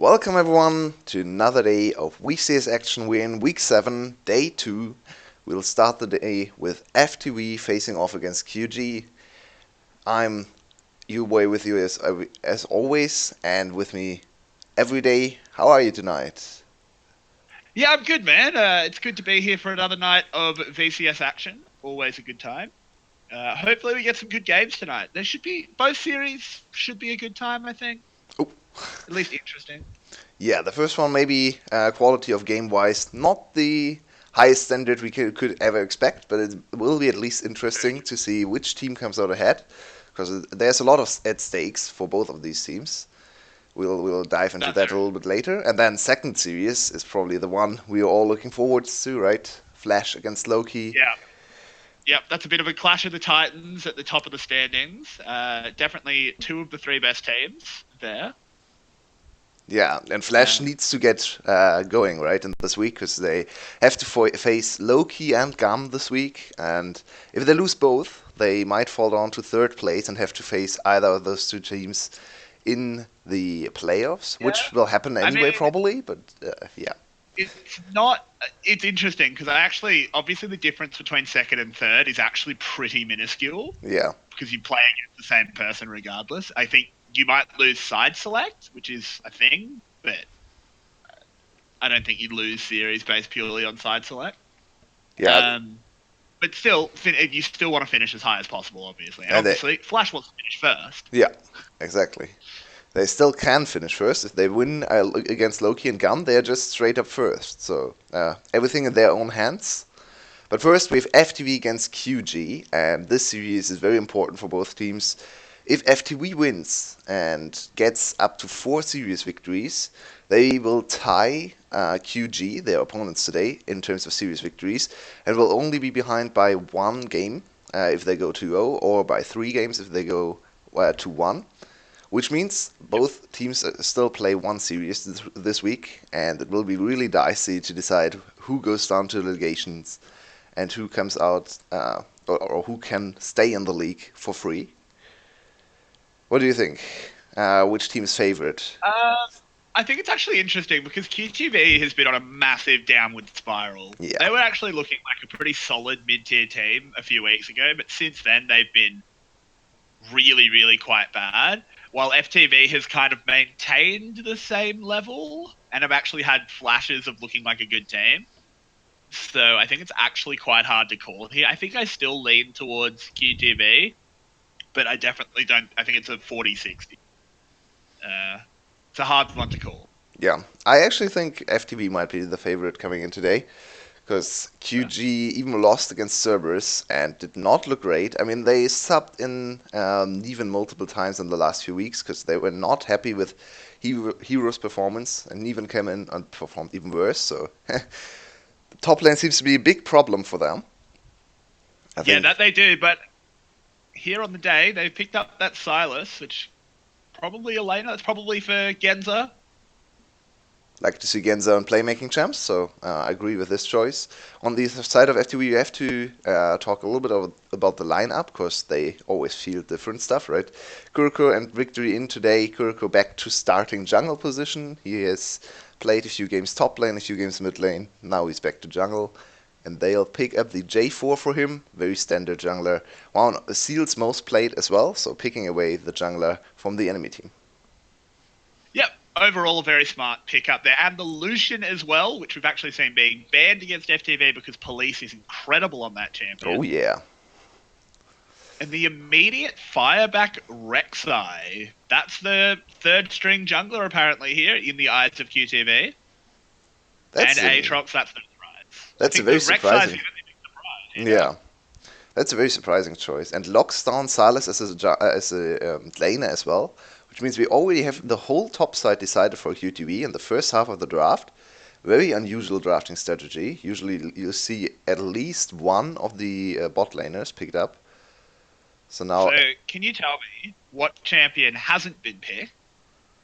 Welcome everyone to another day of VCS action. We're in week 7, day 2. We'll start the day with FTV facing off against QG. I'm Yulwei with you as always, and with me every day. How are you tonight? Yeah, I'm good, man. It's good to be here for another night of VCS action. Always a good time. Hopefully we get some good games tonight. Both series should be a good time, I think. Oh, At least interesting. yeah, the first one maybe quality of game wise, not the highest standard we could ever expect, but it will be at least interesting to see which team comes out ahead, because there's a lot at stakes for both of these teams. We'll dive into That's that a true. little bit later. And then second series is probably the one we are all looking forward to, right? Flash against Loki. Yeah. Yep, that's a bit of a clash of the Titans at the top of the standings. Definitely two of the three best teams there. Yeah, and Flash Uh, needs to get going, right, in this week, because they have to face Loki and Gum this week. And if they lose both, they might fall down to third place and have to face either of those two teams in the playoffs, yeah. which will happen I anyway, mean, probably. But yeah. it's not. It's interesting because obviously, the difference between second and third is actually pretty minuscule. Yeah. Because you play against the same person regardless. I think you might lose side select, which is a thing, but I don't think you'd lose series based purely on side select. Yeah. Um, but still, you still want to finish as high as possible, obviously. And And they, obviously, Flash wants to finish first. yeah, exactly. They still can finish first. If they win against Loki and Gum, they're just straight up first. So everything in their own hands. But first, we have FTV against QG, and this series is very important for both teams. If FTV wins and gets up to 4 series victories, they will tie QG, their opponents today, in terms of series victories, and will only be behind by 1 game if they go 2-0, or by 3 games if they go 2-1. Which means Yep. both teams still play 1 series this week, and it will be really dicey to decide who goes down to relegations and who comes out or who can stay in the league for free. What do you think? Which team's favorite? Uh, I think it's actually interesting because QTV has been on a massive downward spiral. Yeah, They were actually looking like a pretty solid mid tier team a few weeks ago, but since then they've been really, really quite bad. While FTV has kind of maintained the same level and have actually had flashes of looking like a good team. So I think it's actually quite hard to call here. I think I still lean towards QTV, but I definitely don't. I think it's a 40-60. It's a hard one to call. yeah. I actually think FTV might be the favorite coming in today, because QG even lost against Cerberus and did not look great. I mean, they subbed in even multiple times in the last few weeks because they were not happy with Hero's performance, and even came in and performed even worse. So the top lane seems to be a big problem for them. I Yeah, think. that they do, but here on the day, they've picked up that Silas, which probably Elena. It's probably for Genza. Like to see Genza on playmaking champs, so I agree with this choice. On the other side of FTV, you have to talk a little bit about the lineup, because they always feel different stuff, right? Kuriko and Victory in today. Kuriko back to starting jungle position. He has played a few games top lane, a few games mid lane. Now he's back to jungle. And they'll pick up the J4 for him, very standard jungler. One of Seal's most played as well, so picking away the jungler from the enemy team. Yep. Overall, a very smart pick up there. And the Lucian as well, which we've actually seen being banned against FTV because Police is incredible on that Oh champion. yeah. And the immediate fireback Rek'Sai. That's the third string jungler apparently here in the eyes of QTV. And That's an Aatrox, that's no surprise. I that's a think the very Rek'Sai is surprising. the only big surprise here. Yeah. That's a very surprising choice, and locks down Silas as a laner as well, which means we already have the whole top side decided for QTV in the first half of the draft. Very unusual drafting strategy. Usually you see at least one of the bot laners picked up. So now, So, can you tell me what champion hasn't been picked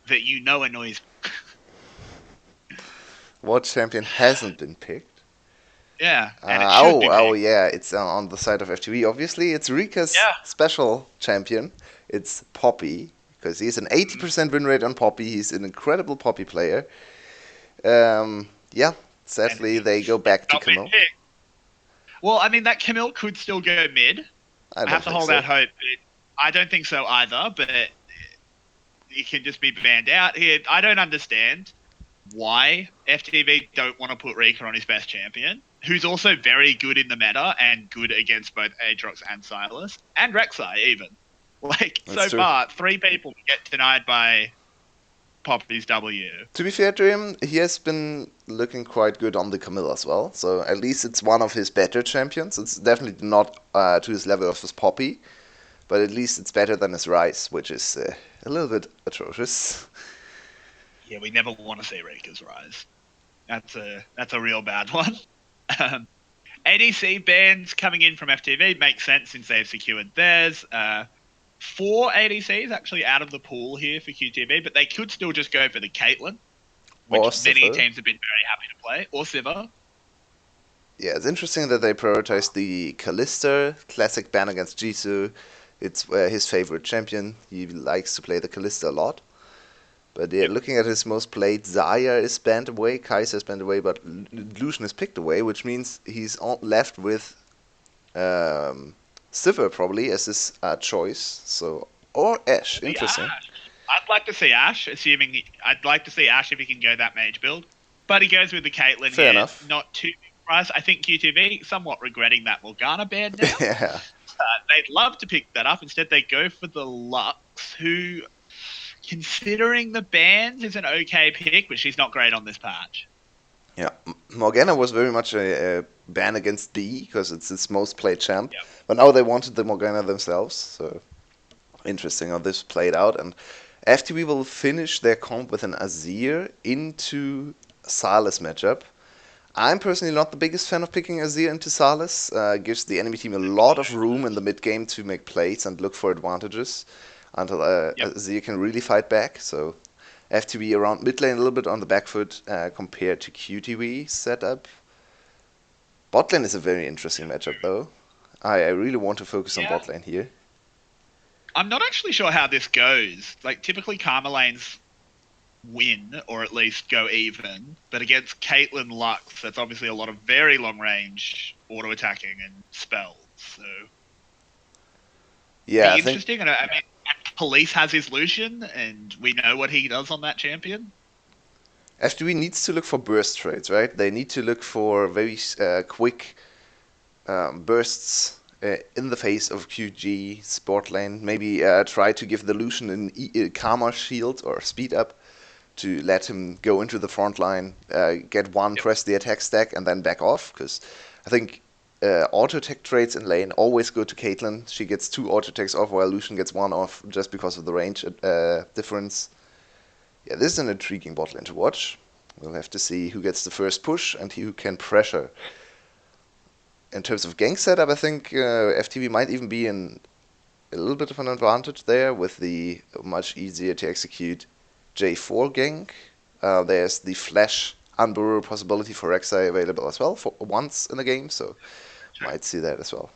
that you know annoys me? what champion hasn't been picked? Yeah, and it should be Oh picked. yeah, it's on the side of FTV. Obviously, it's Rika's Yeah. special champion. It's Poppy, because he's an 80% win rate on Poppy. He's an incredible Poppy player. Yeah, sadly they go back to Camille. Well, I mean, that Camille could still go mid. I have to hold out hope. I don't think so either, but it can just be banned out here. I don't understand why FTV don't want to put Rika on his best champion, who's also very good in the meta and good against both Aatrox and Sylas, and Rek'Sai even. Like, That's so true. far, 3 people get denied by Poppy's W. To be fair to him, he has been looking quite good on the Camille as well. So at least it's one of his better champions. It's definitely not to his level of his Poppy, but at least it's better than his Ryze, which is a little bit atrocious. Yeah, we never want to see Rika's Ryze. That's a real bad one. ADC bans coming in from FTV makes sense since they've secured theirs. 4 ADCs actually out of the pool here for QTV, but they could still just go for the Caitlyn, which many teams have been very happy to play, or Sivir. Yeah, it's interesting that they prioritize the Kalista classic ban against Jisoo. It's his favorite champion. He likes to play the Kalista a lot. But yeah, looking at his most played, Zarya is banned away, Kai'Sa is banned away, but Lucian is picked away, which means he's left with Sivir probably as his choice. So, or Ashe, interesting. Ash. I'd like to see Ashe, I'd like to see Ashe if he can go that mage build. But he goes with the Caitlyn Fair here. Enough. Not too big price. I think QTV somewhat regretting that Morgana ban now. Yeah. They'd love to pick that up. Instead, they go for the Lux, who, considering the bans, is an okay pick, but she's not great on this patch. Yeah, Morgana was very much a ban against D because it's its most played champ. Yep. But now they wanted the Morgana themselves, so interesting how this played out. And FTV will finish their comp with an Azir into Sylas matchup. I'm personally not the biggest fan of picking Azir into Sylas. Gives the enemy team a lot of room in the mid game to make plays and look for advantages until Azir can really fight back. So FTV around mid lane a little bit on the back foot compared to QTV setup. Bot lane is a very interesting matchup though. I really want to focus on bot lane here. I'm not actually sure how this goes. Like, typically Karma lanes win, or at least go even, but against Caitlyn Lux, that's obviously a lot of very long range auto attacking and spells. So yeah, interesting. And I mean, Police has his Lucian, and we know what he does on that champion. FTV needs to look for burst trades, right? They need to look for very quick bursts in the face of QG sport lane. Maybe try to give the Lucian a Karma shield or speed up to let him go into the front line, get one, press the attack stack, and then back off. Because I think auto attack trades in lane always go to Caitlyn. She gets 2 auto attacks off, while Lucian gets 1 off just because of the range difference. Yeah, this is an intriguing bot lane to watch. We'll have to see who gets the first push and who can pressure. In terms of gank setup, I think FTV might even be in a little bit of an advantage there with the much easier to execute J4 gank. There's the flash unburrow possibility for Rek'Sai available as well for once in the game, so might see that as well.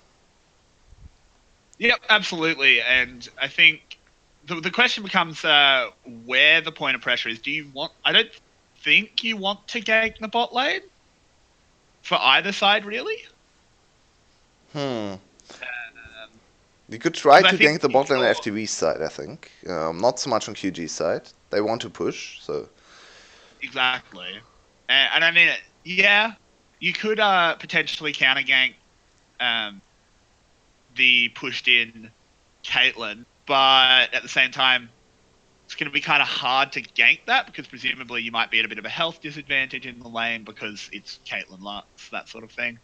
Yep, absolutely. And I think the question becomes where the point of pressure is. I don't think you want to gank the bot lane for either side, really. You could try to gank the bot lane on FTV's side, I think. Not so much on QG's side. They want to push, so... Exactly. And I mean, yeah, you could potentially counter gank the pushed in Caitlyn, but at the same time, it's going to be kind of hard to gank that because presumably you might be at a bit of a health disadvantage in the lane because it's Caitlyn Lux, that sort of thing.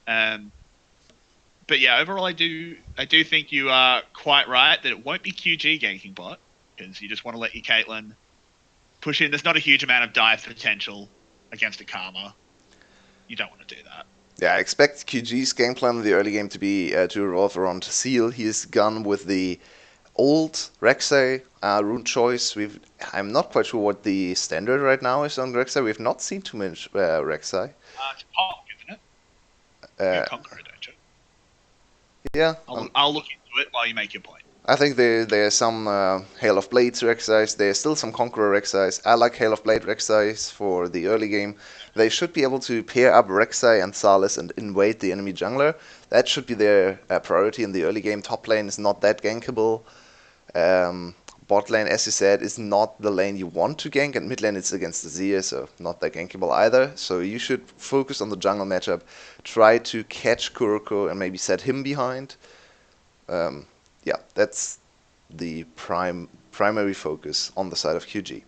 But yeah, overall, I do think you are quite right that it won't be QG ganking bot because you just want to let your Caitlyn push in. There's not a huge amount of dive potential against a Karma. You don't want to do that. Yeah, I expect QG's game plan in the early game to be to revolve around Seal. He's gone with the old Rek'Sai rune choice. I'm not quite sure what the standard right now is on Rek'Sai. We've not seen too much Rek'Sai. It's Pog, isn't it? You conquer it, don't you? Yeah. I'll look into it while you make your point. I think there's some Hail of Blades Rek'Sais. There's still some Conqueror Rek'Sais. I like Hail of Blade Rek'Sais for the early game. They should be able to pair up Rek'Sai and Salis and invade the enemy jungler. That should be their priority in the early game. Top lane is not that gankable. Bot lane, as you said, is not the lane you want to gank, and mid lane it's against the Azir, so not that gankable either. So you should focus on the jungle matchup, try to catch Kuroko and maybe set him behind. Yeah, that's the primary focus on the side of QG.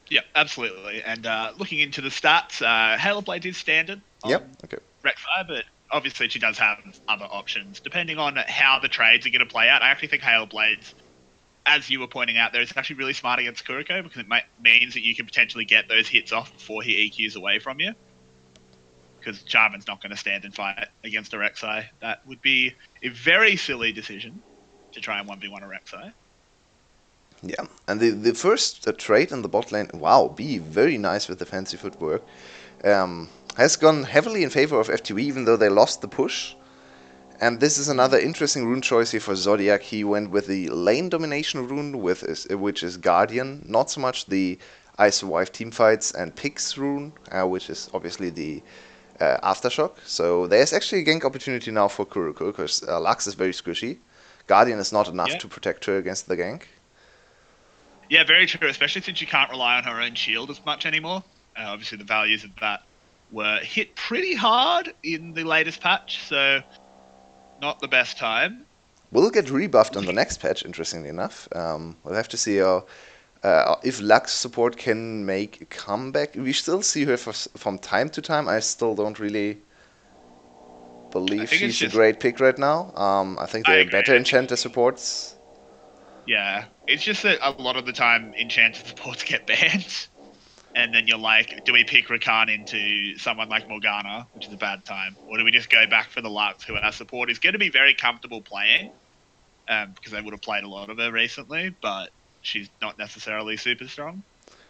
Yeah, absolutely. And looking into the stats, Hail of Blades is standard on Okay. Rek'Sai, but obviously she does have other options. Depending on how the trades are going to play out, I actually think Hail of Blades, as you were pointing out there, is actually really smart against Kuroko because it means that you can potentially get those hits off before he EQs away from you. Because Jarvan's not going to stand and fight against a Rek'Sai. That would be a very silly decision to try and 1v1 a Rek'Sai. Yeah, and the first trade in the bot lane, wow, be very nice with the fancy footwork, has gone heavily in favor of FTV, even though they lost the push. And this is another interesting rune choice here for Zodiac. He went with the lane domination rune, which is Guardian, not so much the I Survive Teamfights and Picks rune, which is obviously the Aftershock. So there's actually a gank opportunity now for Kuroko, because Lux is very squishy. Guardian is not enough to protect her against the gank. Yeah, very true, especially since you can't rely on her own shield as much anymore. Obviously, the values of that were hit pretty hard in the latest patch, so not the best time. Will get rebuffed in the next patch, interestingly enough. We'll have to see if Lux support can make a comeback. We still see her from time to time. I still don't really believe she's a great pick right now. I think there are better Enchanter supports. Yeah, it's just that a lot of the time Enchanter supports get banned. And then you're like, do we pick Rakan into someone like Morgana, which is a bad time? Or do we just go back for the Lux, who our support is going to be very comfortable playing? Because they would have played a lot of her recently, but she's not necessarily super strong.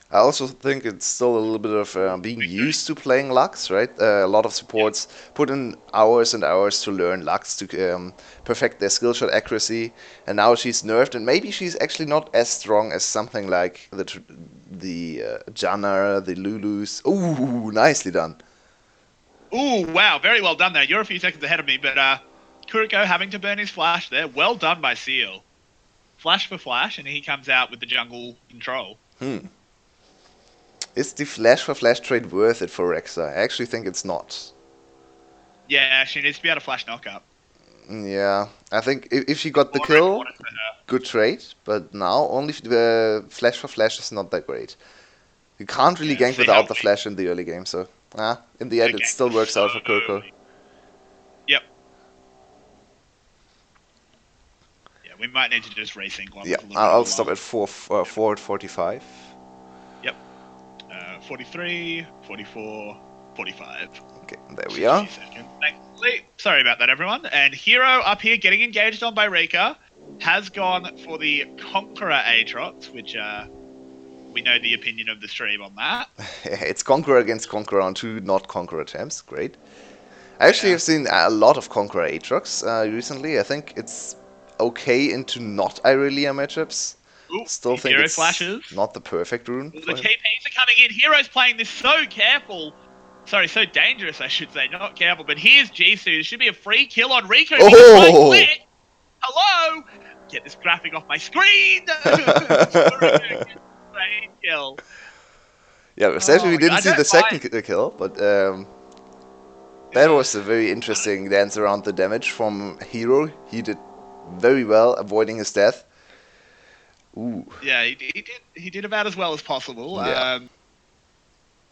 I also think it's still a little bit of being used to playing Lux, right? A lot of supports put in hours and hours to learn Lux, to perfect their skill shot accuracy, and now she's nerfed, and maybe she's actually not as strong as something like the Janna, the Lulus. Ooh, nicely done. Ooh, wow, very well done there. You're a few seconds ahead of me, but Kuroko having to burn his flash there. Well done by Seal. Flash for flash, and he comes out with the jungle control. Is the flash for flash trade worth it for Rek'Sai? I actually think it's not. Yeah, she needs to be able to flash knockup. Yeah, I think if she got the kill, good trade. But now only the flash for flash is not that great. You can't really gank without the flash in the early game, so in the end it still works out for Kuroko. Yep. Yeah, we might need to just resync one. Yeah, I'll stop at 4:45. Yep. 43, 44, 45. Okay, there we are. Sorry about that, everyone. And Hero up here getting engaged on by Rika has gone for the Conqueror Aatrox, which we know the opinion of the stream on that. It's Conqueror against Conqueror on two not Conqueror champs. Great. I actually have seen a lot of Conqueror Aatrox recently. I think it's okay into not Irelia matchups. Ooh, still think it's not the perfect rune. The TPs are coming in. Hero's playing this so careful. Sorry, so dangerous, I should say. Not careful, but here's Jisoo. There should be a free kill on Rico. Oh! Hello! Get this graphic off my screen! Great kill. Yeah, essentially we didn't see the second kill, but that was a very interesting dance around the damage from Hero. He did very well, avoiding his death. Ooh. Yeah, he did about as well as possible. Yeah.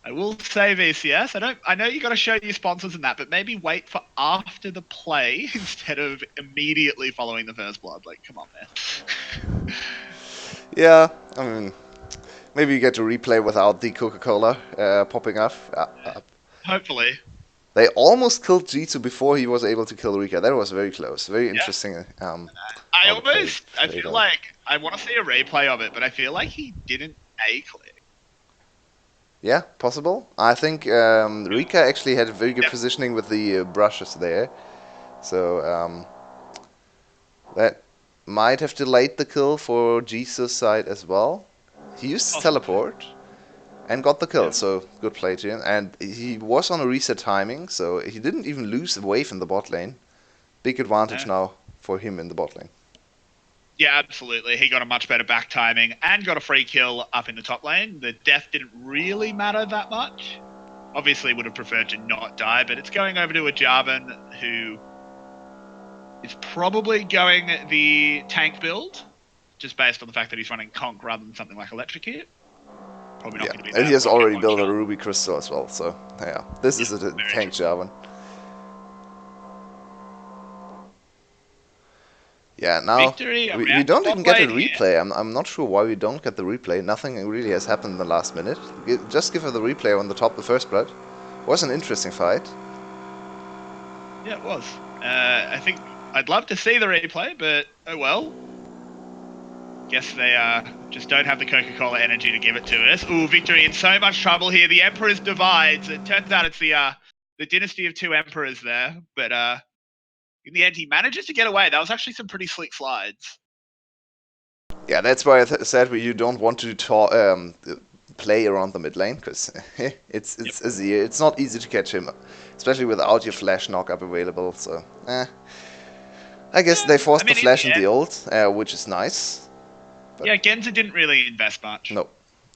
I will say VCS. I know you got to show your sponsors and that, but maybe wait for after the play instead of immediately following the first blood. Like, come on, man. Yeah, I mean, maybe you get to replay without the Coca-Cola popping up. Hopefully. They almost killed Jitsu before he was able to kill Rika. That was very close. Very interesting. I feel like I want to see a replay of it, but I feel like he didn't A-click. Yeah, possible. I think Rika actually had very good positioning with the brushes there. So that might have delayed the kill for Jesus' side as well. He used his teleport and got the kill, so good play to him. And he was on a reset timing, so he didn't even lose the wave in the bot lane. Big advantage now for him in the bot lane. Yeah, absolutely. He got a much better back timing and got a free kill up in the top lane. The death didn't really matter that much. Obviously would have preferred to not die, but it's going over to a Jarvan who is probably going the tank build, just based on the fact that he's running Conk rather than something like Electrocute. Probably not going to be that. And he has already built a Ruby Crystal as well, so yeah, this is a tank Jarvan. Yeah, now we don't even get a replay. I'm not sure why we don't get the replay. Nothing really has happened in the last minute. Just give her the replay on the top, the first blood. Was an interesting fight. Yeah, it was. I think I'd love to see the replay, but oh well. Guess they just don't have the Coca-Cola energy to give it to us. Ooh, Victory in so much trouble here. The Emperors divides. It turns out it's the dynasty of two Emperors there, but in the end, he manages to get away. That was actually some pretty slick slides. Yeah, that's why I said you don't want to play around the mid lane, because it's not easy to catch him, especially without your flash knock-up available, so I guess they forced the flash in the ult, which is nice. But yeah, Genza didn't really invest much. No.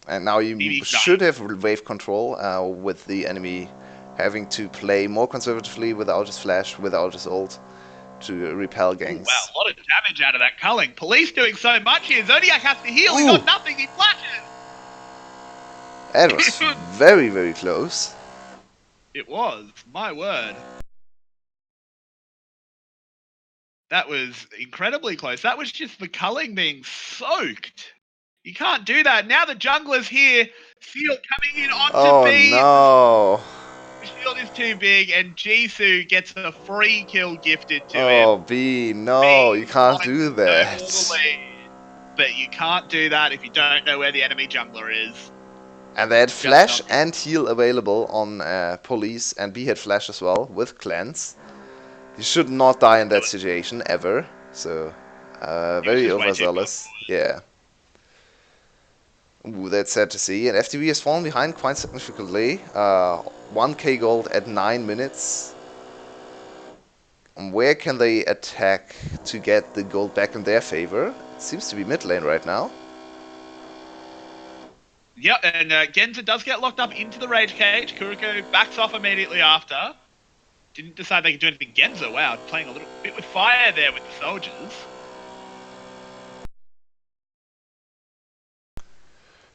And now you should have wave control with the enemy having to play more conservatively without his flash, without his ult, to repel ganks. Wow, a lot of damage out of that culling. Police doing so much here. Zodiac has to heal. He got nothing. He flashes. That was very, very close. It was. My word. That was incredibly close. That was just the culling being soaked. You can't do that. Now the jungler's here. Field coming in onto B. Oh, no. The shield is too big, and Jisoo gets a free kill gifted to him. Oh, B, no, you can't do that. But you can't do that if you don't know where the enemy jungler is. And they had flash and heal available on Police, and B had flash as well, with cleanse. You should not die in that situation, ever. So, very overzealous. Yeah. Ooh, that's sad to see. And FTV has fallen behind quite significantly. 1k gold at 9 minutes. And where can they attack to get the gold back in their favor? It seems to be mid lane right now. Yep, and Genza does get locked up into the rage cage. Kuriko backs off immediately after. Didn't decide they could do anything. Genza, wow, playing a little bit with fire there with the soldiers.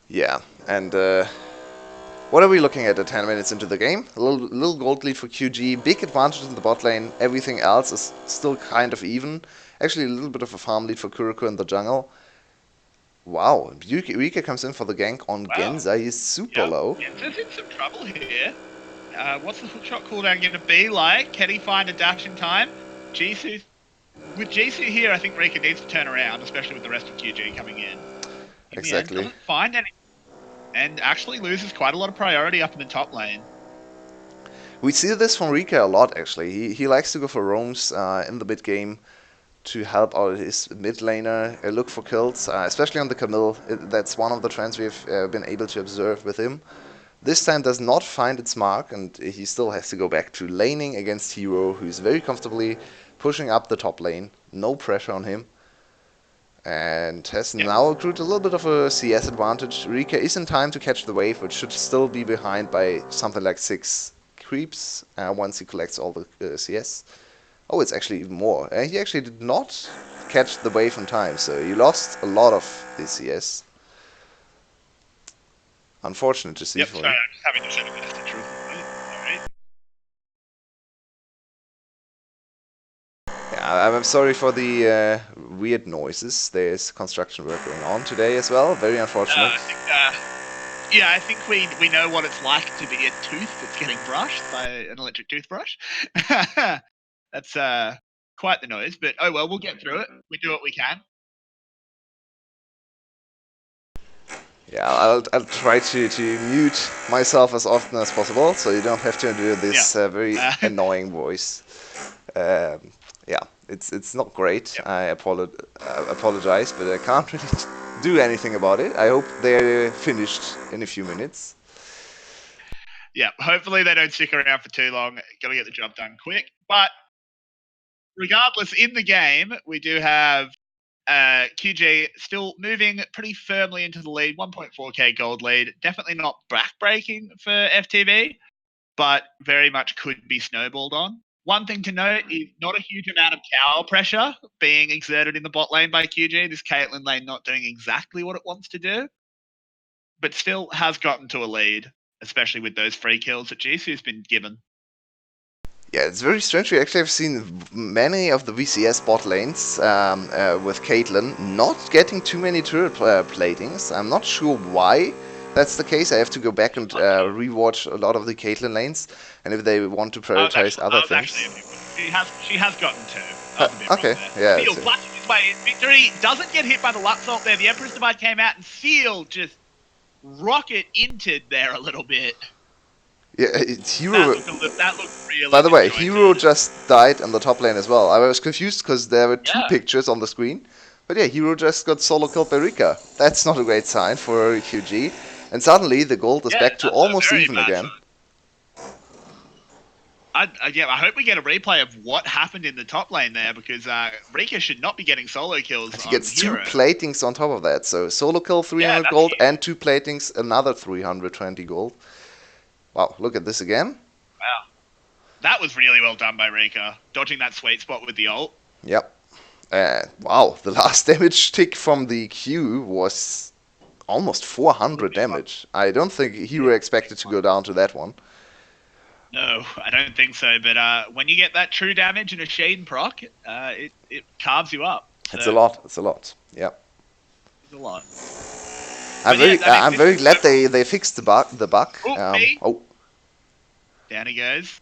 Yeah, and what are we looking at 10 minutes into the game? A little gold lead for QG, big advantage in the bot lane, everything else is still kind of even. Actually a little bit of a farm lead for Kuriko in the jungle. Wow, Rika comes in for the gank on Genza, he's super low. Genza's in some trouble here. What's the hookshot cooldown going to be like? Can he find a dash in time? With Jisoo here, I think Rika needs to turn around, especially with the rest of QG coming in. Exactly. Doesn't find any, and actually loses quite a lot of priority up in the top lane. We see this from Rika a lot, actually. He likes to go for roams in the mid game to help out his mid laner, look for kills, especially on the Camille. That's one of the trends we've been able to observe with him. This time does not find its mark, and he still has to go back to laning against Hero, who's very comfortably pushing up the top lane. No pressure on him. And has now accrued a little bit of a CS advantage. Rika is in time to catch the wave, which should still be behind by something like 6 creeps once he collects all the CS. Oh, it's actually even more. He actually did not catch the wave in time, so he lost a lot of the CS. Unfortunate to see for him. I'm just having to send a message. Alright. Yeah, I'm sorry for the weird noises. There's construction work going on today as well. Very unfortunate. I think we know what it's like to be a tooth that's getting brushed by an electric toothbrush. That's quite the noise, but oh well, we'll get through it. We do what we can. Yeah, I'll try to mute myself as often as possible, so you don't have to do this very annoying voice. Yeah, It's not great. I apologize, but I can't really do anything about it. I hope they're finished in a few minutes. Yeah, hopefully they don't stick around for too long. Gotta get the job done quick. But regardless, in the game, we do have QG still moving pretty firmly into the lead, 1.4k gold lead. Definitely not backbreaking for FTV, but very much could be snowballed on. One thing to note is not a huge amount of tower pressure being exerted in the bot lane by QG. This Caitlyn lane not doing exactly what it wants to do, but still has gotten to a lead, especially with those free kills that Jisoo's been given. Yeah, it's very strange. We actually have seen many of the VCS bot lanes with Caitlyn not getting too many turret platings. I'm not sure why that's the case. I have to go back and rewatch a lot of the Caitlyn lanes, and if they want to prioritize other things. She has gotten two. Okay, yeah. Seal flashing his way in. Victory doesn't get hit by the Lux ult there. The Empress Divide came out, and Seal just rocket inted there a little bit. Yeah, it's Hero. That looked really. By the way, Hero just died on the top lane as well. I was confused because there were two pictures on the screen. But yeah, Hero just got solo killed by Rika. That's not a great sign for QG. And suddenly the gold is back to almost even again. I hope we get a replay of what happened in the top lane there, because Rika should not be getting solo kills. He gets two platings on top of that. So solo kill 300 gold and two platings, another 320 gold. Wow, look at this again. Wow. That was really well done by Rika, dodging that sweet spot with the ult. Yep. Wow, the last damage tick from the Q was almost 400 damage. I don't think Hero expected to go down to that one. No, I don't think so. But when you get that true damage in a Shade proc, it carves you up. So. It's a lot. It's a lot. Yep. It's a lot. I'm very glad they fixed the bug. Oh. Down he goes.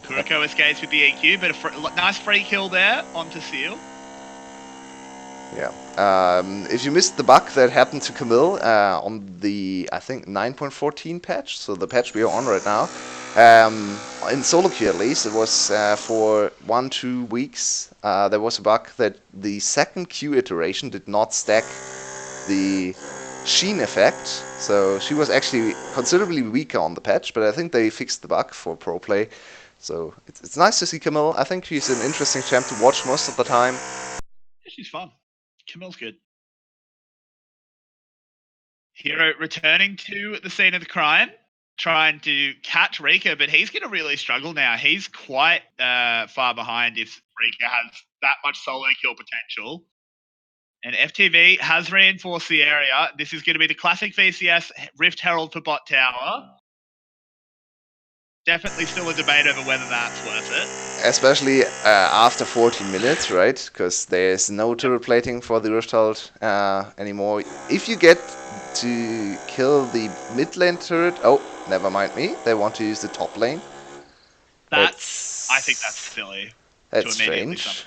Kuriko escapes with the EQ, but a nice free kill there onto Seal. Yeah. If you missed the bug that happened to Camille on the, I think, 9.14 patch, so the patch we are on right now, in solo queue at least, it was for 1-2 weeks, there was a bug that the second queue iteration did not stack the sheen effect, so she was actually considerably weaker on the patch, but I think they fixed the bug for pro play, so it's nice to see Camille. I think she's an interesting champ to watch most of the time. Yeah, she's fun. Camille's good. Hero returning to the scene of the crime, trying to catch Rika, but he's going to really struggle now. He's quite far behind if Rika has that much solo kill potential. And FTV has reinforced the area. This is going to be the classic VCS Rift Herald for bot tower. Definitely still a debate over whether that's worth it. Especially after 14 minutes, right? Because there's no turret plating for the Rift Herald anymore. If you get to kill the mid lane turret... Oh, never mind me. They want to use the top lane. I think that's silly. That's strange.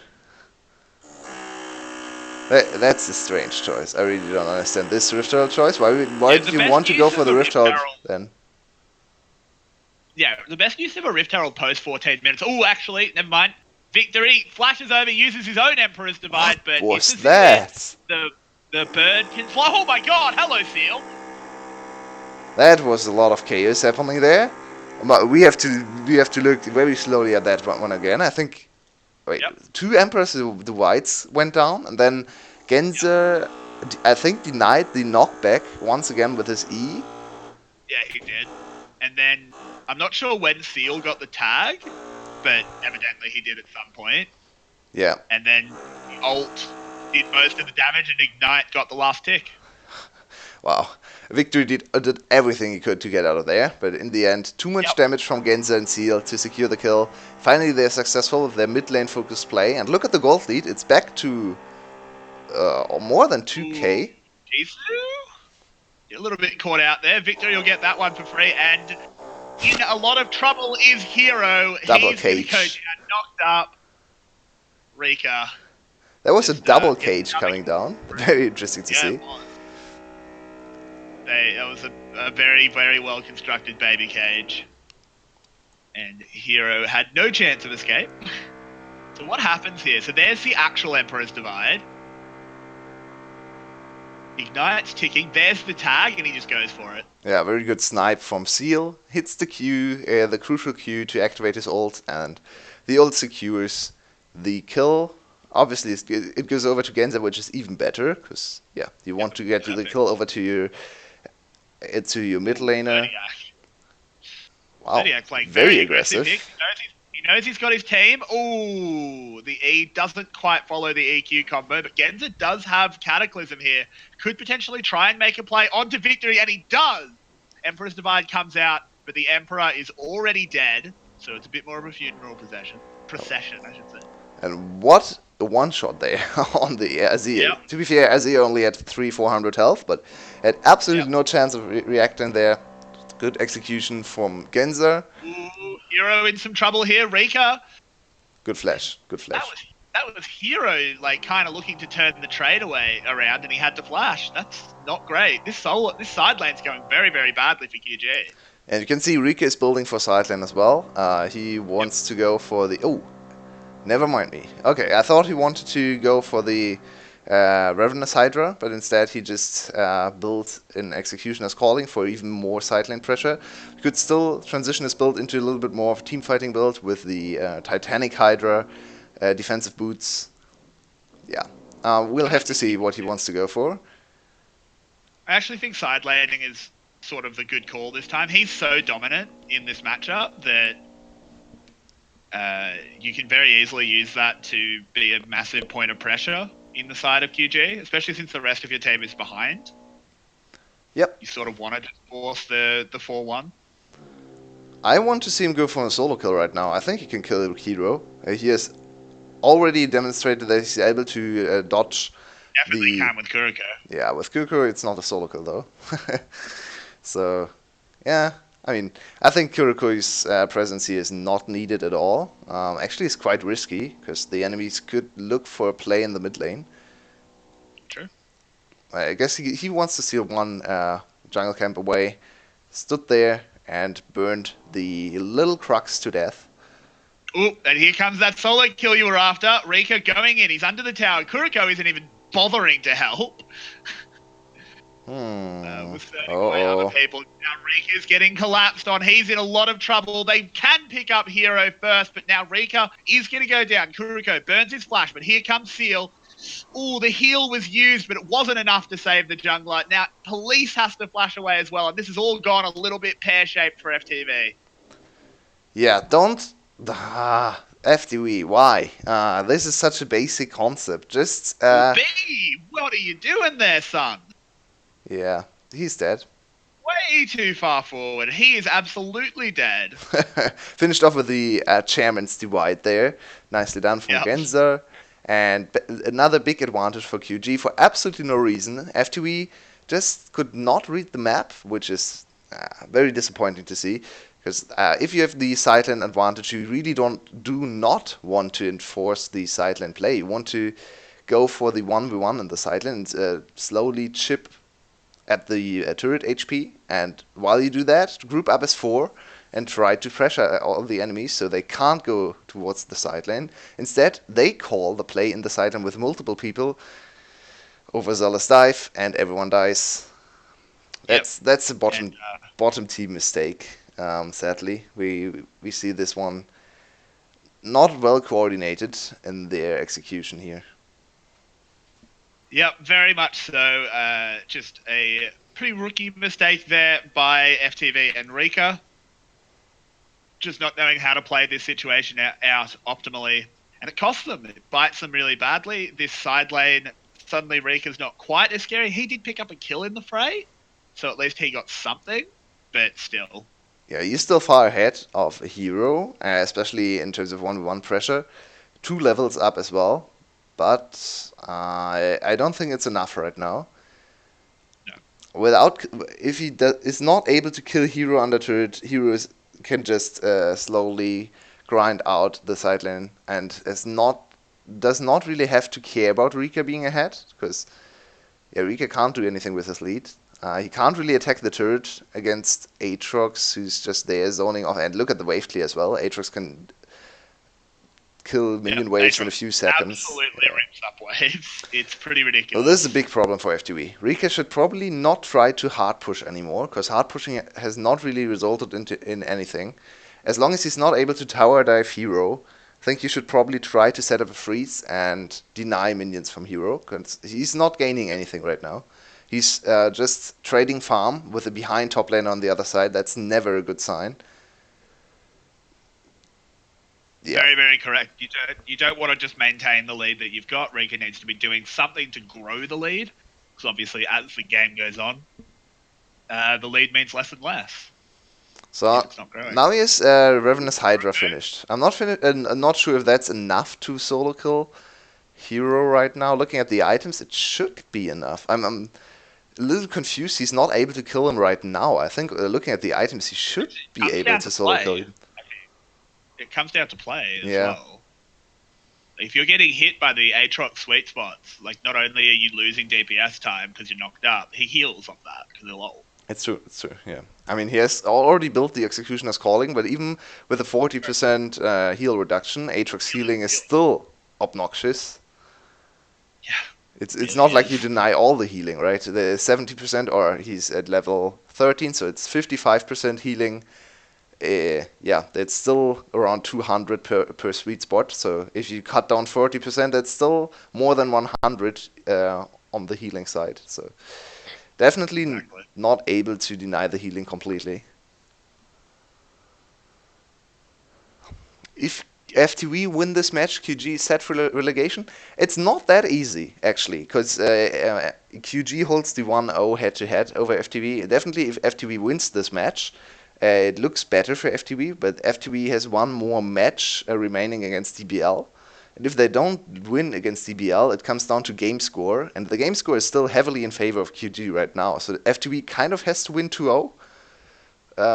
That's a strange choice. I really don't understand this Rift Herald choice. Why did you want to go for the Rift Herald then? Yeah, the best use of a Rift Herald post 14 minutes. Oh, actually, never mind. Victory flashes over, uses his own Emperor's Divide, but what's that? The bird can fly. Oh my god, hello, Seal. That was a lot of chaos happening there. We have to look very slowly at that one again. I think two Emperor's Divides went down, and then Genzer, I think, denied the knockback once again with his E. Yeah, he did. And then, I'm not sure when Seal got the tag, but evidently he did at some point. Yeah. And then ult did most of the damage, and Ignite got the last tick. Wow. Victory did everything he could to get out of there, but in the end, too much damage from Genza and Seal to secure the kill. Finally, they're successful with their mid lane focused play, and look at the gold lead. It's back to more than 2k. Jisoo? A little bit caught out there. Victory will get that one for free, and in a lot of trouble is Hero. Double He's cage. Knocked up Rika. There was a double cage coming down. Very interesting to see. It was a very, very well constructed baby cage. And Hero had no chance of escape. So what happens here? So there's the actual Emperor's Divide. Ignites ticking. There's the tag, and he just goes for it. Yeah, very good snipe from Seal. Hits the Q, the crucial Q to activate his ult, and the ult secures the kill. Obviously, it goes over to Genza, which is even better, because, yeah, you want to get the kill over to your mid laner. Wow, Zodiac playing very aggressive. aggressive. He knows he's got his team. Ooh, the E doesn't quite follow the EQ combo, but Genza does have Cataclysm here. Could potentially try and make a play onto victory, and he does! Emperor's Divide comes out, but the Emperor is already dead, so it's a bit more of a funeral procession, I should say. And what a one-shot there on the Azir. Yep. To be fair, Azir only had 300-400 health, but had absolutely no chance of reacting there. Good execution from Genza. Ooh, Hero in some trouble here. Rika. Good flash. That was Hero, like, kind of looking to turn the trade around, and he had to flash. That's not great. This side lane's going very, very badly for QG. And you can see Rika is building for side lane as well. He wants to go for the... Oh, never mind me. Okay, I thought he wanted to go for the Ravenous Hydra, but instead he just built an Executioner's Calling for even more side lane pressure. He could still transition his build into a little bit more of a team fighting build with the Titanic Hydra, defensive boots. Yeah, we'll have to see what he wants to go for. I actually think side laning is sort of the good call this time. He's so dominant in this matchup that you can very easily use that to be a massive point of pressure in the side of QG, especially since the rest of your team is behind. Yep. You sort of want to force the 4-1. I want to see him go for a solo kill right now. I think he can kill Hero. He has already demonstrated that he's able to dodge. Definitely can with Kuriko. Yeah, with Kuriko it's not a solo kill though. So, yeah, I mean, I think Kuriko's presence here is not needed at all. Actually, it's quite risky, because the enemies could look for a play in the mid lane. True. I guess he wants to steal one jungle camp away. Stood there and burned the little Crux to death. Ooh, and here comes that solo kill you were after. Rika going in. He's under the tower. Kuriko isn't even bothering to help. With turning away other people. Now Rika's getting collapsed on. He's in a lot of trouble. They can pick up Hero first, but now Rika is going to go down. Kuriko burns his flash, but here comes Seal. Ooh, the heal was used, but it wasn't enough to save the jungler. Now, Police has to flash away as well, and this has all gone a little bit pear-shaped for FTV. Yeah, don't... FTV, why? This is such a basic concept. Just... B, what are you doing there, son? Yeah, he's dead. Way too far forward. He is absolutely dead. Finished off with the Chairman's Divide there. Nicely done from Genza. And another big advantage for QG for absolutely no reason. FTV just could not read the map, which is very disappointing to see. Because if you have the side lane advantage, you really do not want to enforce the side lane play. You want to go for the 1v1 in the side lane and slowly chip at the turret HP, and while you do that, group up as 4 and try to pressure all the enemies so they can't go towards the side lane. Instead, they call the play in the side lane with multiple people, overzealous dive, and everyone dies. That's a bottom team mistake. Sadly, we see this one not well coordinated in their execution here. Yep, very much so. Just a pretty rookie mistake there by FTV and Rika. Just not knowing how to play this situation out optimally. And it costs them. It bites them really badly. This side lane, suddenly Rika's not quite as scary. He did pick up a kill in the fray, so at least he got something, but still. Yeah, he's still far ahead of a Hero, especially in terms of 1v1 pressure. 2 levels up as well. But I don't think it's enough right now. No. If he is not able to kill Hero under turret, Hero can just slowly grind out the side lane and does not really have to care about Rika being ahead, because Rika can't do anything with his lead. He can't really attack the turret against Aatrox, who's just there zoning off. And look at the wave clear as well. Aatrox can kill minion Yep, waves in a Aatrox few seconds. absolutely rips up waves. It's pretty So ridiculous. this is a big problem for FTV. Rika should probably not try to hard push anymore, because hard pushing has not really resulted in anything. As long as he's not able to tower dive hero, I think you should probably try to set up a freeze and deny minions from hero, because he's not gaining anything right now. He's just trading farm with a behind top lane on the other side. That's never a good sign. Yeah. Very, very correct. You don't want to just maintain the lead that you've got. Rika needs to be doing something to grow the lead, because obviously as the game goes on, the lead means less and less. So It's not growing. now he has Ravenous Hydra finished. I'm not sure if that's enough to solo kill hero right now. Looking at the items, it should be enough. I'm a little confused. He's not able to kill him right now. I think looking at the items, he should be able to solo kill him. It comes down to play as Yeah. well. If you're getting hit by the Aatrox sweet spots, like not only are you losing DPS time because you're knocked up, he heals on that because they're low. It's true, yeah. I mean, he has already built the Executioner's Calling, but even with a 40% heal reduction, Aatrox healing is still obnoxious. Yeah. It's not like you deny all the healing, right? The 70%, or he's at level 13, so it's 55% healing. Yeah, that's still around 200 per sweet spot. So if you cut down 40%, that's still more than 100 on the healing side. So definitely not able to deny the healing completely. If FTV win this match, QG is set for relegation. It's not that easy, actually, because QG holds the 1-0 head-to-head over FTV. Definitely, if FTV wins this match, it looks better for FTV, but FTV has one more match remaining against DBL. And if they don't win against DBL, it comes down to game score, and the game score is still heavily in favor of QG right now. So FTV kind of has to win 2-0.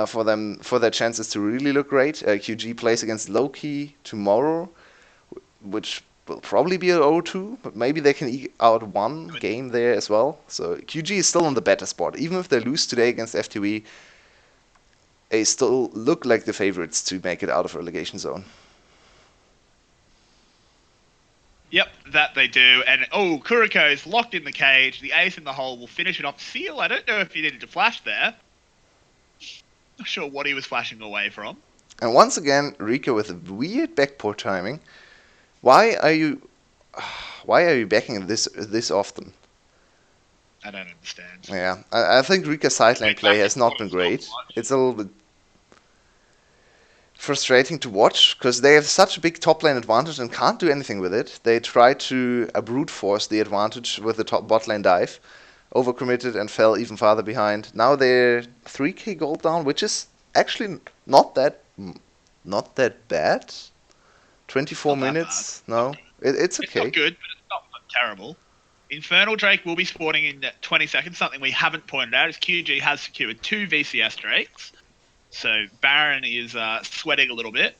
For their chances to really look great. QG plays against Loki tomorrow, which will probably be a 0-2, but maybe they can eke out one game there as well. So QG is still on the better spot. Even if they lose today against FTV, they still look like the favorites to make it out of relegation zone. Yep, that they do. And Kuriko is locked in the cage. The ace in the hole will finish it off. Seal, I don't know if you needed to flash there. Not sure what he was flashing away from. And once again, Rika with a weird backport timing. Why are you backing this often? I don't understand. Yeah, I think Rika's sideline play has not been great. It's a little bit frustrating to watch because they have such a big top lane advantage and can't do anything with it. They try to brute force the advantage with the top bot lane dive, overcommitted and fell even farther behind. Now they're 3k gold down, which is actually not that bad. 24 minutes. No, it's okay. It's not good, but it's not terrible. Infernal Drake will be spawning in 20 seconds. Something we haven't pointed out is QG has secured 2 VCS Drakes. So Baron is sweating a little bit.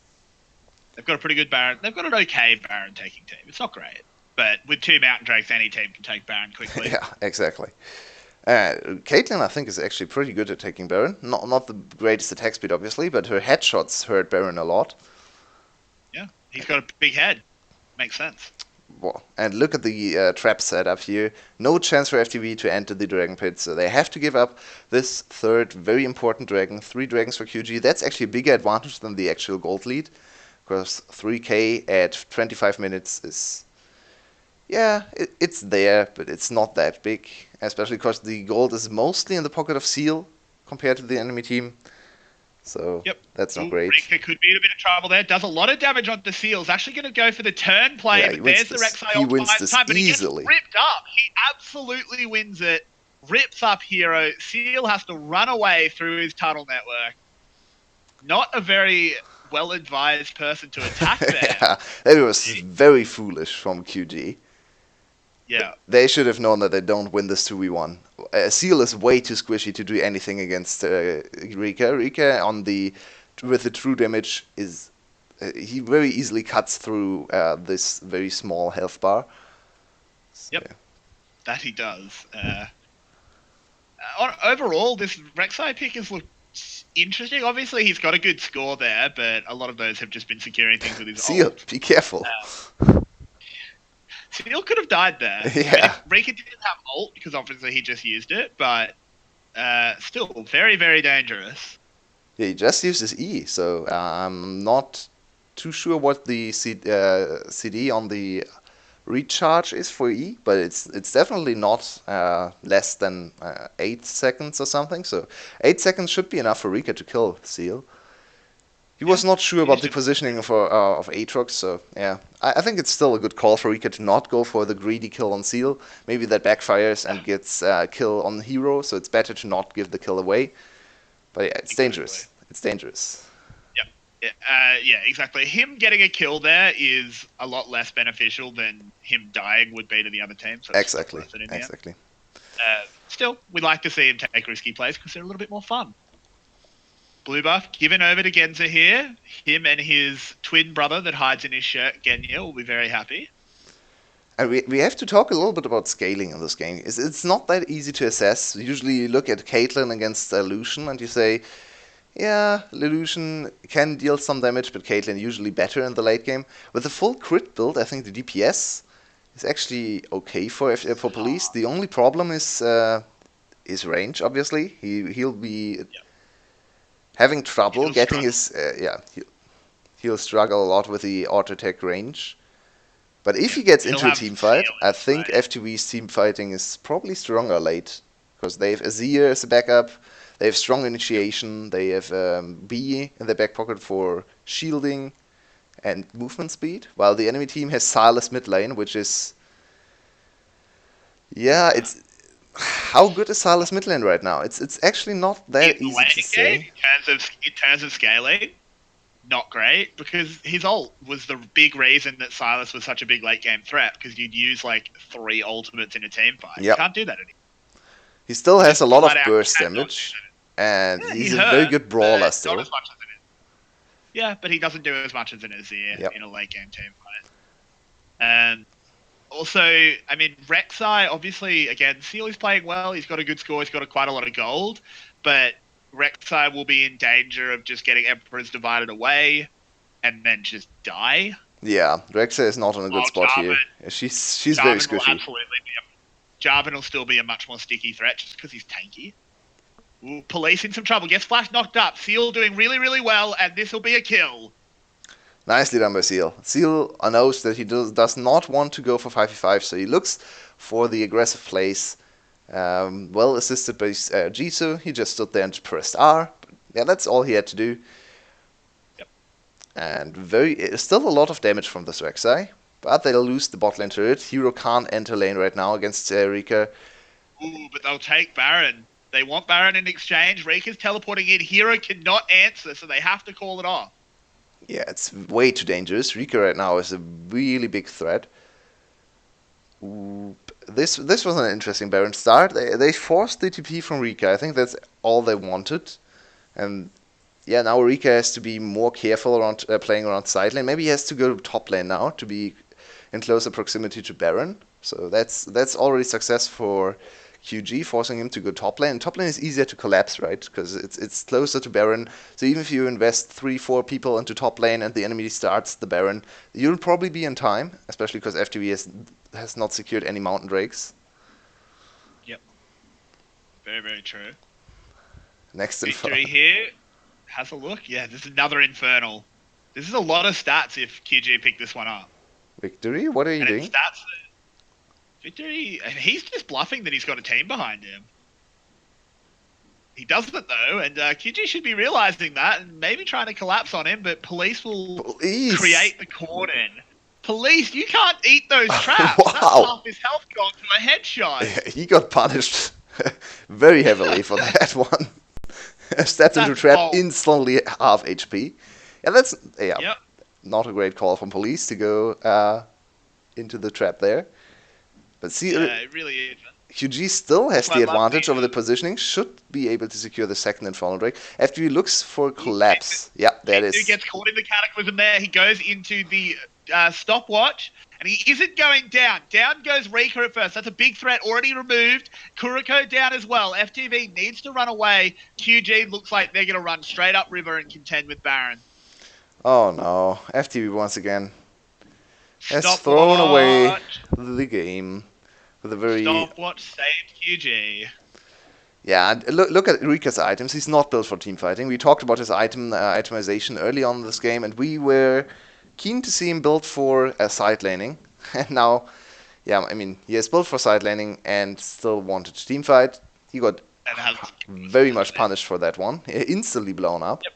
They've got a pretty good Baron. They've got an okay Baron taking team. It's not great. But with 2 Mountain Drakes, any team can take Baron quickly. Yeah, exactly. Caitlyn, I think, is actually pretty good at taking Baron. Not the greatest attack speed, obviously, but her headshots hurt Baron a lot. Yeah, he's got a big head. Makes sense. Well, and look at the trap setup here. No chance for FTV to enter the Dragon Pit, so they have to give up this third very important dragon. 3 dragons for QG. That's actually a bigger advantage than the actual gold lead, because 3k at 25 minutes is... Yeah, it's there, but it's not that big, especially because the gold is mostly in the pocket of Seal compared to the enemy team. So yep. That's not great. Rika could be in a bit of trouble there. Does a lot of damage on the Seals. Actually going to go for the turn play, Yeah, but there's the Rek'Sai he wins this time, but easily. He gets ripped up. He absolutely wins it. Rips up Hero. Seal has to run away through his tunnel network. Not a very well-advised person to attack there. Yeah, that was very foolish from QG. Yeah. They should have known that they don't win this 2v1. Seal is way too squishy to do anything against Rika. Rika with the true damage is he very easily cuts through this very small health bar. So, yep, that he does. Overall, this Rek'Sai pick has looked interesting. Obviously, he's got a good score there, but a lot of those have just been securing things with his Seal, ult. be careful. Seal could have died there. I mean, Yeah. if Rika didn't have ult, because obviously he just used it, but still very, very dangerous. Yeah, he just used his E, so I'm not too sure what the CD on the recharge is for E, but it's definitely not less than 8 seconds or something. So 8 seconds should be enough for Rika to kill Seal. He was not sure about the positioning of Aatrox, so yeah. I think it's still a good call for Rika to not go for the greedy kill on Seal. Maybe that backfires and gets kill on Hero, so it's better to not give the kill away. But yeah, it's dangerous. It's dangerous. Yeah, exactly. Him getting a kill there is a lot less beneficial than him dying would be to the other team. So Exactly. Exactly. Still, we like to see him take risky plays because they're a little bit more fun. Blue buff given over to Genza here. Him and his twin brother that hides in his shirt, Genya, will be very happy. And we have to talk a little bit about scaling in this game. It's not that easy to assess. Usually you look at Caitlyn against Lucian and you say, yeah, Lelouch can deal some damage, but Caitlyn usually better in the late game. With a full crit build, I think the DPS is actually okay for Police. The only problem is his range, obviously. He'll be having trouble getting his... he'll struggle a lot with the auto-attack range. But if he gets into a team fight, I think FTV's team fighting is probably stronger late. Because they have Azir as a backup, they have strong initiation, they have B in their back pocket for shielding and movement speed, while the enemy team has Silas mid lane, which is... Yeah, it's... How good is Silas mid lane right now? It's actually not that easy to say. In terms of scaling, not great, because his ult was the big reason that Silas was such a big late game threat, because you'd use like 3 ultimates in a team fight. Yep. You can't do that anymore. He still has a lot of burst damage, and he's a very good brawler still. Not as much as it is. Yeah, but he doesn't do as much as an Azir in a late game team fight. Also, I mean, Rek'Sai, obviously, again, Seal is playing well. He's got a good score. He's got quite a lot of gold. But Rek'Sai will be in danger of just getting Emperors divided away and then just die. Yeah, Rek'Sai is not in a good spot here. She's very squishy. Jarvan will still be a much more sticky threat just because he's tanky. Ooh, Police in some trouble. Gets flash knocked up. Seal doing really, really well, and this will be a kill. Nicely done by Seal. Seal knows that he does not want to go for 5v5, so he looks for the aggressive plays. Well assisted by Jisoo. He just stood there and pressed R. Yeah, that's all he had to do. Yep. And still a lot of damage from this Rek'Sai. But they'll lose the bot lane turret. Hero can't enter lane right now against Rika. Ooh, but they'll take Baron. They want Baron in exchange. Rika's teleporting in. Hero cannot answer, so they have to call it off. Yeah, it's way too dangerous. Rika right now is a really big threat. Ooh, this was an interesting Baron start. They forced the TP from Rika. I think that's all they wanted. And yeah, now Rika has to be more careful around playing around side lane. Maybe he has to go to top lane now to be in closer proximity to Baron. So that's already success for QG, forcing him to go top lane. And top lane is easier to collapse, right? Because it's closer to Baron. So even if you invest 3-4 people into top lane and the enemy starts the Baron, you'll probably be in time, especially because FTV has not secured any Mountain Drakes. Yep. Very, very true. Next Victory here. Has a look. Yeah, this is another Infernal. This is a lot of stats if QG picked this one up. Victory? What are you doing? Victory, he's just bluffing that he's got a team behind him. He doesn't though, and QG should be realizing that and maybe trying to collapse on him, but Police will create the cordon. Police, you can't eat those traps. Wow. That's half his health gone to a headshot. Yeah, he got punished very heavily for that one. Stepped into trap, instantly half HP. Yeah, that's not a great call from Police to go into the trap there. But see, it really is. QG still has the advantage over the positioning, should be able to secure the second Infernal Drake. FTV looks for collapse. Yeah, there it is. He gets caught in the Cataclysm there. He goes into the stopwatch, and he isn't going down. Down goes Rika at first. That's a big threat already removed. Kuriko down as well. FTV needs to run away. QG looks like they're going to run straight up river and contend with Baron. Oh no, FTV once again has thrown away Stopwatch. the game with a very... Stopwatch saved QG. Yeah, and look at Rika's items. He's not built for teamfighting. We talked about his itemization early on in this game, and we were keen to see him built for side laning. And now, yeah, I mean, he is built for side laning and still wanted to teamfight. He got very much punished for that one. Instantly blown up. Yep.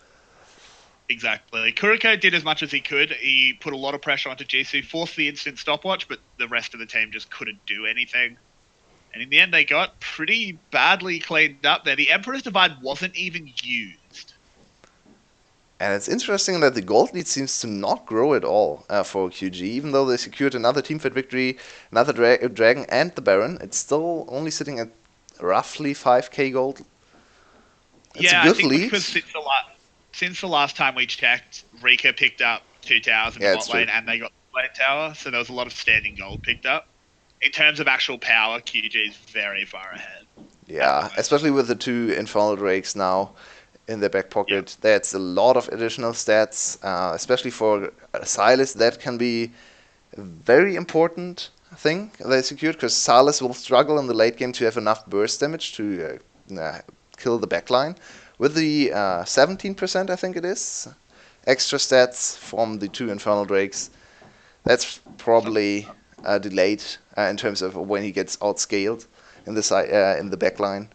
Exactly. Kuriko did as much as he could. He put a lot of pressure onto Jisoo, forced the instant stopwatch, but the rest of the team just couldn't do anything. And in the end, they got pretty badly cleaned up there. The Emperor's Divide wasn't even used. And it's interesting that the gold lead seems to not grow at all for QG. Even though they secured another teamfight victory, another dragon, and the Baron, it's still only sitting at roughly 5k gold. It's a good I think lead. Because since the last time we checked, Rika picked up 2 towers in the bot lane, and they got the lane tower, so there was a lot of standing gold picked up. In terms of actual power, QG is very far ahead. Yeah, especially with the 2 Infernal Drakes now in their back pocket. Yep. That's a lot of additional stats, especially for Sylas. That can be a very important thing they secured, because Sylas will struggle in the late game to have enough burst damage to kill the backline. With the 17%, I think it is, extra stats from the 2 Infernal Drakes, that's probably delayed in terms of when he gets outscaled in the backline.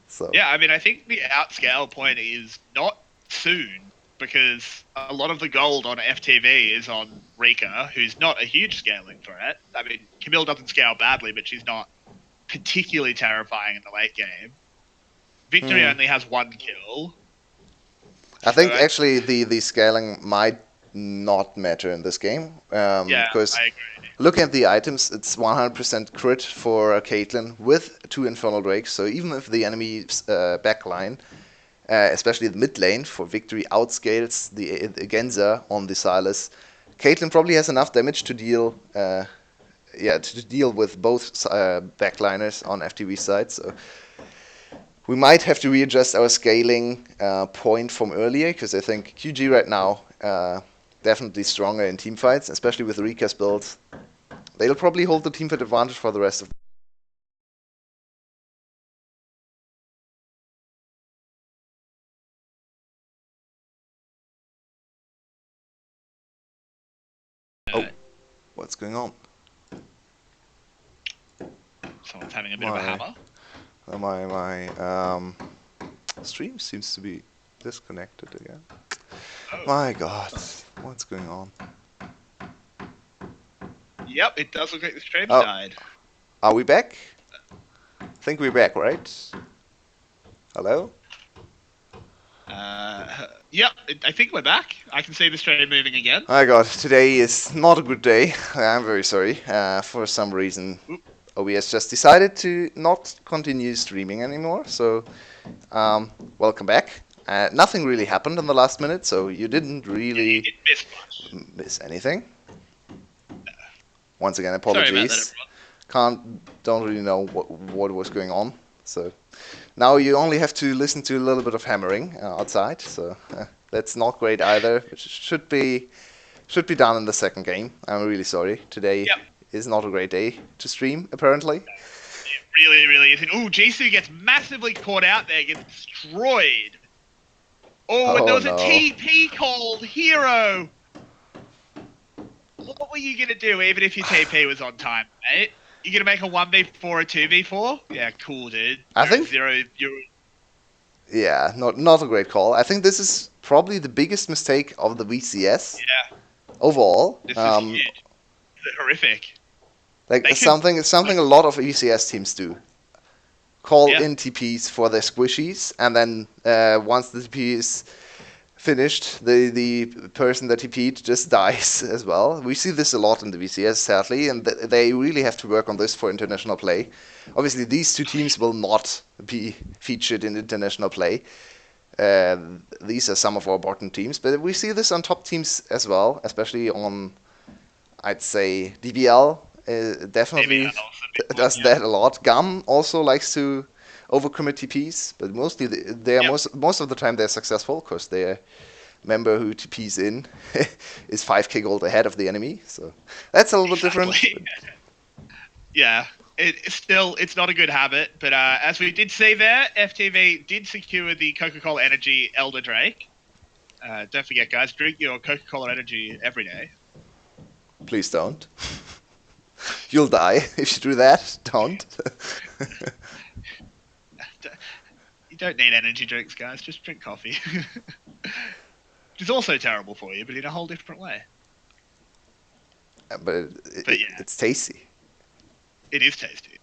So yeah, I mean, I think the outscale point is not soon, because a lot of the gold on FTV is on Rika, who's not a huge scaling threat. I mean, Camille doesn't scale badly, but she's not particularly terrifying in the late game. Victory only has 1 kill. I think actually the scaling might not matter in this game. Because I agree. Looking at the items, it's 100% crit for Caitlyn with 2 Infernal Drakes. So even if the enemy's backline, especially the mid lane for Victory, outscales the Genza on the Sylas, Caitlyn probably has enough damage to deal with both backliners on FTV side. So we might have to readjust our scaling point from earlier, because I think QG right now definitely stronger in teamfights, especially with Rika's build. They'll probably hold the teamfight advantage for the rest of Oh, what's going on? Someone's having a bit of a hammer. My stream seems to be disconnected again. Oh. My God, what's going on? Yep, it does look like the stream died. Are we back? I think we're back, right? Hello? Yep, I think we're back. I can see the stream moving again. My God, today is not a good day. I'm very sorry. For some reason, OBS just decided to not continue streaming anymore. So, welcome back. Nothing really happened in the last minute, so you didn't really you didn't miss anything. Once again, apologies. Don't really know what was going on. So now you only have to listen to a little bit of hammering outside. So that's not great either. Which should be done in the second game. I'm really sorry. Today is not a great day to stream, apparently. It really, really isn't. Ooh, Jisoo gets massively caught out there, gets destroyed. Oh, and there was a TP called Hero. What were you going to do even if your TP was on time, mate? You going to make a 1v4 or a 2v4? Yeah, cool, dude. I think... Yeah, not a great call. I think this is probably the biggest mistake of the VCS. Yeah. Overall. This is huge. It's horrific. Like, it's something a lot of VCS teams do. Call in TPs for their squishies, and then once the TP is finished, the person that TP'd just dies as well. We see this a lot in the VCS, sadly, and they really have to work on this for international play. Obviously, these two teams will not be featured in international play. These are some of our bottom teams, but we see this on top teams as well, especially on I'd say DBL definitely DBL's a big one, does yeah. that a lot. Gum also likes to overcommit TPs, but mostly they are Yep. most of the time they're successful because their member who TPs in is 5k gold ahead of the enemy. So that's a little bit different. Exactly. Yeah. It's not a good habit, but as we did see there, FTV did secure the Coca-Cola Energy Elder Drake. Don't forget, guys, drink your Coca-Cola Energy every day. Please don't. You'll die if you do that. Don't. You don't need energy drinks, guys. Just drink coffee. Which is also terrible for you, but in a whole different way. But Yeah, it's tasty. it is tasty.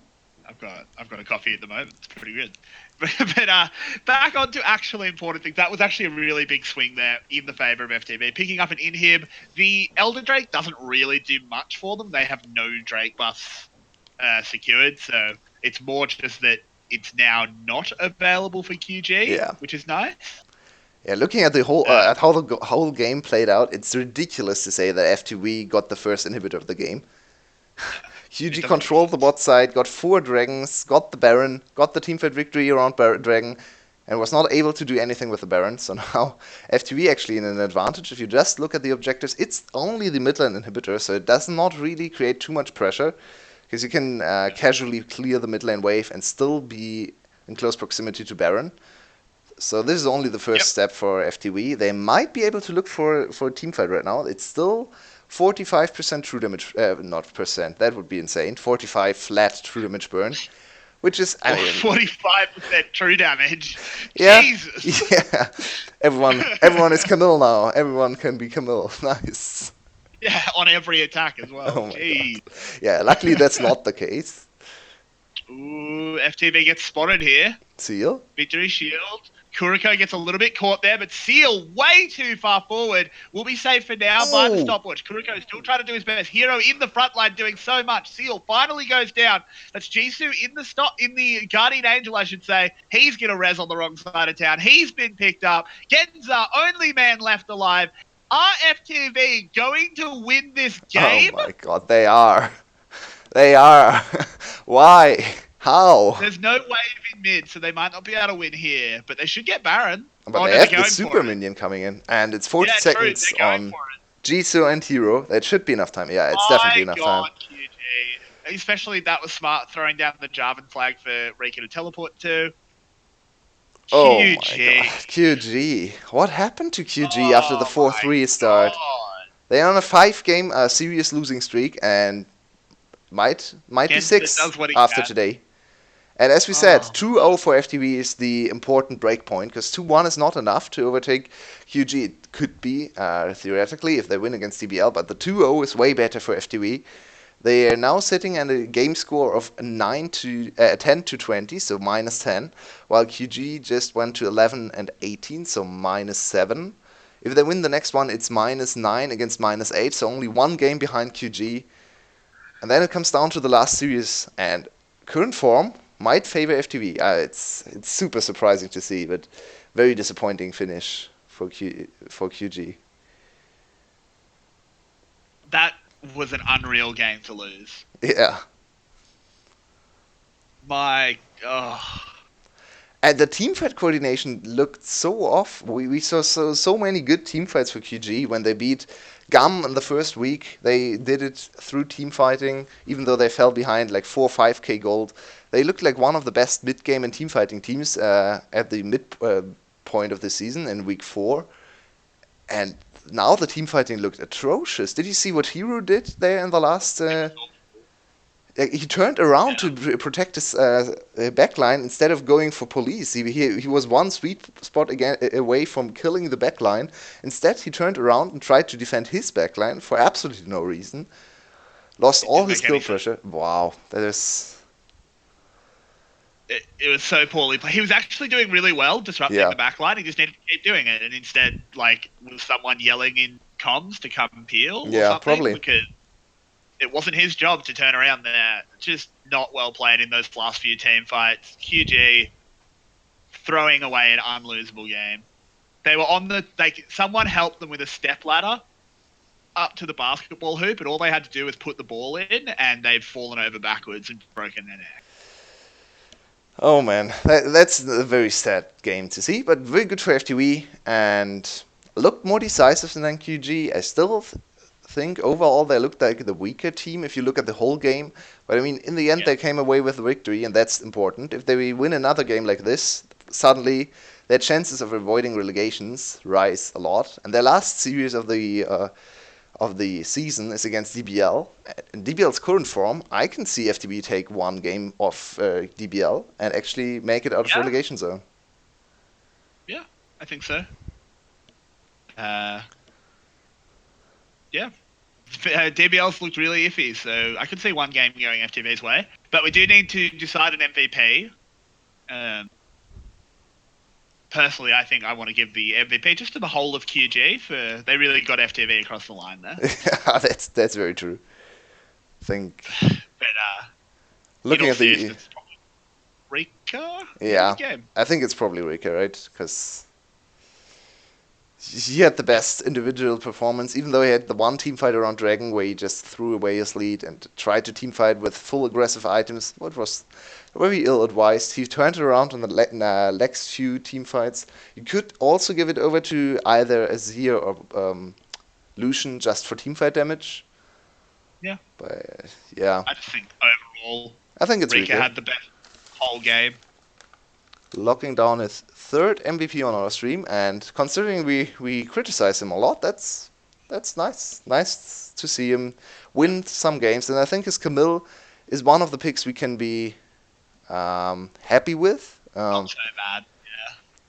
I've got a coffee at the moment. It's pretty good. But back on to actually important things. That was actually a really big swing there in the favour of FTV. Picking up an inhib. The Elder Drake doesn't really do much for them. They have no Drake buffs secured, so it's more just that it's now not available for QG, Yeah. which is nice. Yeah, looking at the whole at how the whole game played out, it's ridiculous to say that FTV got the first inhibitor of the game. QG controlled the bot side, got 4 dragons, got the Baron, got the teamfight victory around Dragon, and was not able to do anything with the Baron. So now FTV actually in an advantage. If you just look at the objectives, it's only the mid lane inhibitor, so it does not really create too much pressure, because you can casually clear the mid lane wave and still be in close proximity to Baron. So this is only the first step for FTV. They might be able to look for a teamfight right now. It's still 45% true damage, not percent, that would be insane. 45 flat true damage burn, which is, I mean, 45% true damage. yeah, Jesus. yeah. Everyone is Camille now. Everyone can be Camille. Nice. Yeah, on every attack as well. Oh my Jeez. god. Yeah, luckily that's not the case. Ooh, FTV gets spotted here. Seal? Victory shield. Kuriko gets a little bit caught there, but Seal way too far forward. Will be safe for now by the stopwatch. Kuriko is still trying to do his best. Hero in the front line doing so much. Seal finally goes down. That's Jisoo in the Guardian Angel, I should say. He's gonna res on the wrong side of town. He's been picked up. Genza, only man left alive. Are FTV going to win this game? Oh my god, they are. They are. Why? How? There's no wave in mid, so they might not be able to win here, but they should get Baron. But they have the super minion coming in, and it's 40 seconds on Jisoo and Hero. That should be enough time. Yeah, it's definitely enough time. QG. Especially that was smart, throwing down the Jarvan flag for Rika to teleport to. QG. Oh my god, QG. What happened to QG after the 4-3 start? They're on a 5-game serious losing streak, and might do 6 after today. And as we said, 2-0 for FTV is the important breakpoint, because 2-1 is not enough to overtake QG. It could be, theoretically, if they win against DBL, but the 2-0 is way better for FTV. They are now sitting at a game score of 10 to 20, so minus 10, while QG just went to 11 and 18, so minus 7. If they win the next one, it's minus 9 against minus 8, so only 1 game behind QG. And then it comes down to the last series, and current form might favor FTV. It's super surprising to see, but very disappointing finish for QG. That was an unreal game to lose. Yeah. And the teamfight coordination looked so off. We saw so many good teamfights for QG when they beat Gum in the first week. They did it through teamfighting, even though they fell behind like 4 or 5k gold. They looked like one of the best mid-game and teamfighting teams at the mid point of the season in week 4. And now the teamfighting looked atrocious. Did you see what Hero did there in the last... he turned around to protect his backline instead of going for police. He was one sweet spot away from killing the backline. Instead, he turned around and tried to defend his backline for absolutely no reason. Lost all his kill pressure. Wow, that is... It was so poorly played. He was actually doing really well disrupting the backline. He just needed to keep doing it. And instead, was someone yelling in comms to come peel or something? Probably. Because it wasn't his job to turn around there. Just not well played in those last few team fights. QG throwing away an unlosable game. They were on someone helped them with a step ladder. up to the basketball hoop, and all they had to do was put the ball in, and they've fallen over backwards and broken their neck. Oh man, that's a very sad game to see, but very good for FTV and looked more decisive than QG. I still think overall they looked like the weaker team if you look at the whole game. But I mean, in the end, they came away with a victory, and that's important. If they win another game like this, suddenly their chances of avoiding relegations rise a lot. And their last series of the season is against DBL. In DBL's current form, I can see FTV take one game off DBL and actually make it out of relegation zone. Yeah, I think so. Yeah. DBL's looked really iffy, so I could see one game going FTV's way. But we do need to decide an MVP. Personally, I think I want to give the MVP just to the whole of QG for they really got FTV across the line there. That's very true. I think. But looking at the it's probably Rika. Yeah, Game. I think it's probably Rika, right? Because he had the best individual performance, even though he had the one team fight around Dragon where he just threw away his lead and tried to team fight with full aggressive items, what was very ill-advised. He turned it around on the next few team fights. You could also give it over to either Azir or Lucian just for team fight damage. Yeah. But yeah. I just think overall, I think it's Rika had the best whole game. Locking down his third MVP on our stream, and considering we criticize him a lot, that's nice. Nice to see him win some games, and I think his Camille is one of the picks we can be happy with. Not so bad.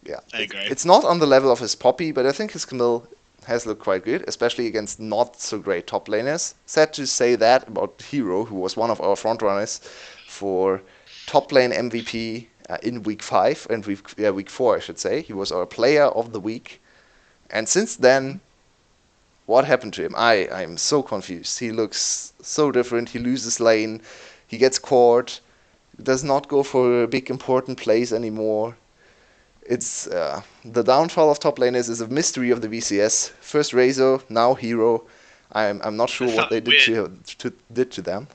Yeah, I agree. It's not on the level of his Poppy, but I think his Camille has looked quite good, especially against not so great top laners. Sad to say that about Hero, who was one of our frontrunners for top lane MVP in week 5 and week 4, I should say. He was our player of the week, and since then, what happened to him? I'm so confused. He looks so different. He loses lane, he gets caught, does not go for big important plays anymore. It's the downfall of top laners is a mystery of the VCS. First Razor, now Hero. I'm not sure what they did to them.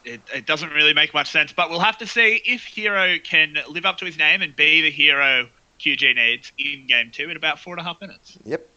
It doesn't really make much sense, but we'll have to see if Hero can live up to his name and be the hero QG needs in Game 2 in about 4.5 minutes. Yep.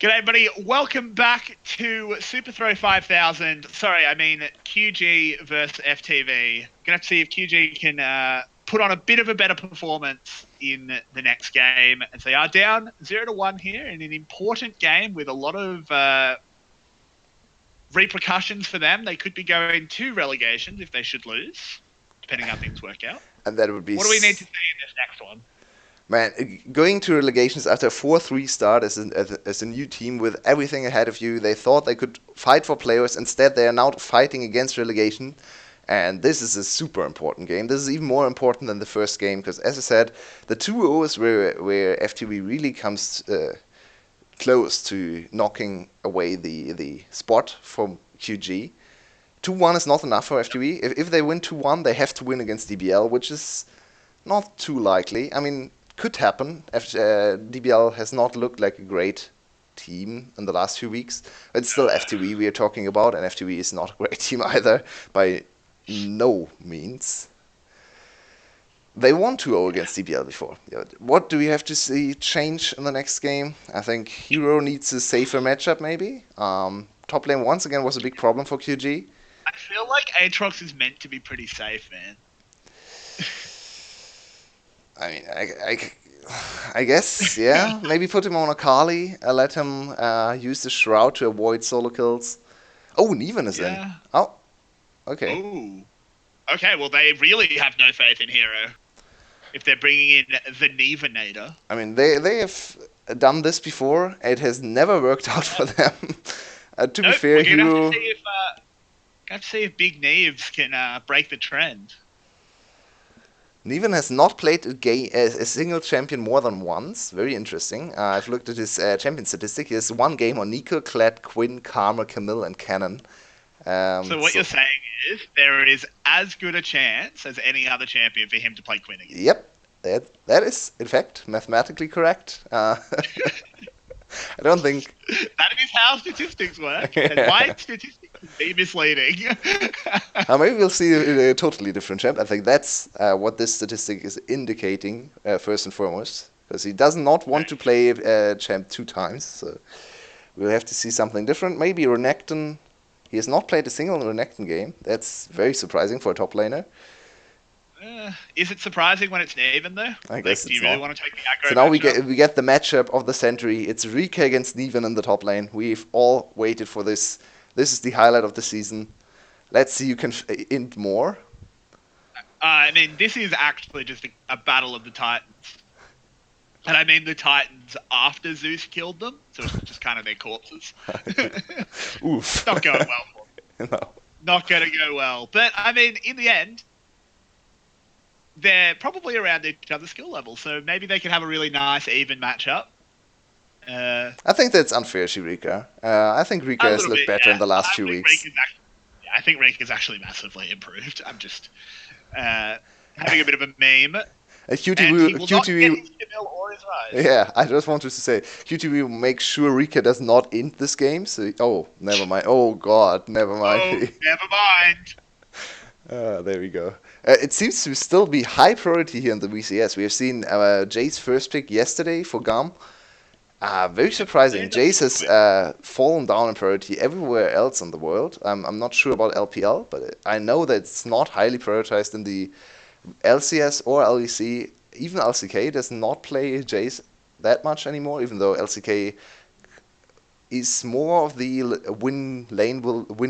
G'day, buddy. Welcome back to Super Throw 5000. Sorry, I mean QG versus FTV. Gonna have to see if QG can put on a bit of a better performance in the next game, as they are down 0-1 here in an important game with a lot of repercussions for them. They could be going to relegations if they should lose, depending how things work out. And that would be. What do we need to see in this next one? Man, going to relegations after a 4-3 start as a new team with everything ahead of you, they thought they could fight for players. Instead, they are now fighting against relegation. And this is a super important game. This is even more important than the first game because, as I said, the 2-0 is where FTV really comes close to knocking away the spot from QG. 2-1 is not enough for FTV. If they win 2-1, they have to win against DBL, which is not too likely. I mean, could happen. DBL has not looked like a great team in the last few weeks. It's still FTV we are talking about, and FTV is not a great team either, by no means. They won 2-0 against DBL before. What do we have to see change in the next game? I think Hero needs a safer matchup, maybe. Top lane once again was a big problem for QG. I feel like Aatrox is meant to be pretty safe, man. I mean, I guess, yeah. Maybe put him on Akali, let him use the Shroud to avoid solo kills. Oh, Neven is in. Oh, okay. Oh, okay. Well, they really have no faith in Hero if they're bringing in the Nevenator. I mean, they have done this before. It has never worked out for them. To be fair, Hero. We're gonna have to see if Big Neves can break the trend. Neven has not played a single champion more than once. Very interesting. I've looked at his champion statistic. He has one game on Nico, Kled, Quinn, Karma, Camille, and Cannon. So what you're saying is there is as good a chance as any other champion for him to play Quinn again. Yep, that is, in fact, mathematically correct. I don't think... That is how statistics work. And my statistics can be misleading. Maybe we'll see a totally different champ. I think that's what this statistic is indicating, first and foremost. Because he does not want to play champ 2 times. So we'll have to see something different. Maybe Renekton. He has not played a single Renekton game. That's very surprising for a top laner. Is it surprising when it's Neven, though? I guess do you really want to take the aggro? So now we get the matchup of the century. It's Rika against Neven in the top lane. We've all waited for this. This is the highlight of the season. Let's see who can int more. I mean, this is actually just a battle of the Titans. And I mean the Titans after Zeus killed them, so it's just kind of their corpses. Oof. Not going well for them. No. Not going to go well. But, I mean, in the end, they're probably around each other's skill level, so maybe they can have a really nice, even matchup. I think that's unfair to Rika. I think Rika has looked better in the last few weeks. I think Rika's actually massively improved. I'm just having a bit of a meme. QTV, yeah, I just wanted to say, QTV will make sure Rika does not int this game. So, never mind. Oh God, never mind. Oh, never mind. There we go. It seems to still be high priority here in the VCS. We have seen Jay's first pick yesterday for GAM. Very surprising. Jace has fallen down in priority everywhere else in the world. I'm not sure about LPL, but I know that it's not highly prioritized in the LCS or LEC. Even LCK does not play Jace that much anymore, even though LCK is more of the win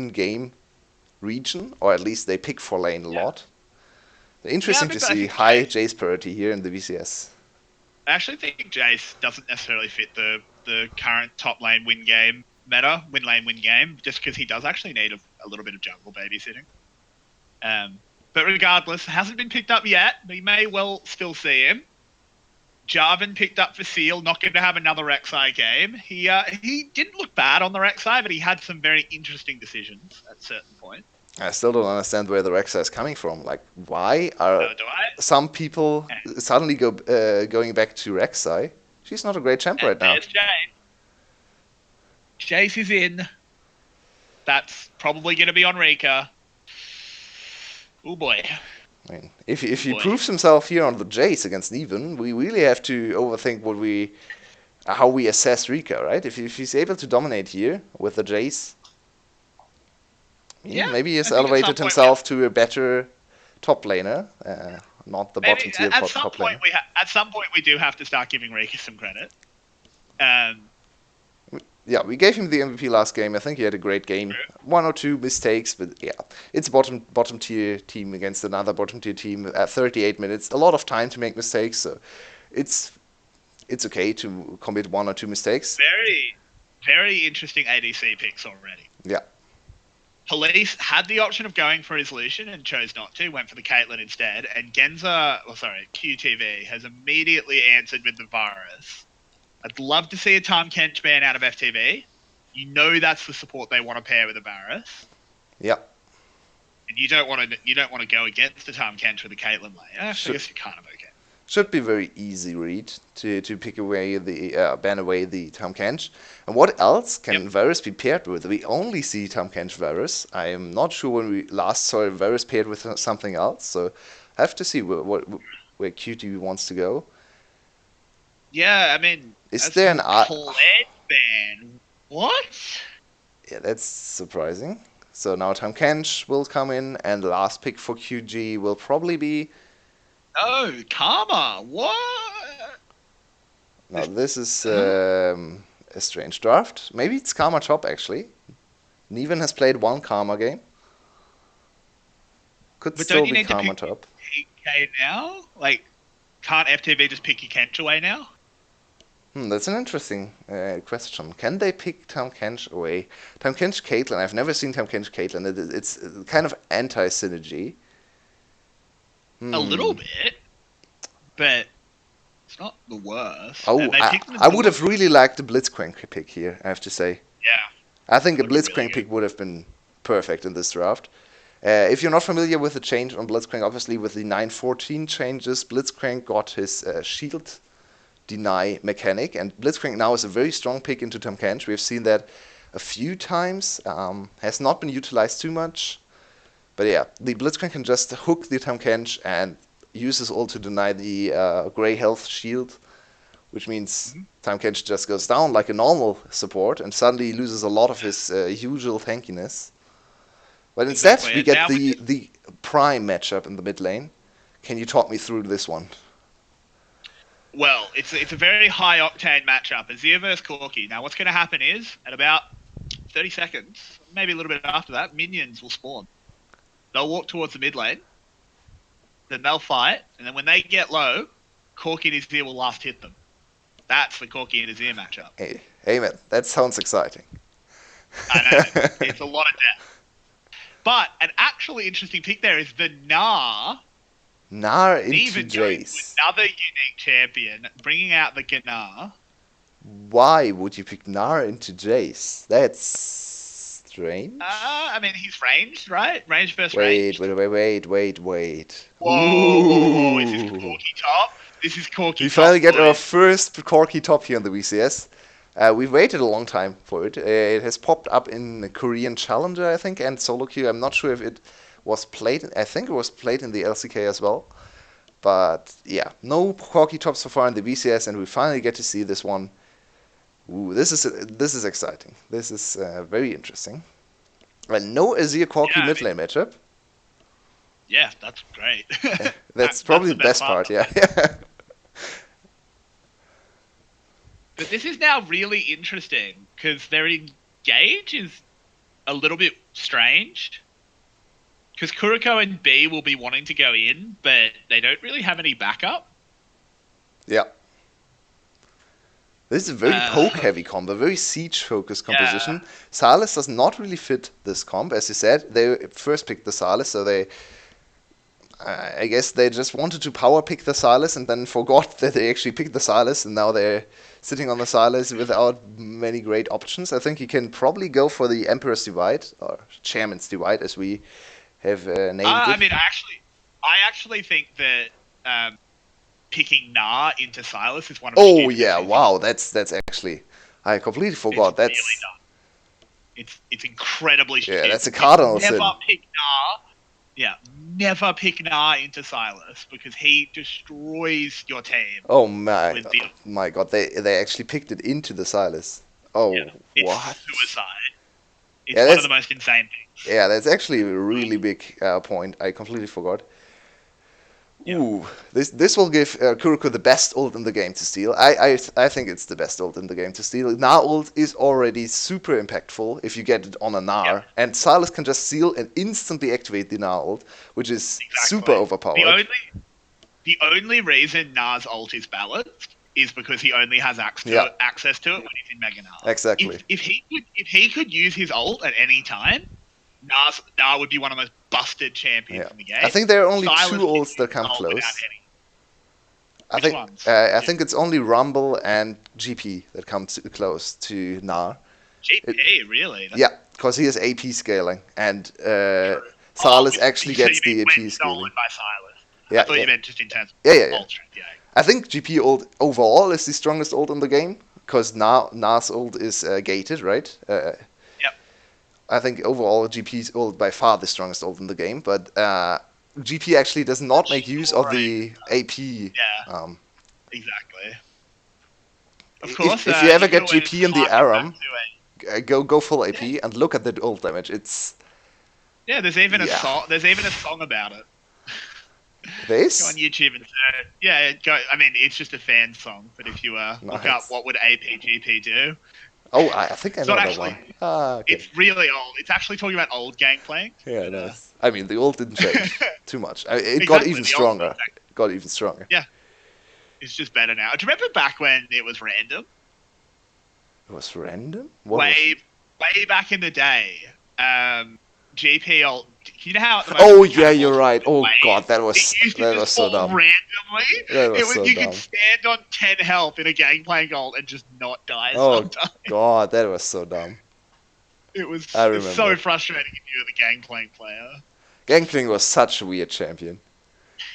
game region, or at least they pick for lane a lot. Interesting to see high Jace priority here in the VCS. I actually think Jace doesn't necessarily fit the current top lane win game meta, win lane win game, just because he does actually need a little bit of jungle babysitting. But regardless, hasn't been picked up yet. We may well still see him. Jarvan picked up for Seal, not going to have another Rek'Sai game. He didn't look bad on the Rek'Sai, but he had some very interesting decisions at certain points. I still don't understand where the Rek'Sai is coming from. Like, why are some people suddenly going back to Rek'Sai? She's not a great champ right now. There's Jace is in. That's probably going to be on Rika. Oh boy. I mean, if he proves himself here on the Jace against Neven, we really have to overthink what we how we assess Rika, right? If he's able to dominate here with the Jace, Yeah, maybe he's I think at some elevated point himself to a better top laner, not the bottom maybe tier at some top point laner. at some point we do have to start giving Rika some credit. Yeah, we gave him the MVP last game. I think he had a great game. One or two mistakes, but yeah, it's a bottom tier team against another bottom tier team at 38 minutes. A lot of time to make mistakes, so it's okay to commit one or two mistakes. Very, very interesting ADC picks already. Yeah. Police had the option of going for his Lucian and chose not to, went for the Caitlyn instead, and QTV has immediately answered with the Varus. I'd love to see a Tahm Kench ban out of FTV. You know that's the support they want to pair with a Varus. Yeah. And you don't want to go against the Tahm Kench with a Caitlyn lane. I guess you kind of okay. Should be very easy read to pick away the ban away the Tahm Kench. And what else can Varus be paired with? We only see Tahm Kench Varus. I am not sure when we last saw Varus paired with something else. So I have to see where QTV wants to go. Yeah, I mean, is there an Pledge ban? What? Yeah, that's surprising. So now Tahm Kench will come in, and the last pick for QG will probably be. Oh, Karma! What? Now this is a strange draft. Maybe it's Karma top actually. Neven has played one Karma game. Could but still don't you be need Karma to pick top. PK now? Like, can't FTV just pick your Kench away now? That's an interesting question. Can they pick Tahm Kench away? Tahm Kench Caitlyn. I've never seen Tahm Kench Caitlyn. It's kind of anti-synergy. A little bit, but it's not the worst. Oh, I would have really liked the Blitzcrank pick here, I have to say. Yeah. I think a Blitzcrank pick would have been perfect in this draft. If you're not familiar with the change on Blitzcrank, obviously with the 9-14 changes, Blitzcrank got his shield deny mechanic, and Blitzcrank now is a very strong pick into Tahm Kench. We've seen that a few times, has not been utilized too much. But yeah, the Blitzcrank can just hook the Tahm Kench and use his ult to deny the gray health shield, which means Tahm Kench just goes down like a normal support and suddenly loses a lot of his usual tankiness. But instead, we get the prime matchup in the mid lane. Can you talk me through this one? Well, it's a very high octane matchup. Azir versus Corki. Now, what's going to happen is, at about 30 seconds, maybe a little bit after that, minions will spawn. They'll walk towards the mid lane, then they'll fight, and then when they get low, Corki and Azir will last hit them. That's the Corki and Azir matchup. Hey man, that sounds exciting. I know, it's a lot of depth. But an actually interesting pick there is the Gnar. Gnar into even Jace. Another unique champion, bringing out the Gnar. Why would you pick Gnar into Jace? That's strange. I mean, he's ranged, right? Range versus wait, ranged. Wait. Whoa, is this Corki top? This is Corki top. We finally get our first Corki top here in the VCS. We've waited a long time for it. It has popped up in the Korean Challenger, I think, and solo queue. I'm not sure if it was played. I think it was played in the LCK as well. But yeah, no Corki top so far in the VCS, and we finally get to see this one. Ooh, this is exciting. This is very interesting. And no Azir Corki mid lane matchup. Yeah, that's great. That's probably the best part. Yeah. But this is now really interesting because their engage is a little bit strange. Because Kuriko and B will be wanting to go in, but they don't really have any backup. Yeah. This is a very poke-heavy comp, a very siege-focused composition. Yeah. Sylas does not really fit this comp, as you said. They first picked the Sylas, so I guess they just wanted to power pick the Sylas and then forgot that they actually picked the Sylas, and now they're sitting on the Sylas without many great options. I think you can probably go for the Emperor's Divide, or Chairman's Divide, as we have named it. I mean, I actually think that picking Gnar into Sylas is one of the wow, that's actually, I completely forgot. That's really dumb. It's incredibly stupid. Yeah, that's a cardinal sin. Never pick Gnar. Yeah, never pick Na into Silas because he destroys your team. Oh my god, they actually picked it into the Silas. Oh, Yeah, it's what? suicide. It's Yeah, one of the most insane things. yeah, that's actually a really big point. I completely forgot. Yeah. Ooh, this will give Kuroko the best ult in the game to steal. I think it's the best ult in the game to steal. Gnar ult is already super impactful if you get it on a Gnar, Yeah. and Silas can just seal and instantly activate the Gnar ult, which is super overpowered. The only reason Na's ult is balanced is because he only has access to it when he's in Mega Gnar. Exactly. If he could use his ult at any time, Na would be one of the most busted champions in the game. I think there are only Silas two ults that come close. Which ones? I think it's only Rumble and GP that come close to Gnar. GP, really? Yeah, because he has AP scaling, and Silas actually gets the AP scaling. Stolen by Silas. Yeah, I thought you meant just in terms of yeah. ult. Yeah. I think GP ult overall is the strongest ult in the game, because Gnar's ult is gated, right? Yep. I think overall GP's ult by far the strongest ult in the game, but GP actually does not make use of the AP. Yeah. Exactly. Of course. If you ever get GP in the Aram, go full AP and look at the ult damage. It's there's even a song. There's even a song about it. This? Go on YouTube and search. Yeah, I mean, it's just a fan song, but if you look up what would APGP do. Oh, I think I know that one. Okay. It's really old. It's actually talking about old gameplay. Yeah, nice. I mean, the ult didn't change too much. It got even stronger. Yeah. It's just better now. Do you remember back when it was random? It was random? Way back in the day. GP ult. You know how at the moment, oh yeah, you're right. Oh god, that was so dumb. Randomly, you could stand on 10 health in a gangplank ult and just not die. Oh god, that was so dumb. It was so frustrating if you were the gangplank player. Gangplank was such a weird champion.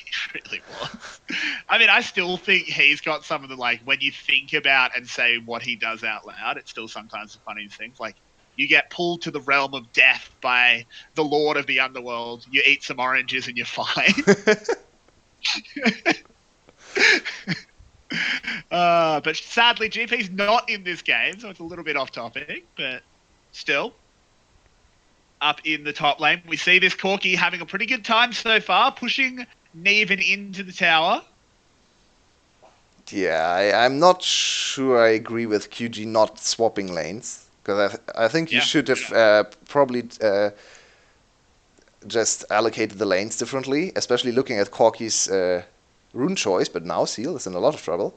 It really was. I mean, I still think he's got some of the, like, when you think about and say what he does out loud, it's still sometimes the funniest things. Like, you get pulled to the realm of death by the Lord of the Underworld. You eat some oranges and you're fine. But sadly, GP's not in this game, so it's a little bit off topic. But still, up in the top lane, we see this Corki having a pretty good time so far, pushing Neven into the tower. Yeah, I'm not sure I agree with QG not swapping lanes. Because I think you should have probably just allocated the lanes differently, especially looking at Corki's rune choice, but now Seal is in a lot of trouble.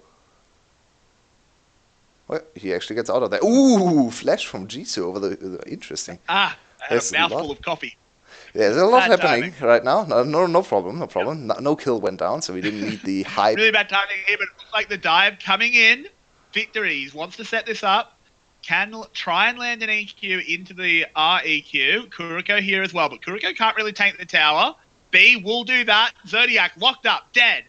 Well, he actually gets out of there. Ooh, flash from Jisoo over the interesting. I had a mouthful of coffee. Yeah, there's a lot happening right now. No problem. No kill went down, so we didn't need the hype. Really bad timing here, but it looks like the dive coming in. Victories wants to set this up. Can try and land an EQ into the REQ. Kuroko here as well, but Kuroko can't really tank the tower. B will do that. Zodiac locked up, dead.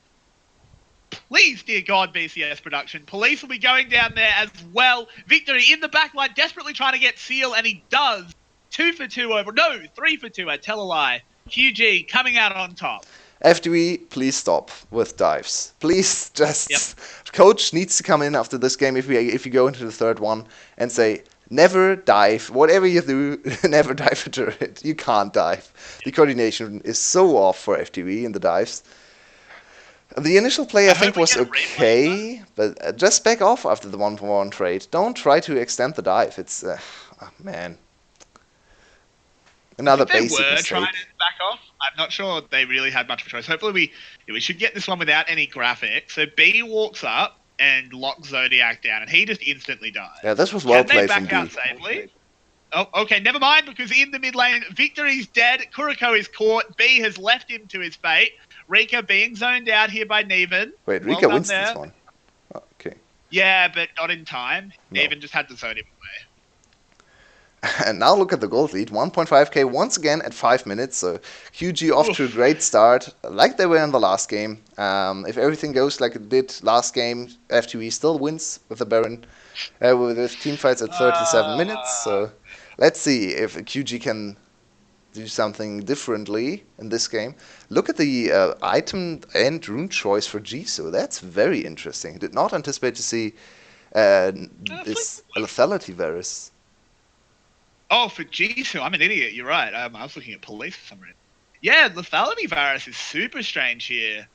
Please, dear God, VCS production. Police will be going down there as well. Victory in the backline, desperately trying to get Seal, and he does. 2 for 2 over. No, 3 for 2. I tell a lie. QG coming out on top. FTV, please stop with dives. Please just... Coach needs to come in after this game if you go into the third one and say, never dive. Whatever you do, never dive a turret. You can't dive. The coordination is so off for FTV in the dives. The initial play, I think, was okay, but just back off after the 1-for-1 trade. Don't try to extend the dive. It's... man. Another basic mistake. They were trying to back off. I'm not sure they really had much of a choice. Hopefully we should get this one without any graphics. So B walks up and locks Zodiac down, and he just instantly dies. Yeah, this was well played from B. Can they back out safely? Oh, okay, never mind, because in the mid lane, Victory's dead. Kuroko is caught. B has left him to his fate. Rika being zoned out here by Neven. Wait, Rika wins this one. Oh, okay. Yeah, but not in time. No. Neven just had to zone him away. And now look at the gold lead, 1.5k once again at 5 minutes. So QG off to a great start, like they were in the last game. If everything goes like it did last game, FTV still wins with the Baron, with team fights at 37 minutes. So let's see if QG can do something differently in this game. Look at the item and rune choice for Jisoo. That's very interesting. Did not anticipate to see this lethality virus. Oh, for Jisoo, I'm an idiot. You're right. I was looking at police for some reason. Yeah, lethality virus is super strange here.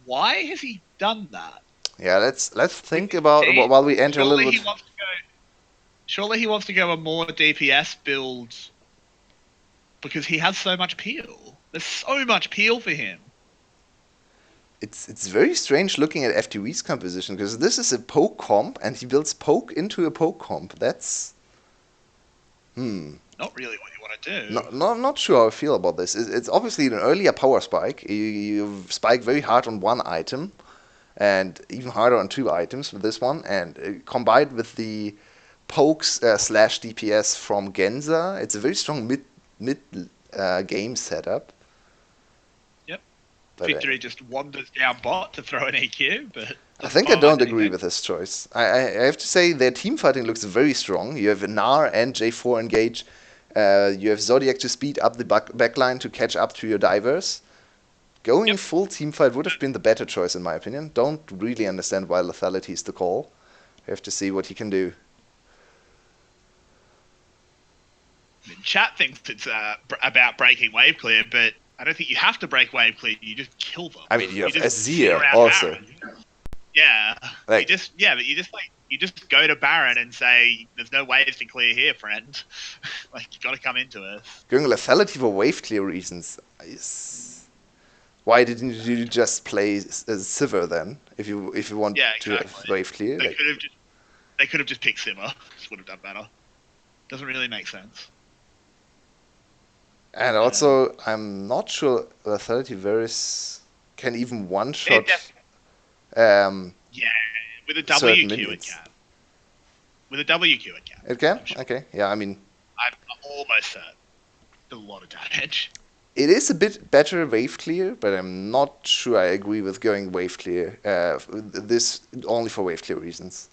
Why has he done that? Yeah, let's think about while we enter a little bit. Surely he wants to go a more DPS build because he has so much peel. There's so much peel for him. It's very strange looking at FTV's composition because this is a poke comp and he builds poke into a poke comp. That's not really what you want to do. Not sure how I feel about this. It's obviously an earlier power spike. You spike very hard on one item and even harder on two items with this one, and combined with the pokes slash DPS from Genza, it's a very strong mid game setup. Yep. But Victory just wanders down bot to throw an EQ, but I think I don't agree with this choice. I have to say their team fighting looks very strong. You have Nar and J4 engage. You have Zodiac to speed up the backline to catch up to your divers. Going full team fight would have been the better choice in my opinion. Don't really understand why lethality is the call. You have to see what he can do. Chat thinks it's about breaking wave clear, but I don't think you have to break wave clear. You just kill them. I mean, you have Azir also. Baron. Yeah, but you just go to Baron and say, "There's no waves to clear here, friend. Like you got to come into us." Going lethality for wave clear reasons is. Why didn't you just play Sivir then? If you want to have wave clear, they could have just picked Sivir. Just would have done better. Doesn't really make sense. And also, I'm not sure lethality Varus can even one shot. With a WQ it can. With a WQ it can. It can? Sure. Okay. Yeah, I mean. I'm almost certain. Does a lot of damage. It is a bit better wave clear, but I'm not sure I agree with going wave clear. This only for wave clear reasons.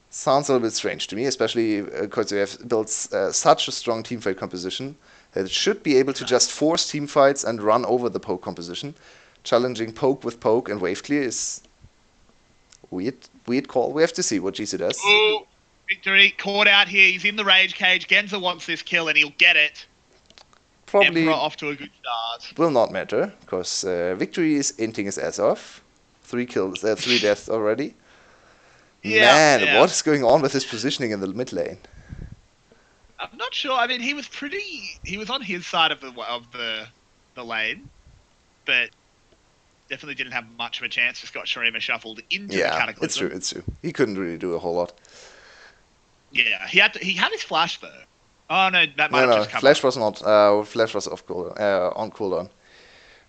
Sounds a little bit strange to me, especially because you have built such a strong teamfight composition that it should be able to just force teamfights and run over the poke composition. Challenging poke with poke and wave clear is weird call. We have to see what Jisoo does. Oh, Victory caught out here. He's in the rage cage. Genza wants this kill and he'll get it. Probably Emperor off to a good start. Will not matter because Victory is inting his ass off. 3 kills, 3 deaths already. Man, what is going on with his positioning in the mid lane? I'm not sure. I mean, he was on his side of the lane, but definitely didn't have much of a chance. Just got Shurima shuffled into the Cataclysm. It's true. He couldn't really do a whole lot. Yeah, he had his flash though. Oh no, that might have just come. Flash was not. Flash was off cooldown, on cooldown,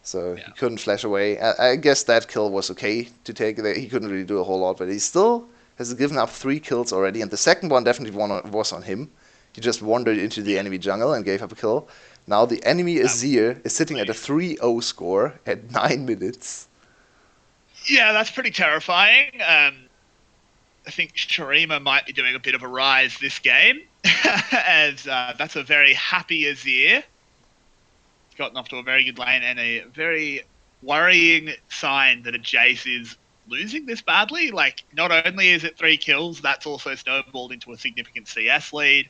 so he couldn't flash away. I guess that kill was okay to take. He couldn't really do a whole lot, but he still has given up 3 kills already, and the second one definitely was on him. He just wandered into the enemy jungle and gave up a kill. Now the enemy Azir is sitting at a 3-0 score at 9 minutes. Yeah, that's pretty terrifying. I think Shurima might be doing a bit of a rise this game, as that's a very happy Azir. He's gotten off to a very good lane and a very worrying sign that a Jace is losing this badly. Like, not only is it 3 kills, that's also snowballed into a significant CS lead.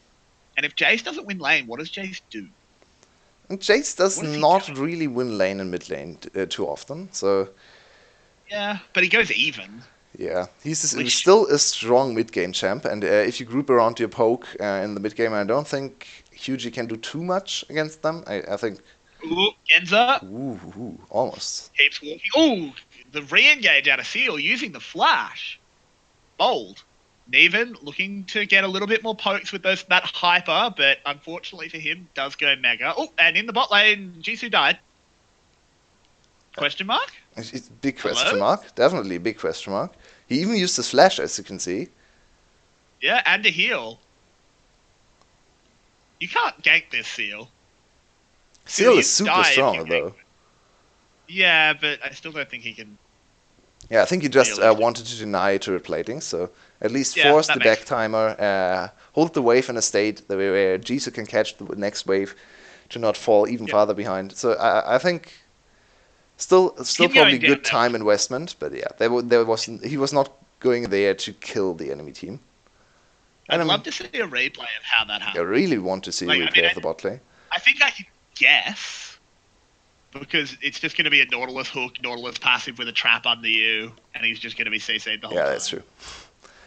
And if Jace doesn't win lane, what does Jace do? And Jace does not really win lane and mid lane too often, so... Yeah, but he goes even. Yeah, he's still a strong mid-game champ, and if you group around your poke in the mid-game, I don't think QG can do too much against them. I think... Ooh, Genza. Ooh, almost. Keeps walking. Ooh, the re-engage out of Seal using the flash. Bold. Neven looking to get a little bit more pokes with that hyper, but unfortunately for him, does go mega. Oh, and in the bot lane, Jisoo died. Question mark? It's big question mark. Definitely a big question mark. He even used his flash, as you can see. Yeah, and a heal. You can't gank this Seal. Seal is super strong, though. Yeah, but I still don't think he can. Yeah, I think he just Realistic. wanted to deny turret plating, so at least Yeah, force that the makes back timer, hold the wave in a state where Jisoo can catch the next wave to not fall even Yeah. farther behind. So I think still Him probably going down good there. time investment, but yeah, there wasn't he was not going there to kill the enemy team. And I'd love to see a replay of how that I happened. really want to see a Like, I mean, replay of the bot lane. I think I can guess because it's just going to be a Nautilus hook, Nautilus passive with a trap under you, and he's just going to be CC'd the whole Yeah, time. that's true.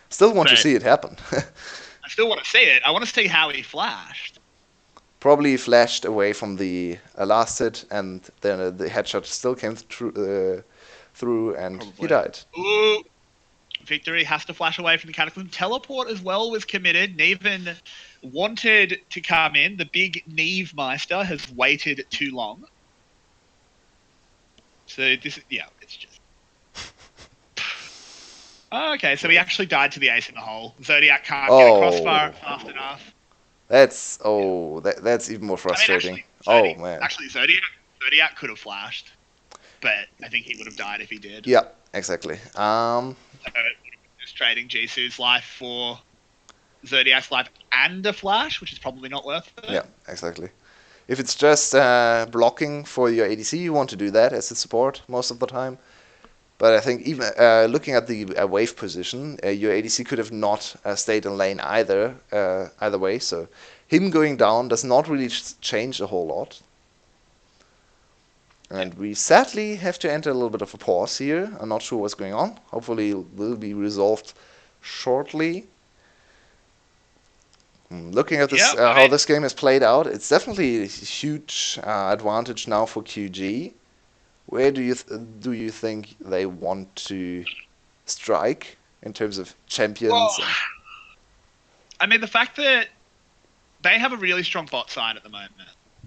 Still want to But see it happen. I still want to see it. I want to see how he flashed. Probably flashed away from the last hit, and then the headshot still came through, and Probably. he died. Ooh, Victory has to flash away from the Cataclysm. Teleport as well was committed. Neven wanted to come in. The big Neve Meister has waited too long. So this is, yeah, it's just... Okay, so he actually died to the ace in the hole. Zodiac can't get a crossfire fast enough. That's that's even more I mean, frustrating. Man. Actually, Zodiac could have flashed, but I think he would have died if he did. Yeah, exactly. So just trading Jisoo's life for Zodiac's life and a flash, which is probably not worth it. Yeah, exactly. If it's just blocking for your ADC, you want to do that as a support most of the time. But I think even looking at the wave position, your ADC could have not stayed in lane either way. So him going down does not really change a whole lot. And we sadly have to enter a little bit of a pause here. I'm not sure what's going on. Hopefully it will be resolved shortly. Looking at this, how this game has played out, it's definitely a huge advantage now for QG. Where do you think they want to strike in terms of champions? Well, I mean, the fact that they have a really strong bot side at the moment,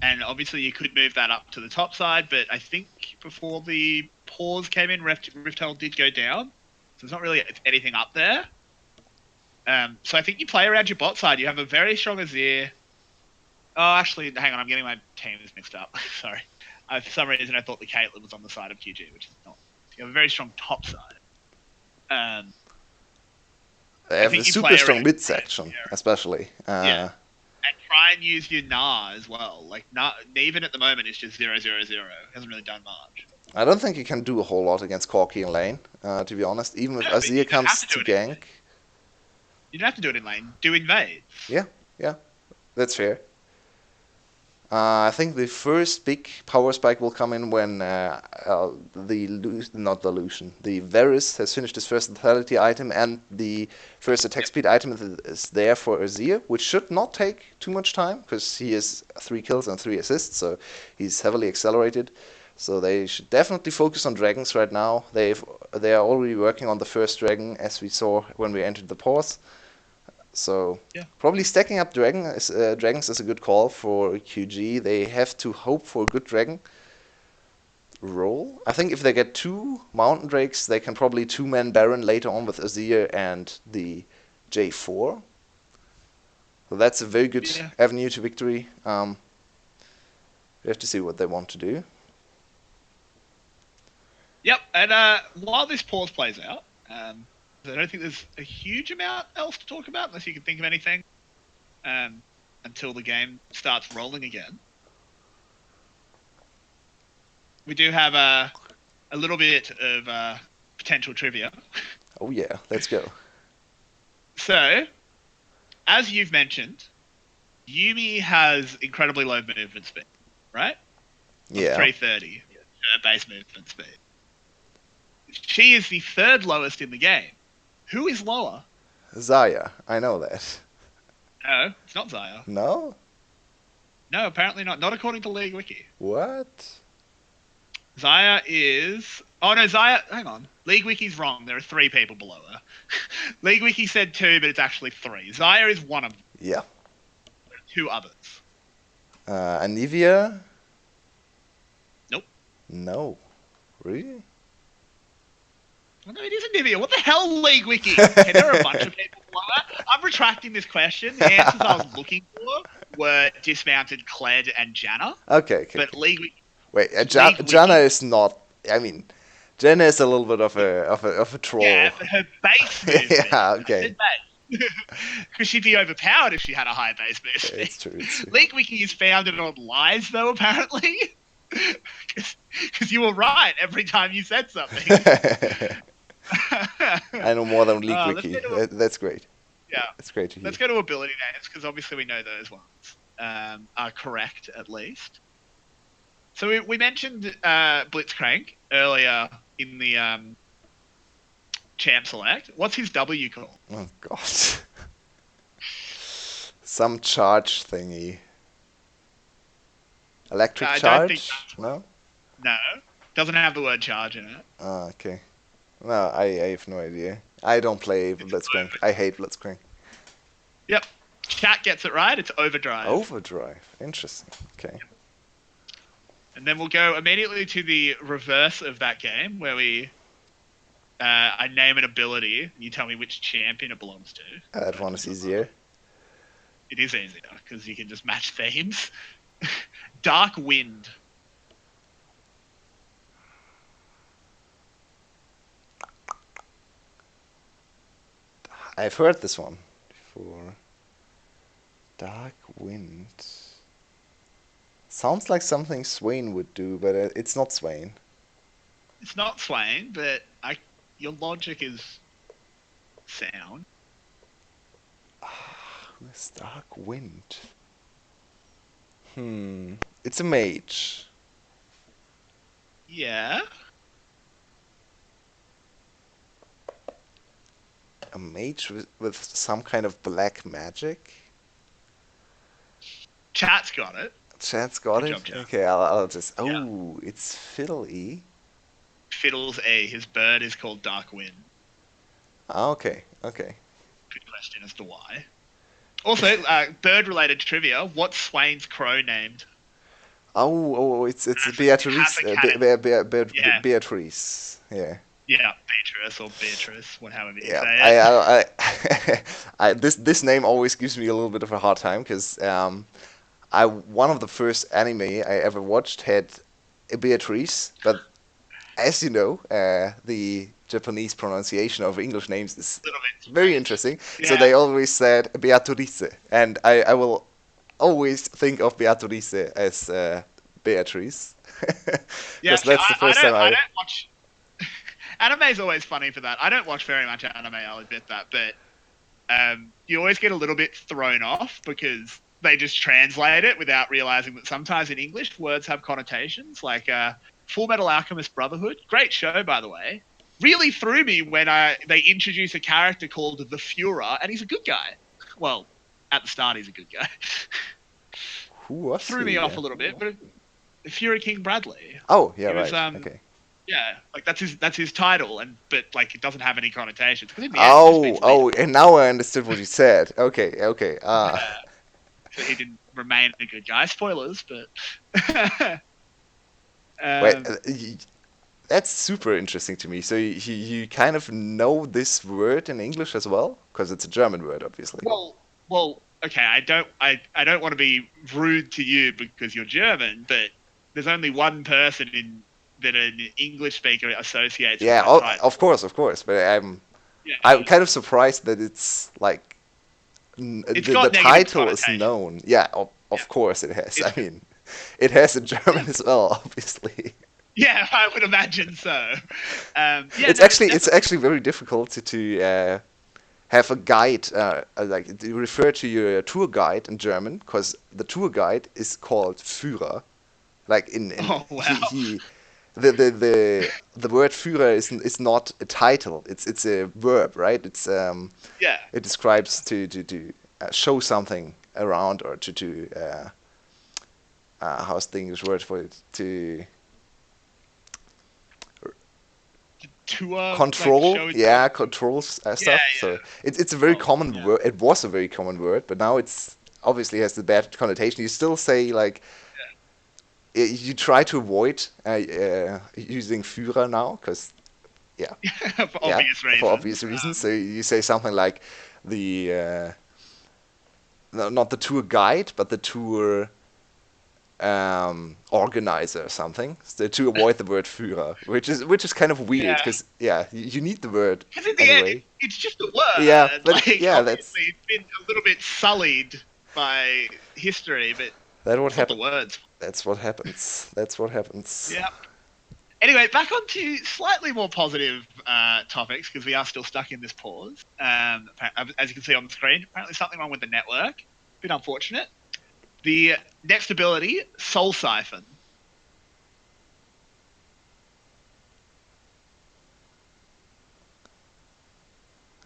and obviously you could move that up to the top side, but I think before the pause came in, Rift Tunnel did go down, so there's not really anything up there. So I think you play around your bot side. You have a very strong Azir. Oh, actually, hang on, I'm getting my teams mixed up. Sorry. For some reason, I thought the Caitlyn was on the side of QG, which is not. You have a very strong top side. They have a super strong mid section, especially. Yeah. And try and use your Na as well. Like, Neven at the moment is just 0-0-0. Hasn't really done much. I don't think you can do a whole lot against Corki in lane, to be honest. Even if Azir comes to gank. You don't have to do it in lane. Do invade. Yeah, that's fair. I think the first big power spike will come in when the Varus has finished his first lethality item and the first attack speed item is there for Azir, which should not take too much time because he has 3 kills and 3 assists, so he's heavily accelerated. So they should definitely focus on dragons right now. They are already working on the first dragon, as we saw when we entered the pause. So probably stacking up dragons is a good call for QG. They have to hope for a good dragon roll. I think if they get 2 mountain drakes, they can probably 2-man Baron later on with Azir and the J4. So that's a very good avenue to victory. We have to see what they want to do. Yep, and while this pause plays out, I don't think there's a huge amount else to talk about, unless you can think of anything, until the game starts rolling again. We do have a little bit of potential trivia. Oh yeah, let's go. So, as you've mentioned, Yuumi has incredibly low movement speed, right? Yeah. 330 base movement speed. She is the 3rd lowest in the game. Who is lower? Xayah, I know that. No, it's not Xayah. No? No, apparently not. Not according to League Wiki. What? Xayah is... Oh no, Xayah... Hang on. League Wiki's wrong. There are 3 people below her. League Wiki said 2, but it's actually 3. Xayah is one of them. Yeah. There are 2 others. Anivia? Nope. No. Really? Oh, no, it is Anivia. What the hell, League Wiki? Okay, there are a bunch of people below her. I'm retracting this question. The answers I was looking for were Dismounted, Kled, and Janna. Okay. But League Wiki... Wait, Janna is not... I mean, Jenna is a little bit of a troll. Yeah, but her base move speed. Yeah, I okay. said base. Because she'd be overpowered if she had a high base move speed. It's true. It's true. League Wiki is founded on lies, though, apparently. Because you were right every time you said something. I know more than League Let's Wiki. go to That's great. yeah. That's great to hear. Let's go to ability names, because obviously we know those ones are correct, at least. So we mentioned Blitzcrank earlier in the Champ Select. What's his W called? Oh god. Some charge thingy. Electric I don't think charge? that's No? No. Doesn't have the word charge in it. Ah, okay. No, I have no idea. I don't play Blitzcrank. I hate Blitzcrank. Yep. Chat gets it right. It's Overdrive. Overdrive. Interesting. Okay. And then we'll go immediately to the reverse of that game, where I name an ability, and you tell me which champion it belongs to. That one is easier. It is easier, because you can just match themes. Dark Wind. I've heard this one before. Dark Wind. Sounds like something Swain would do, but it's not Swain. It's not Swain, but your logic is sound. Who's Dark Wind? It's a mage. Yeah. A mage with some kind of black magic? Chat's got it. Chat's got Good it? job, Chat. Okay, I'll just... Yeah. Oh, it's Fiddle-E. Fiddle's A. His bird is called Dark Wind. Ah, okay, okay. Good question as to why. Also, bird-related trivia. What's Swain's crow named? Oh, it's Has Beatrice. a cannon. Yeah. Beatrice. Yeah. Yeah, Beatrice or Beatrice, however you Yeah. say it. This name always gives me a little bit of a hard time because one of the first anime I ever watched had a Beatrice, but as you know, the Japanese pronunciation of English names is very interesting. Yeah. So they always said Beatrice, and I will always think of Beatrice as Beatrice. Yeah, Because that's the first time I don't watch. Anime is always funny for that. I don't watch very much anime, I'll admit that, but you always get a little bit thrown off because they just translate it without realizing that sometimes in English words have connotations. Like Full Metal Alchemist Brotherhood, great show by the way, really threw me when they introduce a character called the Führer, and he's a good guy. Well, at the start he's a good guy. Who was Threw me off a little bit, but Führer King Bradley. Oh, yeah, He was, right. Okay. Yeah, like that's his title, but like it doesn't have any connotations. 'Cause in the end, it just means leader. And now I understood what you said. Okay. So he didn't remain a good guy. Spoilers, but Wait, that's super interesting to me. So you kind of know this word in English as well, because it's a German word, obviously. well, okay. I don't want to be rude to you because you're German, but there's only one person that an English speaker associates. Yeah, with that of course. But I'm kind of surprised that it's like the title is known. Yeah, of course it has. I mean, it has in German as well, obviously. Yeah, I would imagine so. It's actually very difficult to have a guide, like to refer to your tour guide in German, because the tour guide is called Führer. Like oh wow. The word Führer is not a title. It's a verb, right? It's It describes to show something around, or to how's the English word for it? To control, like controls stuff. Yeah. So it's a very common word. It was a very common word, but now it's obviously has the bad connotation. You still say like. You try to avoid using Führer now, because for obvious reasons. So you say something like the not the tour guide, but the tour organizer or something, so to avoid the word Führer, which is kind of weird Yeah. because you need the word Because in the end, anyway. it's just a word. Yeah, but Like, yeah, obviously, it's been a little bit sullied by history, but that what it's not the happened. words. That's what happens. That's what happens. Yeah. Anyway, back on to slightly more positive topics, because we are still stuck in this pause. As you can see on the screen, apparently something wrong with the network. Bit unfortunate. The next ability, Soul Siphon.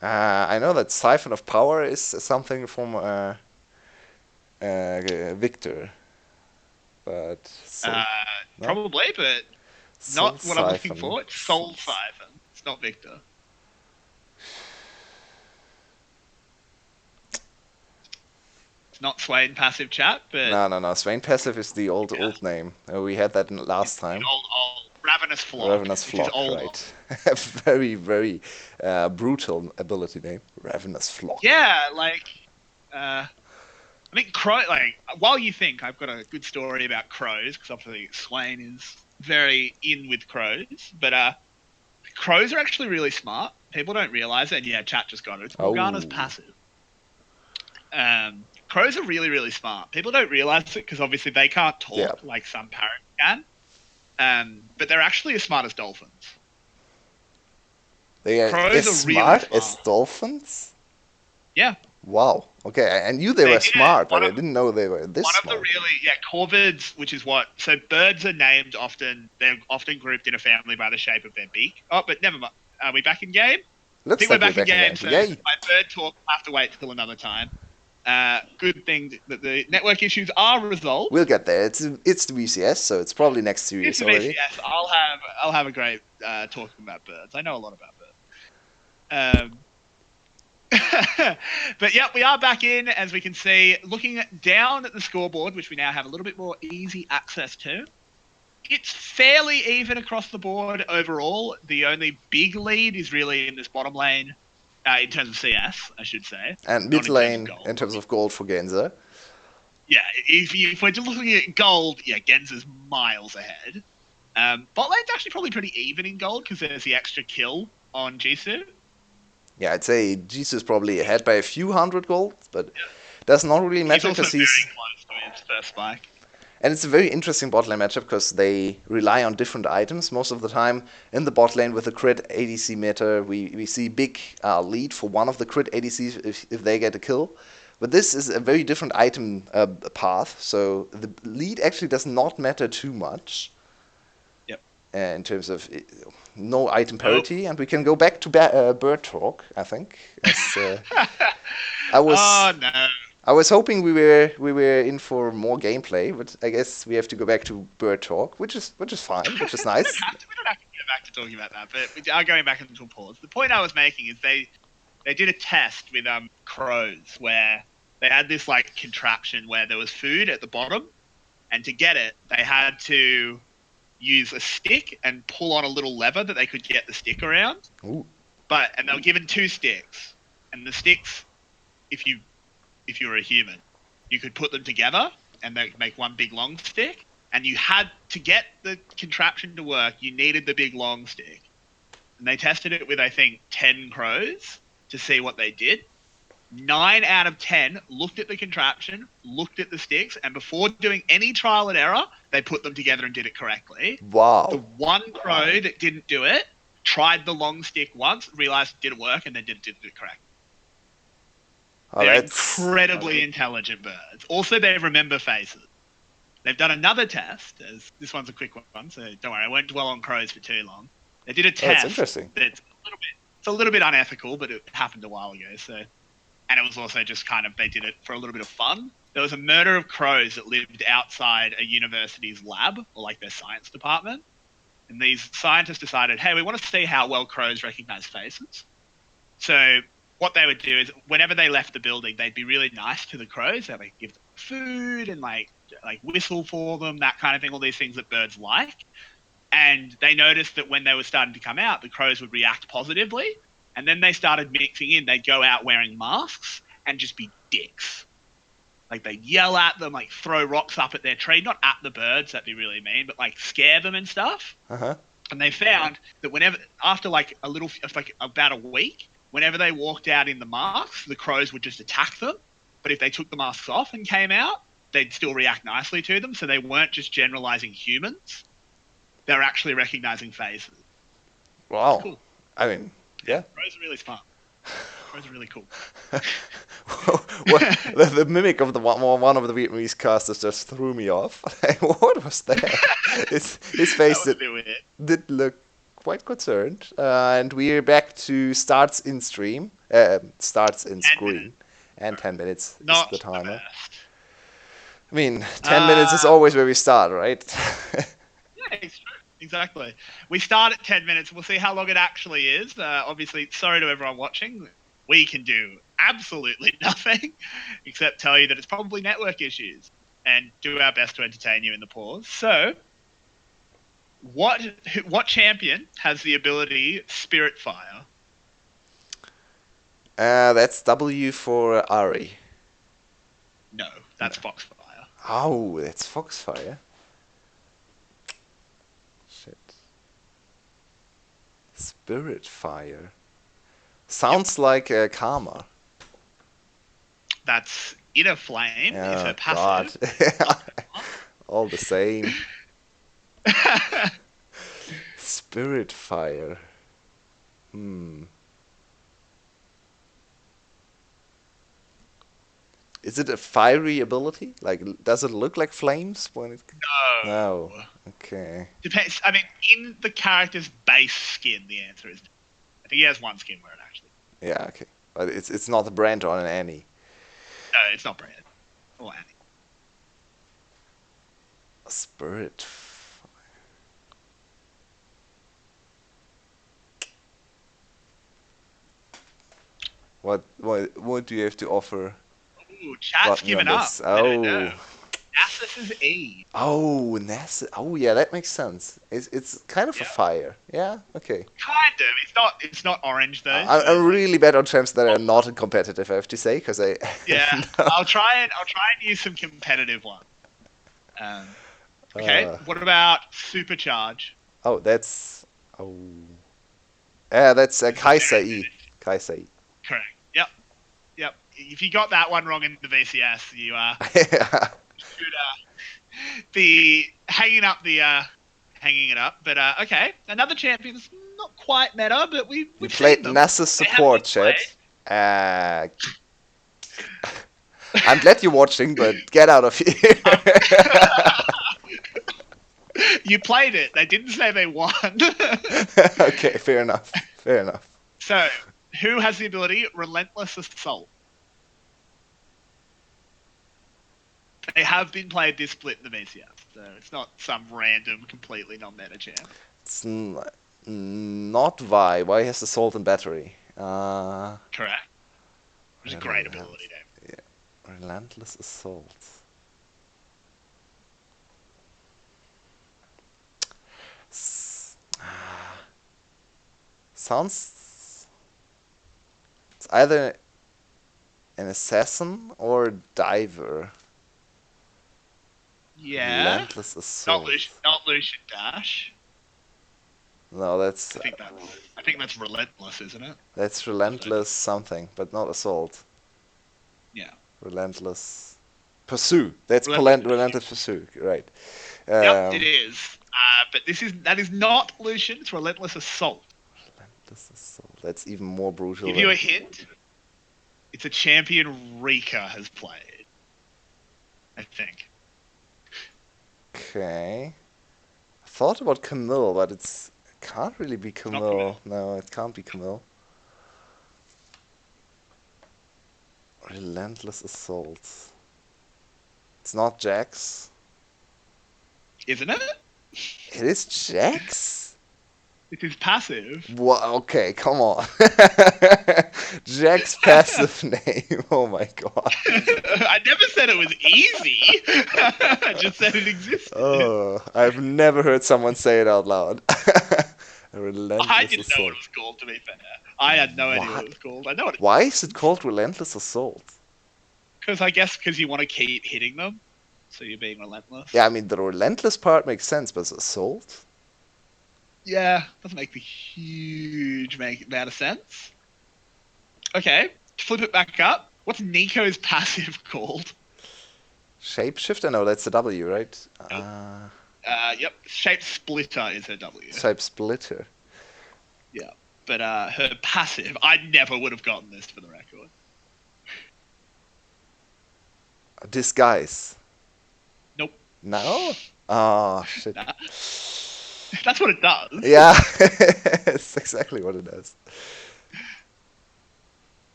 I know that Siphon of Power is something from Victor, but no? Probably, but Soul not what I'm looking Siphon. for. It's Soul Siphon. It's not Victor. It's not Swain Passive Chat, but No. Swain Passive is the old name. We had that last it's time. old Ravenous Flock, Ravenous which is Flock, old. right? Very brutal ability name. Ravenous Flock. Yeah, like I think crow. Like while you think I've got a good story about crows, because obviously Swain is very in with crows, but crows are actually really smart. People don't realize it, and yeah, chat just got it. It's Morgana's Oh. passive. Crows are really, really smart. People don't realize it because obviously they can't talk like some parrots can. But they're actually as smart as dolphins. They are Crows as are really smart as dolphins? Yeah. Wow. Okay, I knew they were smart, but I didn't know they were this smart. One of the corvids, which is what. So birds are named often. They're often grouped in a family by the shape of their beak. Oh, but never mind. Are we back in game? Looks I think like we're back in game. So Yay. my bird talk will have to wait till another time. Good thing that the network issues are resolved. We'll get there. It's the VCS, so it's probably next series already. VCS. I'll have a great talking about birds. I know a lot about birds. But yeah, we are back in, as we can see, looking down at the scoreboard, which we now have a little bit more easy access to. It's fairly even across the board overall. The only big lead is really in this bottom lane, in terms of CS, I should say. And mid lane in terms of gold for Genza. Yeah, if we're just looking at gold, yeah, Genza's miles ahead. Bot lane's actually probably pretty even in gold because there's the extra kill on Jisoo. Yeah, I'd say Jisoo's probably ahead by a few hundred gold, but does not really matter because he's very close to his first spike. And it's a very interesting bot lane matchup because they rely on different items most of the time. In the bot lane with the crit ADC meta, we see big lead for one of the crit ADCs if they get a kill. But this is a very different item path, so the lead actually does not matter too much. Yep. In terms of no item parity, and we can go back to bird talk, I think. As, I was hoping we were in for more gameplay, but I guess we have to go back to bird talk, which is fine, which is nice. We don't have to go back to talking about that, but we are going back into a pause. The point I was making is they did a test with crows where they had this like contraption where there was food at the bottom, and to get it, they had to use a stick and pull on a little lever that they could get the stick around. Ooh. And they were given 2 sticks, and the sticks, if you were a human, you could put them together and they make one big long stick. And you had to get the contraption to work, you needed the big long stick. And they tested it with, I think, 10 crows to see what they did. 9 out of 10 looked at the contraption, looked at the sticks, and before doing any trial and error, they put them together and did it correctly. Wow. The one crow that didn't do it tried the long stick once, realized it didn't work, and then did it correctly. They're incredibly intelligent birds. Also, they remember faces. They've done another test. This one's a quick one, so don't worry, I won't dwell on crows for too long. They did a test. That's interesting. It's a little bit unethical, but it happened a while ago. And it was also just kind of, they did it for a little bit of fun. There was a murder of crows that lived outside a university's lab, or like their science department. And these scientists decided, hey, we want to see how well crows recognize faces. So what they would do is whenever they left the building, they'd be really nice to the crows. They'd like give them food and like whistle for them, that kind of thing, all these things that birds like. And they noticed that when they were starting to come out, the crows would react positively. And then they started mixing in. They'd go out wearing masks and just be dicks. Like they yell at them, like throw rocks up at their tree, not at the birds, that'd be really mean, but like scare them and stuff. Uh-huh. And they found that whenever, after like about a week, whenever they walked out in the masks, the crows would just attack them. But if they took the masks off and came out, they'd still react nicely to them. So they weren't just generalizing humans; they were actually recognizing faces. Wow. Cool. I mean, yeah. Crows are really smart. Crows are really cool. The mimic of one of the Vietnamese casters just threw me off. What was that? His face did look quite concerned. And we're back to starts in screen, and 10 minutes is the timer. I mean, 10 minutes is always where we start, right? Yeah, it's true. Exactly. We start at 10 minutes. We'll see how long it actually is. Obviously, sorry to everyone watching. We can do absolutely nothing except tell you that it's probably network issues and do our best to entertain you in the pause. So, what champion has the ability Spirit Fire? That's W for Ari. No, that's Foxfire. Oh, that's Foxfire. Shit. Spirit Fire. Sounds like Karma. That's Inner Flame. Oh, is her passive. God. All the same. Spirit Fire. Is it a fiery ability? Like, does it look like flames when it? No. Okay. Depends. I mean, in the character's base skin, the answer is. I think he has one skin where it actually. Yeah. Okay. But it's not a brand on an Annie. No, it's not brand. Or Annie. Spirit. What do you have to offer? Ooh, chat's given up. Oh. Nasus is E. Oh, Nasus. Oh, yeah, that makes sense. It's kind of a fire. Yeah. Okay. Kind of. It's not orange though. I'm really bad on champs that are not competitive. I have to say, because I. Yeah. I'll try and use some competitive ones. Okay. What about Supercharge? Oh, that's. Oh. Yeah, that's Kaisai. Kaisai. Correct. Yep. If you got that one wrong in the VCS, you should be hanging it up. But okay, another champion's not quite meta, but we played Nasus support, chat. I'm glad you're watching, but get out of here. You played it. They didn't say they won. Okay, fair enough. So, who has the ability Relentless Assault? They have been played this split in the VCS, so it's not some random, completely non-meta champ. It's not Vi. Vi has Assault and Battery. Correct. Which is a great ability, Dave. Yeah. Relentless Assault. Sounds. It's either an assassin or a diver. Yeah. Relentless Assault. Not Lucian Dash. No, that's. I think that's Relentless, isn't it? That's Relentless something, but not Assault. Yeah. Relentless Pursue. That's Relentless Pursue, right? Yep, it is. But that is not Lucian. It's Relentless Assault. Relentless Assault. That's even more brutal. Give you a hint. It's a champion Rika has played. I think. Okay. I thought about Camille, but it can't really be Camille. No, it can't be Camille. Relentless Assault. It's not Jax. Isn't it? It is Jax? It is passive. Well, okay, come on. Jack's passive name. Oh my god. I never said it was easy. I just said it existed. Oh, I've never heard someone say it out loud. Relentless I didn't Assault. know what it was called, to be fair. I had no idea what it was called. I know what Why is it called Relentless Assault? Because I guess because you want to keep hitting them, so you're being relentless. Yeah, I mean, the relentless part makes sense, but assault? Yeah, doesn't make the huge amount of sense. Okay, flip it back up. What's Nico's passive called? Shapeshifter? No, that's the W, right? Nope. Yep, Shape Splitter is her W. Shape Splitter. Yeah, but her passive, I never would have gotten this for the record. Disguise. Nope. No? Oh, shit. Nah. That's what it does. Yeah, it's exactly what it does.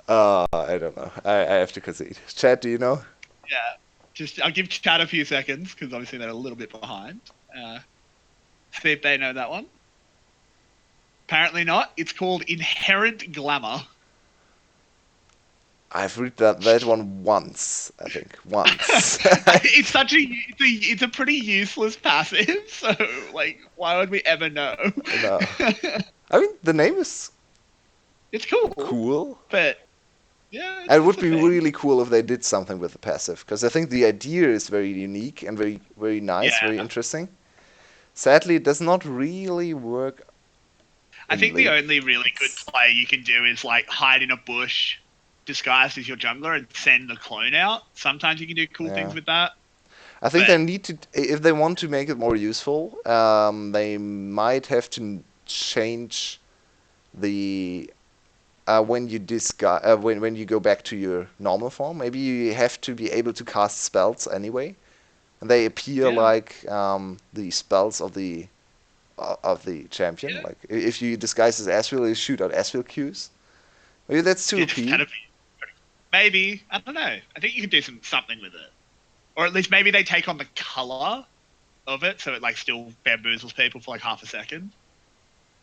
I don't know. I have to concede. Chad, do you know? Yeah. I'll give Chad a few seconds because obviously they're a little bit behind. See if they know that one. Apparently not. It's called Inherent Glamour. I've read that one once, I think. Once. It's a pretty useless passive, so like why would we ever know? No. I mean, the name is It's cool. cool. But yeah, It would be really cool if they did something with the passive, because I think the idea is very unique and very, very nice, very interesting. Sadly, it does not really work. I think the only really good play you can do is like hide in a bush, disguised as your jungler, and send the clone out. Sometimes you can do cool things with that. I think they need to, if they want to make it more useful, they might have to change the when you disguise when you go back to your normal form. Maybe you have to be able to cast spells anyway, and they appear like the spells of the champion. Like if you disguise as Asriel, you shoot out Asriel Qs. Maybe that's too OP. Maybe, I don't know. I think you could do something with it, or at least maybe they take on the color of it, so it like still bamboozles people for like half a second.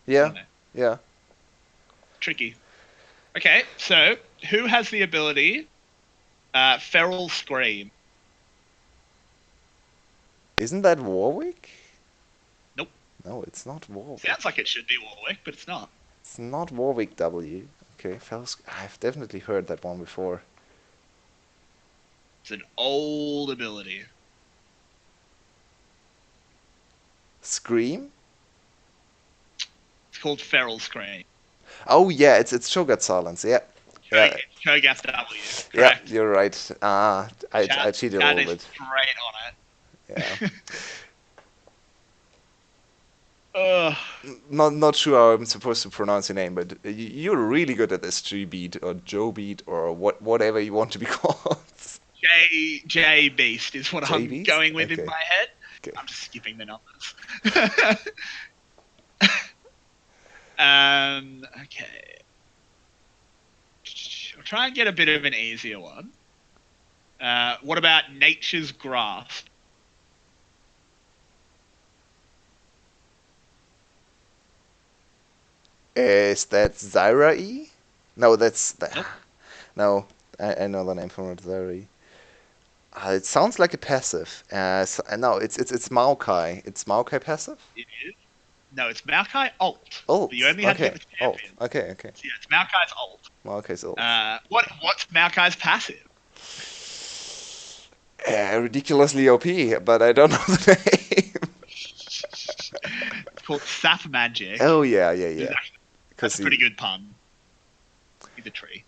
Yeah, yeah. Tricky. Okay, so who has the ability Feral Scream? Isn't that Warwick? Nope. No, it's not Warwick. Sounds like it should be Warwick, but it's not. It's not Warwick W. Okay, I've definitely heard that one before. It's an old ability. Scream? It's called Feral Scream. Oh yeah, it's Cho'Gath Silence. Yeah. Cho'Gath W. Correct. Yeah, you're right. I cheated a little bit. Straight on it. Yeah. Not sure how I'm supposed to pronounce your name, but you're really good at this G beat or Joe beat or whatever you want to be called. J Beast is what I'm Beast? going with in my head. Okay. I'm just skipping the numbers. Okay. I'll try and get a bit of an easier one. What about Nature's Grasp? Is that Zyra E? No, that's Nope. No, I know the name from it, Zyra E. It sounds like a passive. No, it's Maokai. It's Maokai passive? It is. No, it's Maokai ult. Ult. You only had to get the champion. Ult. Okay. So yeah, it's Maokai's ult. Maokai's ult. What's Maokai's passive? Ridiculously OP, but I don't know the name. It's called Sap Magic. Oh yeah. That's a pretty good pun. He's a tree.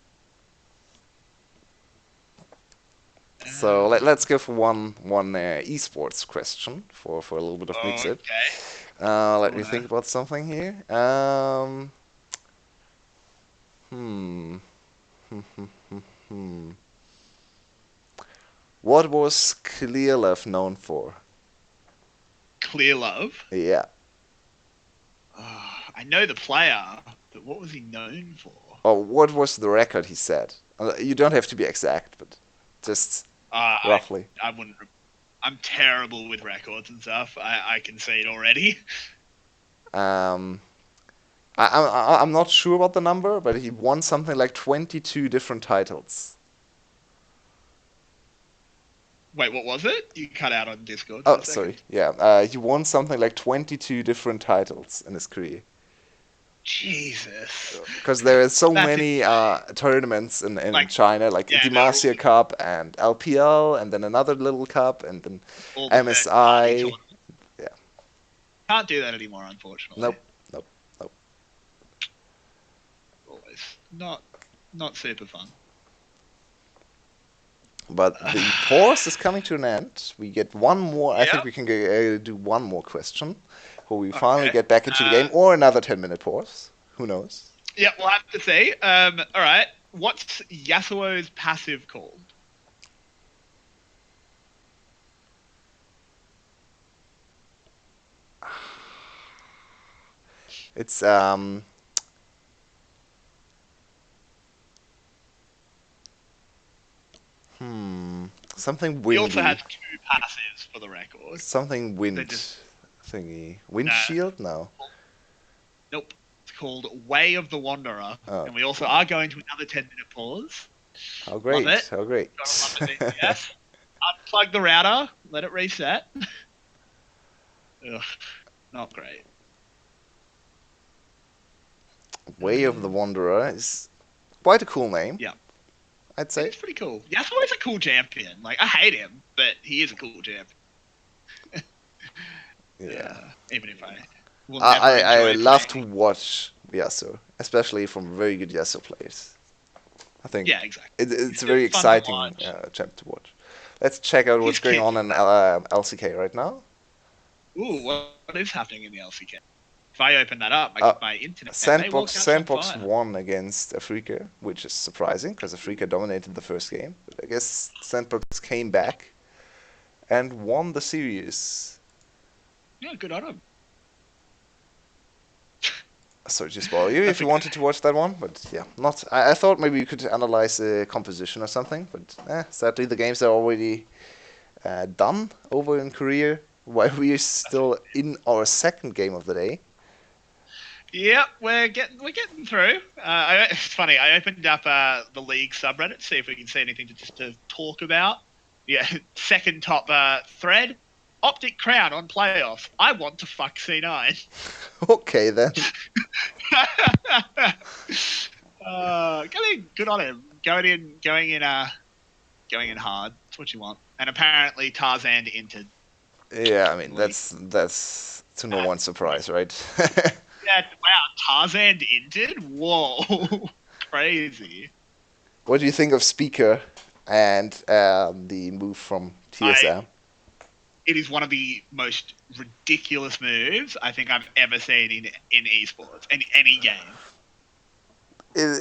So let's go for one esports question for a little bit of mix it. Okay. Let me think about something here. What was Clear Love known for? Clear Love? Yeah. I know the player, but what was he known for? Oh, what was the record he set? You don't have to be exact, but just roughly. I wouldn't. I'm terrible with records and stuff. I can see it already. I'm not sure about the number, but he won something like 22 different titles. Wait, what was it? You cut out on Discord. Oh, sorry. Yeah, he won something like 22 different titles in his career. Jesus. Because there are so That's many tournaments in like, China, like yeah, Demacia Cup and LPL, and then another little cup, and then all the third-party MSI. tournaments. Yeah. Can't do that anymore, unfortunately. Nope. Nope. Nope. Always not super fun. But the pause is coming to an end. We get one more. I think Yep. we can do one more question, before we finally Okay. get back into the game, or another 10-minute pause. Who knows? Yeah, we'll have to see. All right. What's Yasuo's passive called? It's something He also has windy. 2 passives for the record. Something wind Just thingy. Windshield? No. nope. It's called Way of the Wanderer, Oh, and we also cool. are going to another 10-minute pause. How Love great! it. How great! Gotta love the VCS. Unplug the router. Let it reset. Ugh, not great. Way of the Wanderer is quite a cool name. Yeah. I'd say. It's pretty cool. Yasuo's a cool champion. Like, I hate him, but he is a cool champion. Yeah. Even if I will never I enjoy love playing. to watch Yasuo, especially from very good Yasuo players. I think Yeah, exactly. it's a very Fun to exciting watch. champ to watch. Let's check out what's His going kit. on in LCK right now. Ooh, what is happening in the LCK? If I open that up, my internet may well catch on Sandbox fire. won against Afrika, which is surprising because Afrika dominated the first game. But I guess Sandbox came back and won the series. Yeah, good on him. Sorry to spoil you That's if you wanted to watch that one, but yeah, not. I thought maybe you could analyze the composition or something, but sadly the games are already done over in Korea while we are still in our second game of the day. Yep, we're getting through. It's funny. I opened up the league subreddit, see if we can see anything to talk about. Yeah, second top thread. Optic Crown on playoffs. I want to fuck C9. Okay then. Good on him. Going in hard. That's what you want. And apparently Tarzan entered. Yeah, I mean that's to no one's surprise, right? Yeah, wow, Tarzan entered? Whoa. Crazy. What do you think of Speaker and the move from TSM? It is one of the most ridiculous moves I think I've ever seen in esports, in any game. Yeah,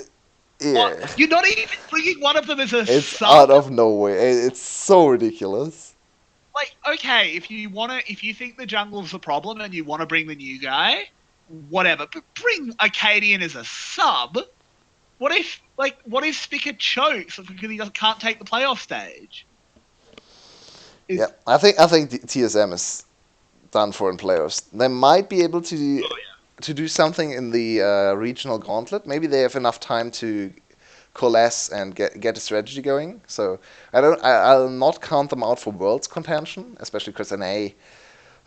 What? You're not even bringing one of them as a it's sub? out of nowhere. It's so ridiculous. Like, okay, if you think the jungle's the problem and you want to bring the new guy, whatever. But bring Acadian as a sub. What if Spicker chokes because he can't take the playoff stage? Yeah, I think TSM is done for in playoffs. They might be able to do something in the regional gauntlet. Maybe they have enough time to coalesce and get a strategy going. So I'll not count them out for worlds contention, especially because NA.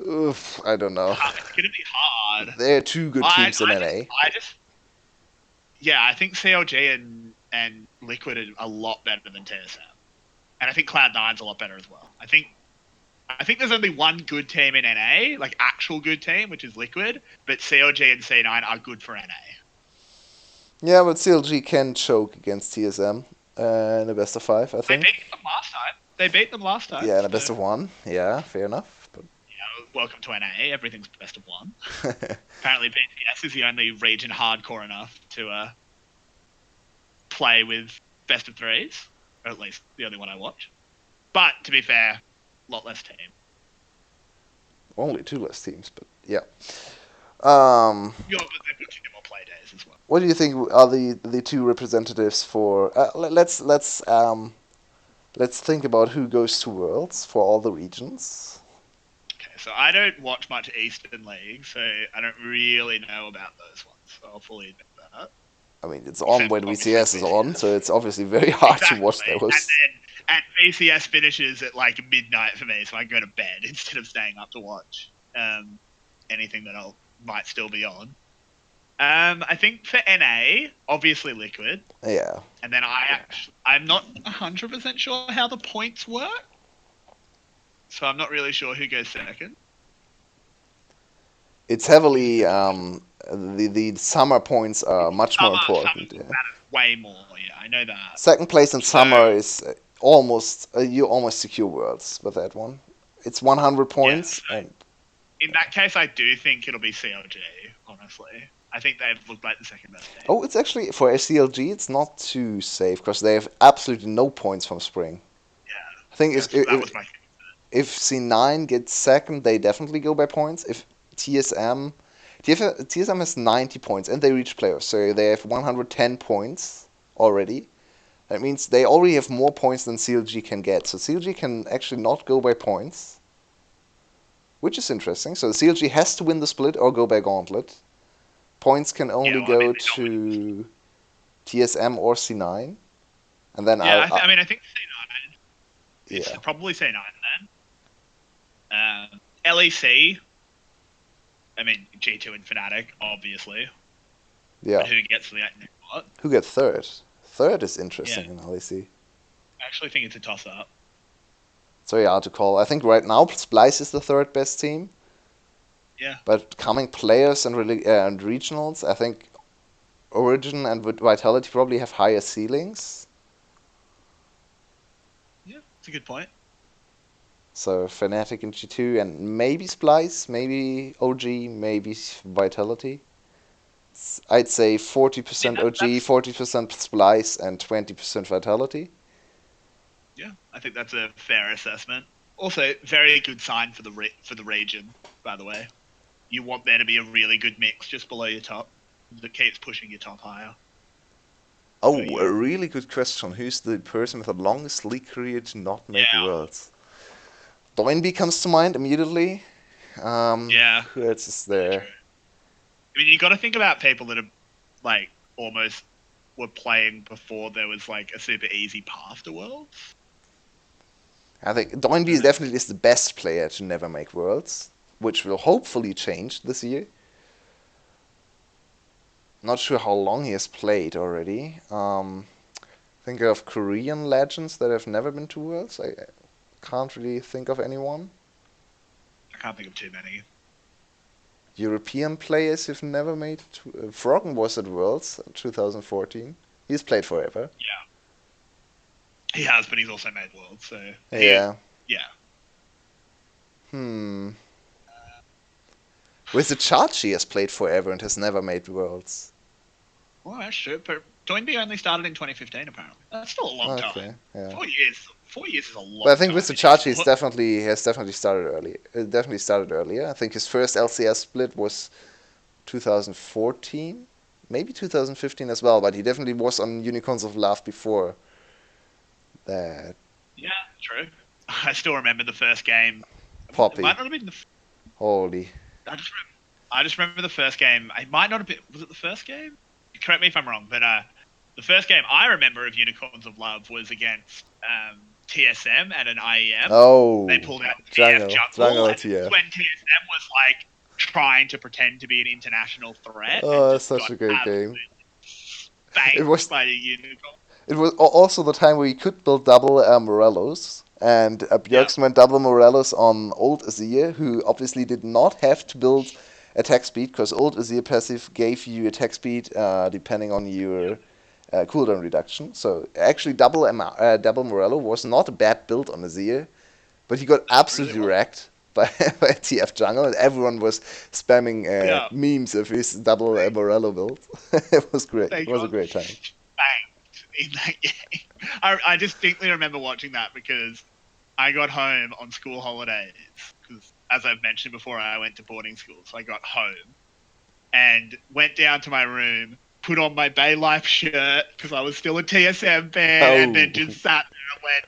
Oof, I don't know. It's gonna be hard. There are two good teams in NA. I think CLG and Liquid are a lot better than TSM, and I think Cloud9's a lot better as well. I think there's only one good team in NA, like actual good team, which is Liquid, but CLG and C9 are good for NA. Yeah, but CLG can choke against TSM in a best of 5, I think. They beat them last time. Yeah, in a best of 1. Yeah, fair enough. But welcome to NA. Everything's best of 1. Apparently, BCS is the only region hardcore enough to play with best of 3s, or at least the only one I watch. But to be fair, a lot less team. Only 2 less teams, but yeah. But they've got 2 more play days as well. What do you think are the 2 representatives for? Let's think about who goes to Worlds for all the regions. Okay, so I don't watch much Eastern League, so I don't really know about those ones. So I'll fully admit that. I mean, it's on when VCS is on, VCS. so it's obviously very hard to watch those. And VCS finishes at like midnight for me, so I go to bed instead of staying up to watch anything that might still be on. I think for NA, obviously Liquid, Yeah. and then I'm not 100% sure how the points work, so I'm not really sure who goes second. It's heavily the summer points are much more important. Summer Yeah. matters way more. Yeah, I know that. Second place in So- summer is almost you almost secure worlds with that one. It's 100 points, so and in that case, I do think it'll be CLG. Honestly, I think they've looked like the second best team. oh, it's actually for SCLG, it's not too safe because they have absolutely no points from spring. Yeah, I think it's, that was my. if C9 gets second, they definitely go by points. If TSM has 90 points and they reach playoffs, so they have 110 points already. That means they already have more points than CLG can get. So CLG can actually not go by points, which is interesting. So CLG has to win the split or go by gauntlet. Points can only go to TSM or C9, and then Yeah, I think C9. yeah. Probably C9 then. LEC. I mean G2 and Fnatic, obviously. Yeah. But who gets the next spot? Who gets third? Third is interesting in LEC. I actually think it's a toss-up. It's very hard to call. I think right now Splice is the third best team. Yeah. But coming players and regionals, I think Origin and Vitality probably have higher ceilings. Yeah, that's a good point. So Fnatic and G2 and maybe Splice, maybe OG, maybe Vitality. I'd say 40% OG, 40% Splice, and 20% Vitality. Yeah, I think that's a fair assessment. Also, very good sign for the region, by the way. You want there to be a really good mix just below your top that keeps pushing your top higher. Oh, a really good question. Who's the person with the longest league career to not make Worlds? Doinby comes to mind immediately. Yeah. Who else is there? I mean, you got to think about people that are like almost were playing before there was like a super easy path to Worlds. I think Doinby definitely is the best player to never make Worlds, which will hopefully change this year. Not sure how long he has played already. Think of Korean legends that have never been to Worlds. I can't really think of anyone. I can't think of too many. European players who've never made it to... Froggen was at Worlds 2014. He's played forever. Yeah. He has, but he's also made Worlds, so... Yeah. Yeah. Wizardchachi has played forever and has never made Worlds. Well, that's true, but Doinby only started in 2015, apparently. That's still a long time. Yeah. 4 years. 4 years is a long time. But I think Wizardchachi has definitely started early. Definitely started earlier. I think his first LCS split was 2014, maybe 2015 as well. But he definitely was on Unicorns of Love before that. Yeah, true. I still remember the first game. Poppy. It might not have been the... Holy. I just remember the first game. It might not have been... Was it the first game? Correct me if I'm wrong, but the first game I remember of Unicorns of Love was against TSM at an IEM. Oh, they pulled out the Jungle, jungle and TF. when TSM was like trying to pretend to be an international threat. Oh, that's such a great game. It was by the Unicorn. It was also the time where you could build double Morellos, and Bjergsen went double Morellos on Old Azir, who obviously did not have to build attack speed, because Old Azir passive gave you attack speed depending on your cooldown reduction. So actually double Morello was not a bad build on Azir, but he got absolutely wrecked by TF Jungle, and everyone was spamming memes of his double Morello build. It was great. It was a great time. In that game. I distinctly remember watching that because I got home on school holidays because, as I've mentioned before, I went to boarding school, so I got home and went down to my room, put on my Bay Life shirt because I was still a TSM fan, and then just sat there and went,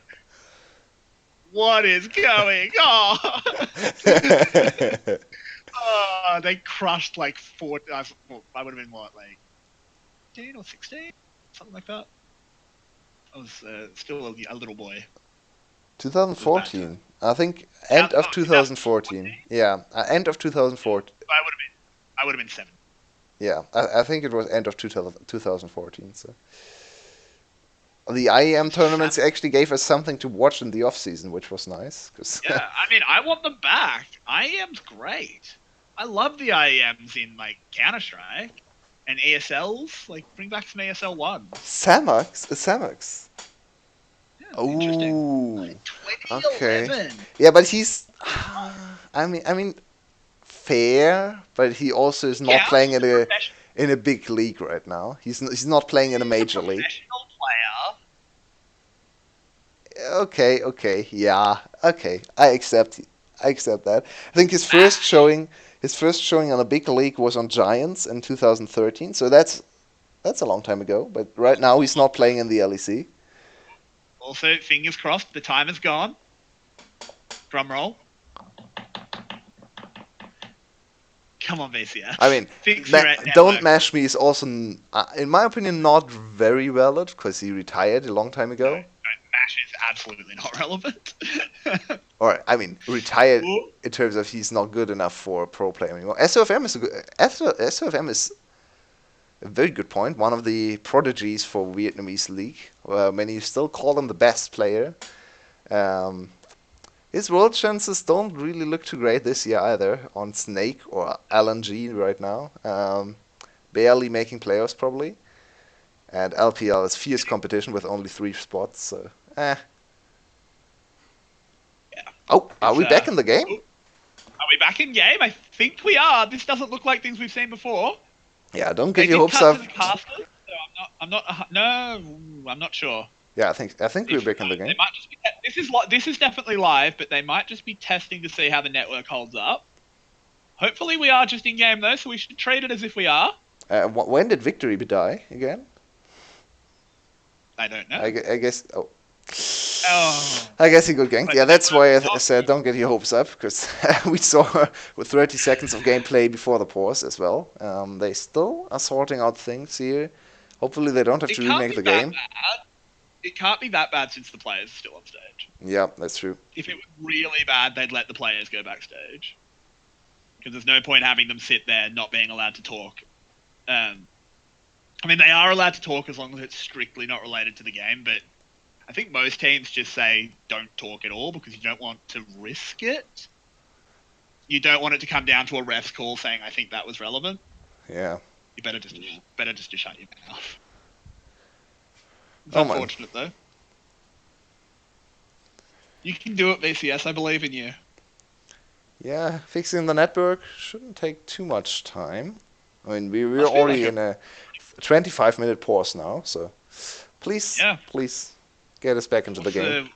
"What is going on?" Oh, they crushed like 4. I would have been what, like 15 or 16, something like that. I was still a little boy. 2014. I think end of 2014. Yeah, end of 2014. I would have been 7. Yeah, I think it was end of 2014. So the IEM tournaments actually gave us something to watch in the off season, which was nice. Cause Yeah, I mean, I want them back. IEM's great. I love the IEMs in like Counter Strike and ESLs. Like, bring back some ESL ones. Samux. Yeah, interesting. Oh, Like okay. 2011. Yeah, but he's. I mean, fair, but he also is not Counts playing as a professional. in a big league right now. He's not playing in a He's a major league. professional player. Okay, yeah, okay. I accept that. I think Smash. his first showing on a big league was on Giants in 2013. So that's a long time ago. But right now he's not playing in the LEC. Also, fingers crossed, the time is gone. Drum roll. Come on, VCS. I mean, Fix your Don't network. Mash Me is also, in my opinion, not very valid because he retired a long time No, ago. Mash is absolutely not relevant. Or, I mean, retired Ooh, in terms of he's not good enough for a pro player anymore. SOFM is SOFM is a very good point. One of the prodigies for Vietnamese league. Many still call him the best player. Um, his world chances don't really look too great this year either on Snake or LNG right now. Barely making playoffs probably. And LPL is fierce competition with only 3 spots. So, eh. yeah. Oh, are It's we back in the game? ooh, are we back in game? I think we are. This doesn't look like things we've seen before. Yeah, don't They get your did hopes cut up. to the casters, so no, I'm not sure. Yeah, I think we're If back in the they game. might just be, this is definitely live, but they might just be testing to see how the network holds up. Hopefully, we are just in game though, so we should treat it as if we are. When did Victory die again? I don't know. I guess. Oh. Oh, I guess he got ganked. but Yeah, the that's network why is I not. said don't get your hopes up because we saw with 30 seconds of gameplay before the pause as well. They still are sorting out things here. Hopefully they don't have It to can't remake be the that game. bad. It can't be that bad since the players are still on stage. Yeah, that's true. If it was really bad, they'd let the players go backstage because there's no point having them sit there not being allowed to talk. I mean, they are allowed to talk as long as it's strictly not related to the game, but I think most teams just say don't talk at all because you don't want to risk it. You don't want it to come down to a ref's call saying, "I think that was relevant." Yeah. You better just shut your mouth. It's Oh man. unfortunate though. You can do it, VCS. I believe in you. Yeah, fixing the network shouldn't take too much time. I mean, we're Must be like already a in a 25-minute pause now, so please, yeah. please get us back into the What's game. the?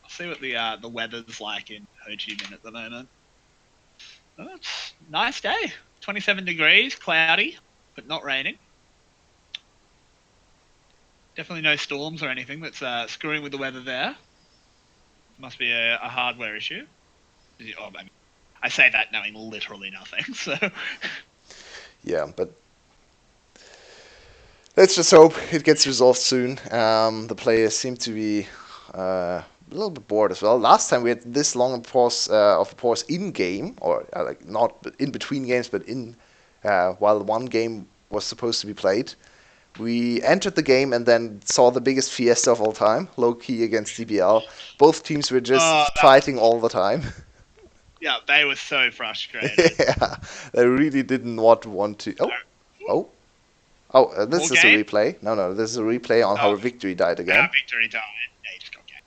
I'll see what the weather's like in Ho Chi Minh at the moment. Oh, it's a nice day. 27 degrees, cloudy, but not raining. Definitely no storms or anything that's screwing with the weather there. Must be a hardware issue. Oh, I mean, I say that knowing literally nothing. So Yeah, but let's just hope it gets resolved soon. The players seem to be a little bit bored as well. Last time we had this long a pause in game, or like not in between games, but in while one game was supposed to be played. We entered the game and then saw the biggest fiesta of all time, low key against DBL. Both teams were just that was fighting all the time. yeah. They were so frustrated. Yeah, they really didn't want to. Oh, oh, this More is a game. replay. No, this is a replay on how Victory died again. Victory died. Yeah, he just got game.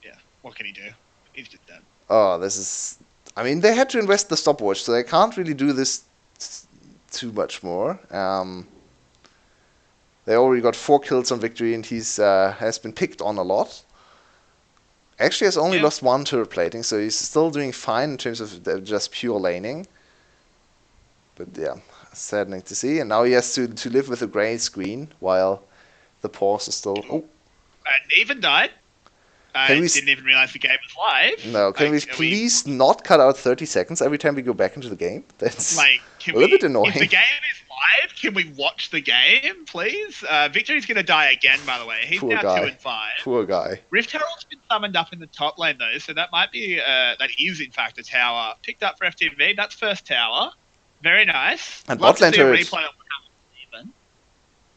Yeah. What can he do? He's just dead. Oh, this is. I mean, they had to invest the stopwatch, so they can't really do this too much more. They already got 4 kills on Victory, and he's has been picked on a lot. Actually, has only Yeah. lost 1 turret plating, so he's still doing fine in terms of just pure laning. But yeah, saddening to see. And now he has to live with a grey screen while the pause is still. Oh, And even died. can I we? didn't even realize the game was live. No, can we Like, please not cut out 30 seconds every time we go back into the game? That's can a little bit we? annoying. If the game is live, can we watch the game, please? Victory's gonna die again, by the way. He's Poor now guy. 2-5. Poor guy. Rift Herald's been summoned up in the top lane though, so that might be that is in fact a tower picked up for FTV. That's first tower. Very nice. And Love bot to lane see a turret. replay of what happened even.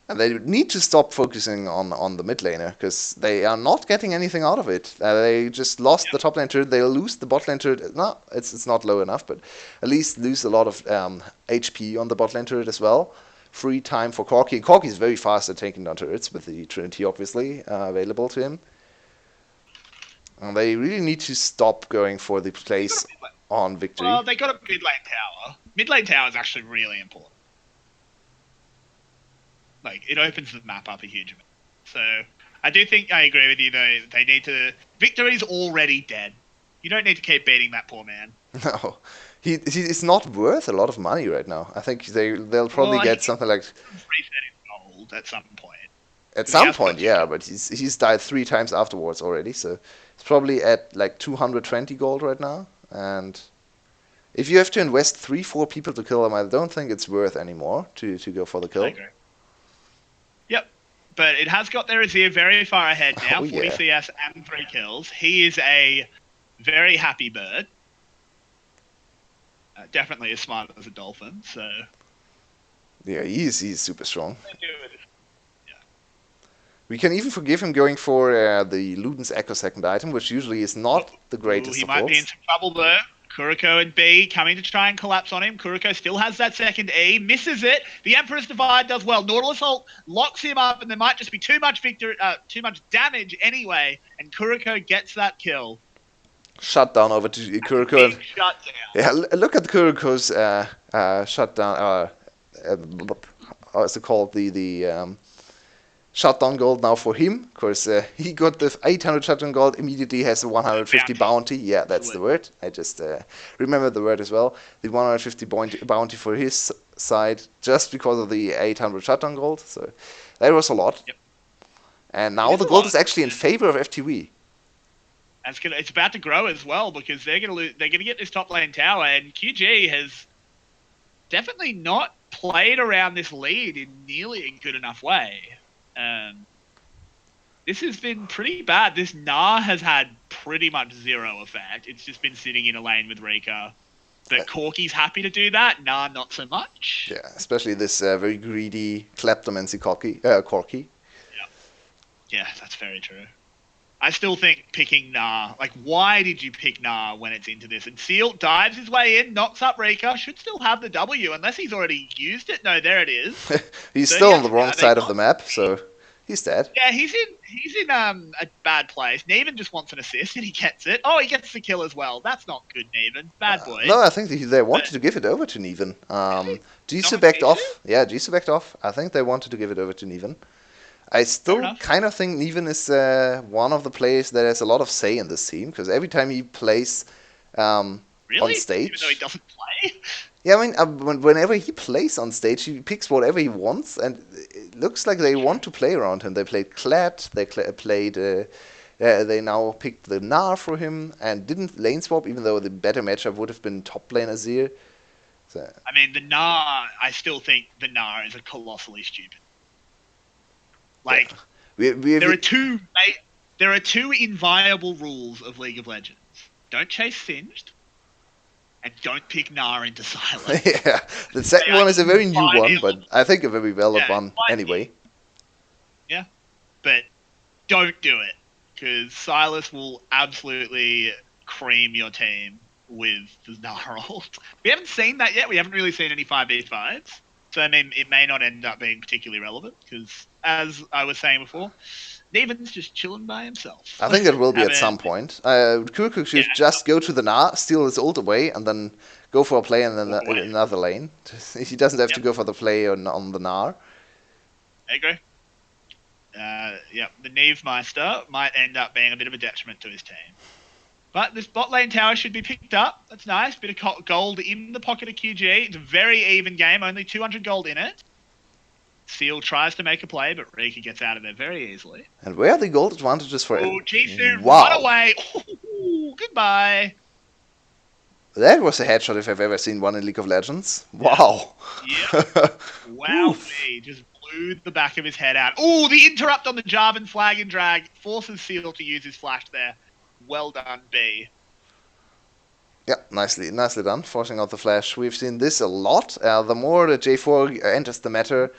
And they need to stop focusing on the mid laner, because they are not getting anything out of it. They just lost the top lane turret. They'll lose the bot lane turret. No, it's not low enough, but at least lose a lot of HP on the bot lane turret as well. Free time for Corki. And Corki is very fast at taking down turrets with the Trinity, obviously, available to him. And they really need to stop going for the place on victory. Well, they got a mid lane tower. Mid lane tower is actually really important. Like, it opens the map up a huge amount. So, I do think I agree with you, though. They need to... Victory's already dead. You don't need to keep beating that poor man. No. He's not worth a lot of money right now. I think they'll probably get something like... Reset his gold at some point. At some point, yeah, but he's died 3 times afterwards already, so it's probably at like 220 gold right now. And if you have to invest 3-4 people to kill him, I don't think it's worth anymore to go for the kill. I agree. Yep, but it has got their Azir very far ahead now, 40 CS and 3 kills. He is a very happy bird. Definitely as smart as a dolphin, so... Yeah, he's super strong. We can even forgive him going for the Luden's Echo second item, which usually is not the greatest he of might builds. be in some trouble there. Kuriko and B coming to try and collapse on him. Kuriko still has that second E, misses it. The Emperor's Divide does well. Nautilus ult locks him up, and there might just be too much damage anyway. And Kuriko gets that kill. Shutdown over to Kuriko. Shutdown. Yeah, look at Kuriko's shutdown. What's it called? The shutdown gold now for him. Of course, he got the 800 shutdown gold, immediately has a 150 bounty. Yeah, that's the word. I just remember the word as well. The 150 bounty for his side, just because of the 800 shutdown gold. So that was a lot. Yep. And now the gold is actually in favor of FTV. It's about to grow as well, because they're gonna get this top lane tower, and QG has definitely not played around this lead in nearly a good enough way. This has been pretty bad. This Gnar has had pretty much zero effect. It's just been sitting in a lane with Rika. But Corki's happy to do that. Gnar, not so much. Yeah, especially this very greedy kleptomancy Corki. Yeah, that's very true. I still think picking Gnar, like, why did you pick Gnar when it's into this? And Seal dives his way in, knocks up Rika, should still have the W, unless he's already used it. No, there it is. He's so still on the wrong side of the map, so he's dead. Yeah, he's in a bad place. Neven just wants an assist, and he gets it. Oh, he gets the kill as well. That's not good, Neven. Bad boy. No, I think they wanted to give it over to Neven. Jisoo backed off. Yeah, Jisoo backed off. I think they wanted to give it over to Neven. I still kind of think Neven is one of the players that has a lot of say in this team, because every time he plays on stage... Even though he doesn't play? Yeah, I mean, whenever he plays on stage, he picks whatever he wants, and it looks like they want to play around him. They played Kled, they now picked the Gnar for him, and didn't lane swap, even though the better matchup would have been top lane Azir. So. I mean, the Gnar, I still think the Gnar is a colossally stupid. Like, there are two inviolable rules of League of Legends. Don't chase Singed, and don't pick Gnar into silence. Yeah, the second one is a very new one, but I think a very valid one anyway. Yeah, but don't do it, because Silas will absolutely cream your team with the Gnar ult. We haven't seen that yet. We haven't really seen any 5v5s. So, I mean, it may not end up being particularly relevant, because, as I was saying before, Neven's just chilling by himself. I think it will be at some point. Kuruk should just go to the Gnar, steal his ult away, and then go for a play in another lane. He doesn't have to go for the play on the Gnar. I agree. The Neve Meister might end up being a bit of a detriment to his team. But this bot lane tower should be picked up. That's nice. Bit of gold in the pocket of QG. It's a very even game. Only 200 gold in it. Seal tries to make a play, but Rika gets out of there very easily. And where are the gold advantages for him? Oh, Jisoo, run away. Ooh, goodbye. That was a headshot if I've ever seen one in League of Legends. Wow. Yeah. Wow. Just blew the back of his head out. Oh, the interrupt on the Jarvan flag and drag forces Seal to use his flash there. Well done, B. Yeah, nicely done, forcing out the flash. We've seen this a lot. The more the J4 enters the meta,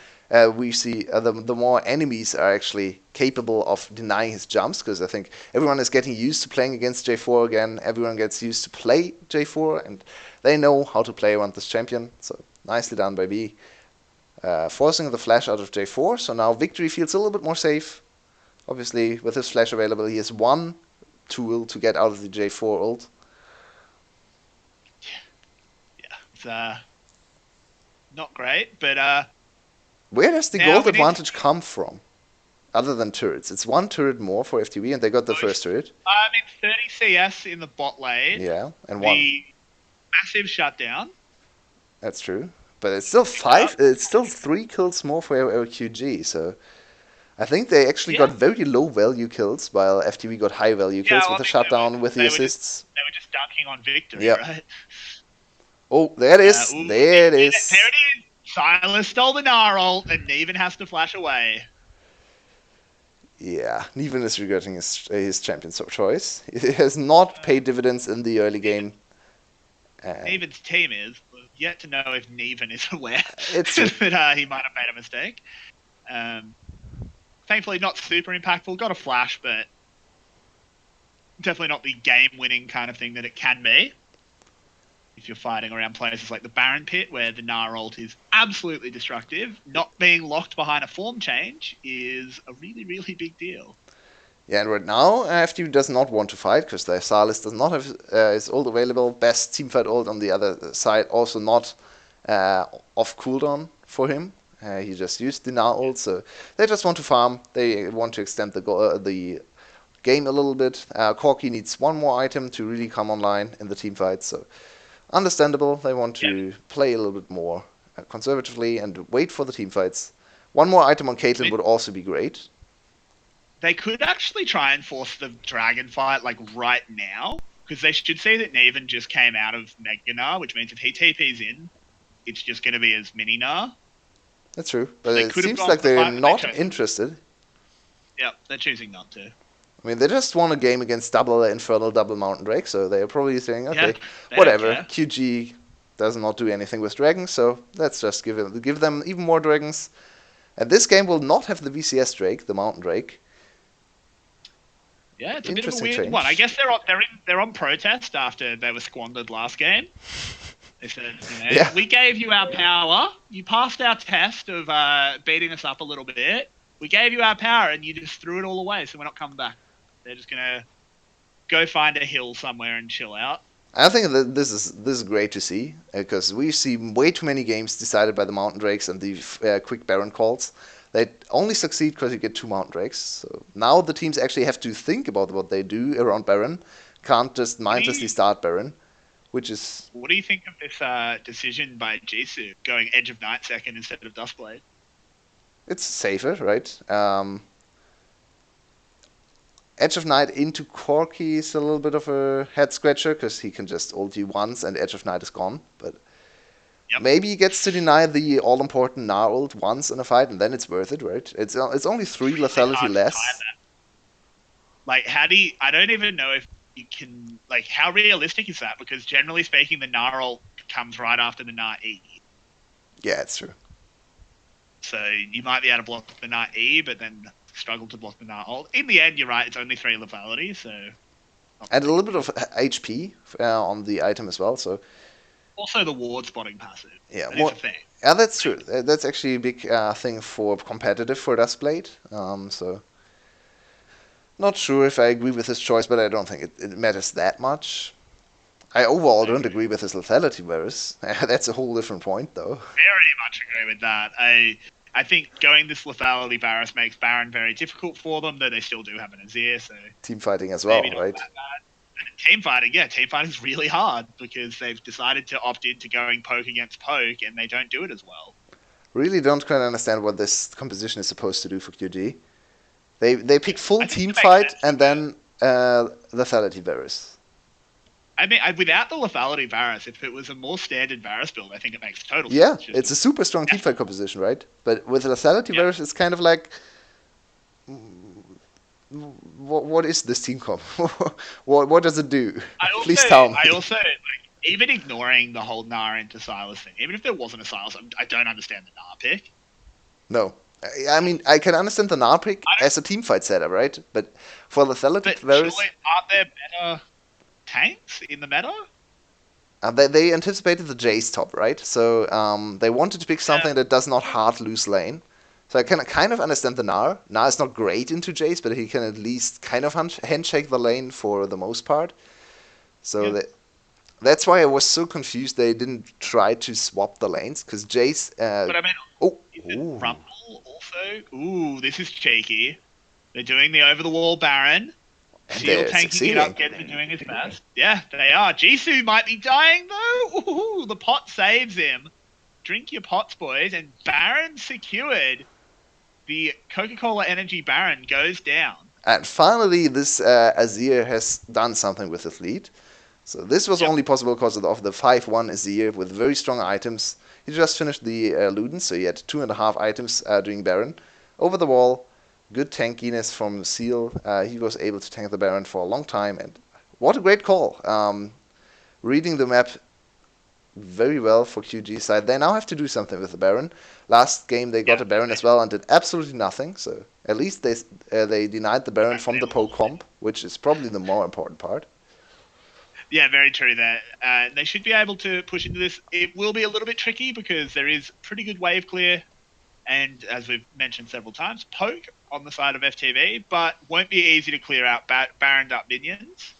we see the more enemies are actually capable of denying his jumps, because I think everyone is getting used to playing against J4 again. Everyone gets used to play J4, and they know how to play around this champion. So nicely done by B. Forcing the flash out of J4, so now Victory feels a little bit more safe. Obviously, with his flash available, he has one tool to get out of the J4 ult. It's not great, but where does the now gold we need advantage come from? Other than turrets. It's one turret more for FTV, and they got the first turret. 30 CS in the bot lane. Yeah, and one. The massive shutdown. That's true. But it's still five. It's still 3 kills more for our QG. So I think they actually got very low value kills, while FTV got high value kills with the shutdown, with the assists. They were just dunking on victory, Yep. right? Oh, there it is. There it is. There it is. Silas stole the Gnar ult, and Neven has to flash away. Yeah, Neven is regretting his champion's choice. It has not paid dividends in the early game. Neven's team is. We've yet to know if Neven is aware It's that he might have made a mistake. Thankfully, not super impactful. Got a flash, but definitely not the game-winning kind of thing that it can be. If you're fighting around places like the Baron Pit, where the Gnar ult is absolutely destructive, not being locked behind a form change is a really, really big deal. Yeah, and right now, FTV does not want to fight, because their Silas does not have his ult available. Best teamfight ult on the other side, also not off cooldown for him. He just used the Gnar ult, so they just want to farm. They want to extend the game a little bit. Corki needs one more item to really come online in the teamfight, so understandable. They want to play a little bit more conservatively and wait for the teamfights. One more item on Caitlyn would also be great. They could actually try and force the dragon fight like right now, because they should see that Neven just came out of Mega Gnar, which means if he TP's in, it's just going to be as Mini Gnar. That's true, but it seems gone like for the they're fight, but not interested. Yep, they're choosing not to. I mean, they just won a game against double Infernal, double Mountain Drake, so they're probably saying, okay, they whatever. don't QG does not do anything with dragons, so let's just give them even more dragons. And this game will not have the VCS Drake, the Mountain Drake. Yeah, it's a bit of a weird one. I guess they're on protest after they were squandered last game. They said, we gave you our power. You passed our test of beating us up a little bit. We gave you our power, and you just threw it all away, so we're not coming back. They're just going to go find a hill somewhere and chill out. I think that this is great to see, because we see way too many games decided by the Mountain Drakes and the quick Baron calls. They only succeed because you get 2 Mountain Drakes. So now the teams actually have to think about what they do around Baron. Can't just mindlessly start Baron, which is... What do you think of this decision by Jisoo, going Edge of Night second instead of Duskblade? It's safer, right? Edge of Night into Corki is a little bit of a head scratcher, because he can just ult you once and Edge of Night is gone. But maybe he gets to deny the all-important Gnar ult once in a fight, and then it's worth it, right? It's only 3 lethality less. Like, I don't even know if you can... Like, how realistic is that? Because generally speaking, the Gnar ult comes right after the Gnar E. Yeah, it's true. So you might be able to block the Gnar E, but then struggle to block the Gnar ult. In the end, you're right, it's only 3 lethality, so... And a little bit of HP on the item as well, so... Also the ward spotting passive. Yeah, that is a thing. Yeah, that's true. That's actually a big thing for competitive for Duskblade. So... Not sure if I agree with his choice, but I don't think it matters that much. I overall don't agree with his lethality virus. That's a whole different point, though. Very much agree with that. I think going this lethality Varus makes Baron very difficult for them, though they still do have an Azir, so... Team fighting as well, right? Team fighting is really hard, because they've decided to opt into going poke against poke, and they don't do it as well. Really don't quite understand what this composition is supposed to do for QG. They pick full team fight and then lethality Varus. I mean, without the lethality Varus, if it was a more standard Varus build, I think it makes total sense. Yeah, it's a super strong teamfight composition, right? But with lethality Varus, it's kind of like, what is this team comp? what does it do? Please tell me. I also, like, even ignoring the whole Gnar into Silas thing, even if there wasn't a Silas, I don't understand the Gnar pick. No. I mean, I can understand the Gnar pick as a teamfight setup, right? But for the Thelatic But surely, Varys, aren't there better tanks in the meta? they anticipated the Jace top, right? So they wanted to pick something that does not hard lose lane. So I can kind of understand the Gnar. Gnar is not great into Jace, but he can at least kind of handshake the lane for the most part. So that's why I was so confused they didn't try to swap the lanes, because Jace... But I mean, is it ooh. Rumble also? Ooh, this is cheeky. They're doing the over-the-wall Baron. And Seal they're tanking it up, succeeding. Genji doing his best. Yeah, they are. Jisoo might be dying though. Ooh, the pot saves him. Drink your pots, boys. And Baron secured. The Coca-Cola Energy Baron goes down. And finally, this Azir has done something with his lead. So this was only possible because of the 5-1 Azir with very strong items. He just finished the Luden, so he had 2.5 items doing Baron. Over the wall, good tankiness from Seal. He was able to tank the Baron for a long time, and what a great call. Reading the map very well for QG side. They now have to do something with the Baron. Last game they got a Baron as well and did absolutely nothing, so at least they denied the Baron from the poke comp, which is probably the more important part. Yeah, very true there. They should be able to push into this. It will be a little bit tricky because there is pretty good wave clear and, as we've mentioned several times, poke on the side of FTV, but won't be easy to clear out Baroned up minions.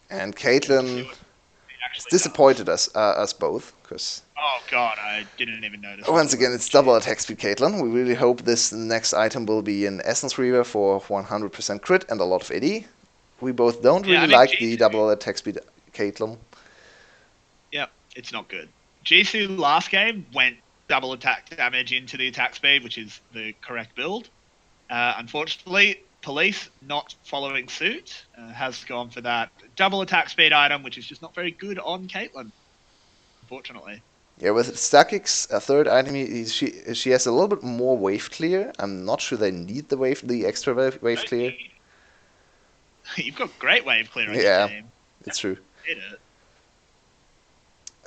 And Caitlyn disappointed us both, because... Oh god, I didn't even notice. Once again, it's double attack speed Caitlyn. We really hope this next item will be an Essence Reaver for 100% crit and a lot of AD. We both don't really like the double attack speed Caitlyn. Yep, it's not good. Jisoo last game went double attack damage into the attack speed, which is the correct build. Unfortunately, Police not following suit has gone for that double attack speed item, which is just not very good on Caitlyn, unfortunately. Yeah, with Stakix, a third item, she has a little bit more wave clear. I'm not sure they need the extra wave clear. You've got great wave clear on your team. It's true. It.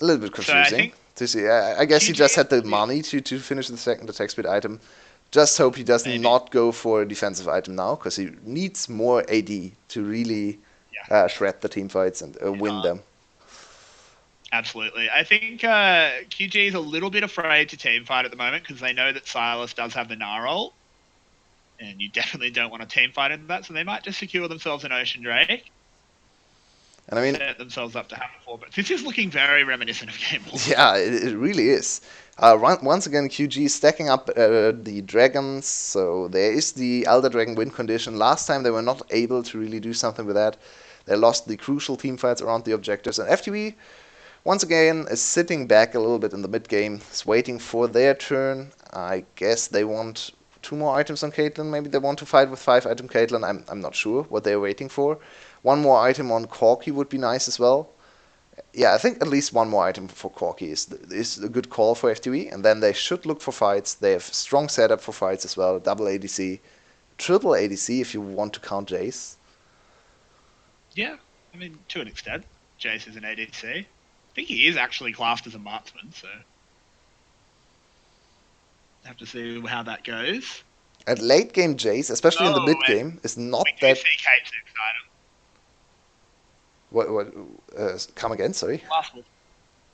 A little bit confusing to see. I guess he just had the money to finish the second attack speed item. Just hope he does not go for a defensive item now, because he needs more AD to really shred the team fights and win them. Absolutely. I think QG is a little bit afraid to team fight at the moment because they know that Silas does have the Gnar ult, and you definitely don't want to team fight into that, so they might just secure themselves an Ocean Drake. And I mean, set themselves up to have a 4, but this is looking very reminiscent of Game 1. Yeah, it really is. Once again, QG stacking up the dragons, so there is the Elder Dragon win condition. Last time they were not able to really do something with that. They lost the crucial team fights around the objectives, and FTV, once again, is sitting back a little bit in the mid game, is waiting for their turn. I guess they want 2 more items on Caitlyn. Maybe they want to fight with 5-item Caitlyn. I'm not sure what they're waiting for. 1 more item on Corki would be nice as well. Yeah, I think at least 1 more item for Corki is a good call for FTV, and then they should look for fights. They have strong setup for fights as well. Double ADC, triple ADC if you want to count Jace. Yeah, I mean, to an extent, Jace is an ADC. I think he is actually classed as a marksman, so have to see how that goes. At late game Jace, especially in the mid game, is not that. We see Kate's next item. What? Come again? Sorry.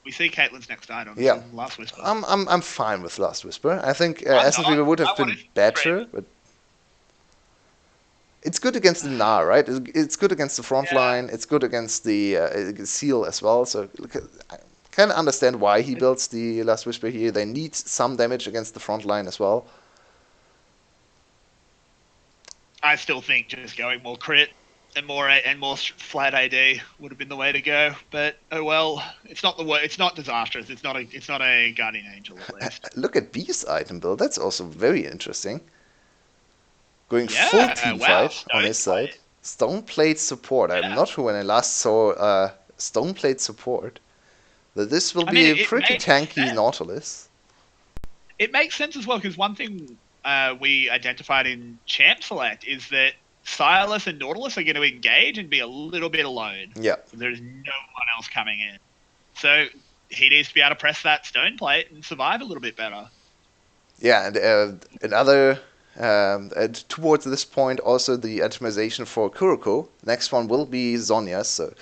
We see Caitlyn's next item. Yeah. Last Whisper. I'm fine with Last Whisper. I think Essence Reaver would have been better, but it's good against the Gnar, right? It's good against the front line. It's good against the Seal as well. So I can understand why he builds the Last Whisper here. They need some damage against the front line as well. I still think just going more crit and more flat AD would have been the way to go, but oh well. It's not It's not disastrous. It's not a Guardian Angel at least. Look at B's item build. That's also very interesting. Going full team fight on his side. Stoneplate support. I'm not sure when I last saw Stoneplate support. That this will be a pretty tanky Nautilus. It makes sense as well, because one thing we identified in Champ Select is that Silas and Nautilus are going to engage and be a little bit alone. Yeah. There's no one else coming in. So he needs to be able to press that stone plate and survive a little bit better. Yeah, and towards this point, also the atomization for Kuroko. Next one will be Zonya's, so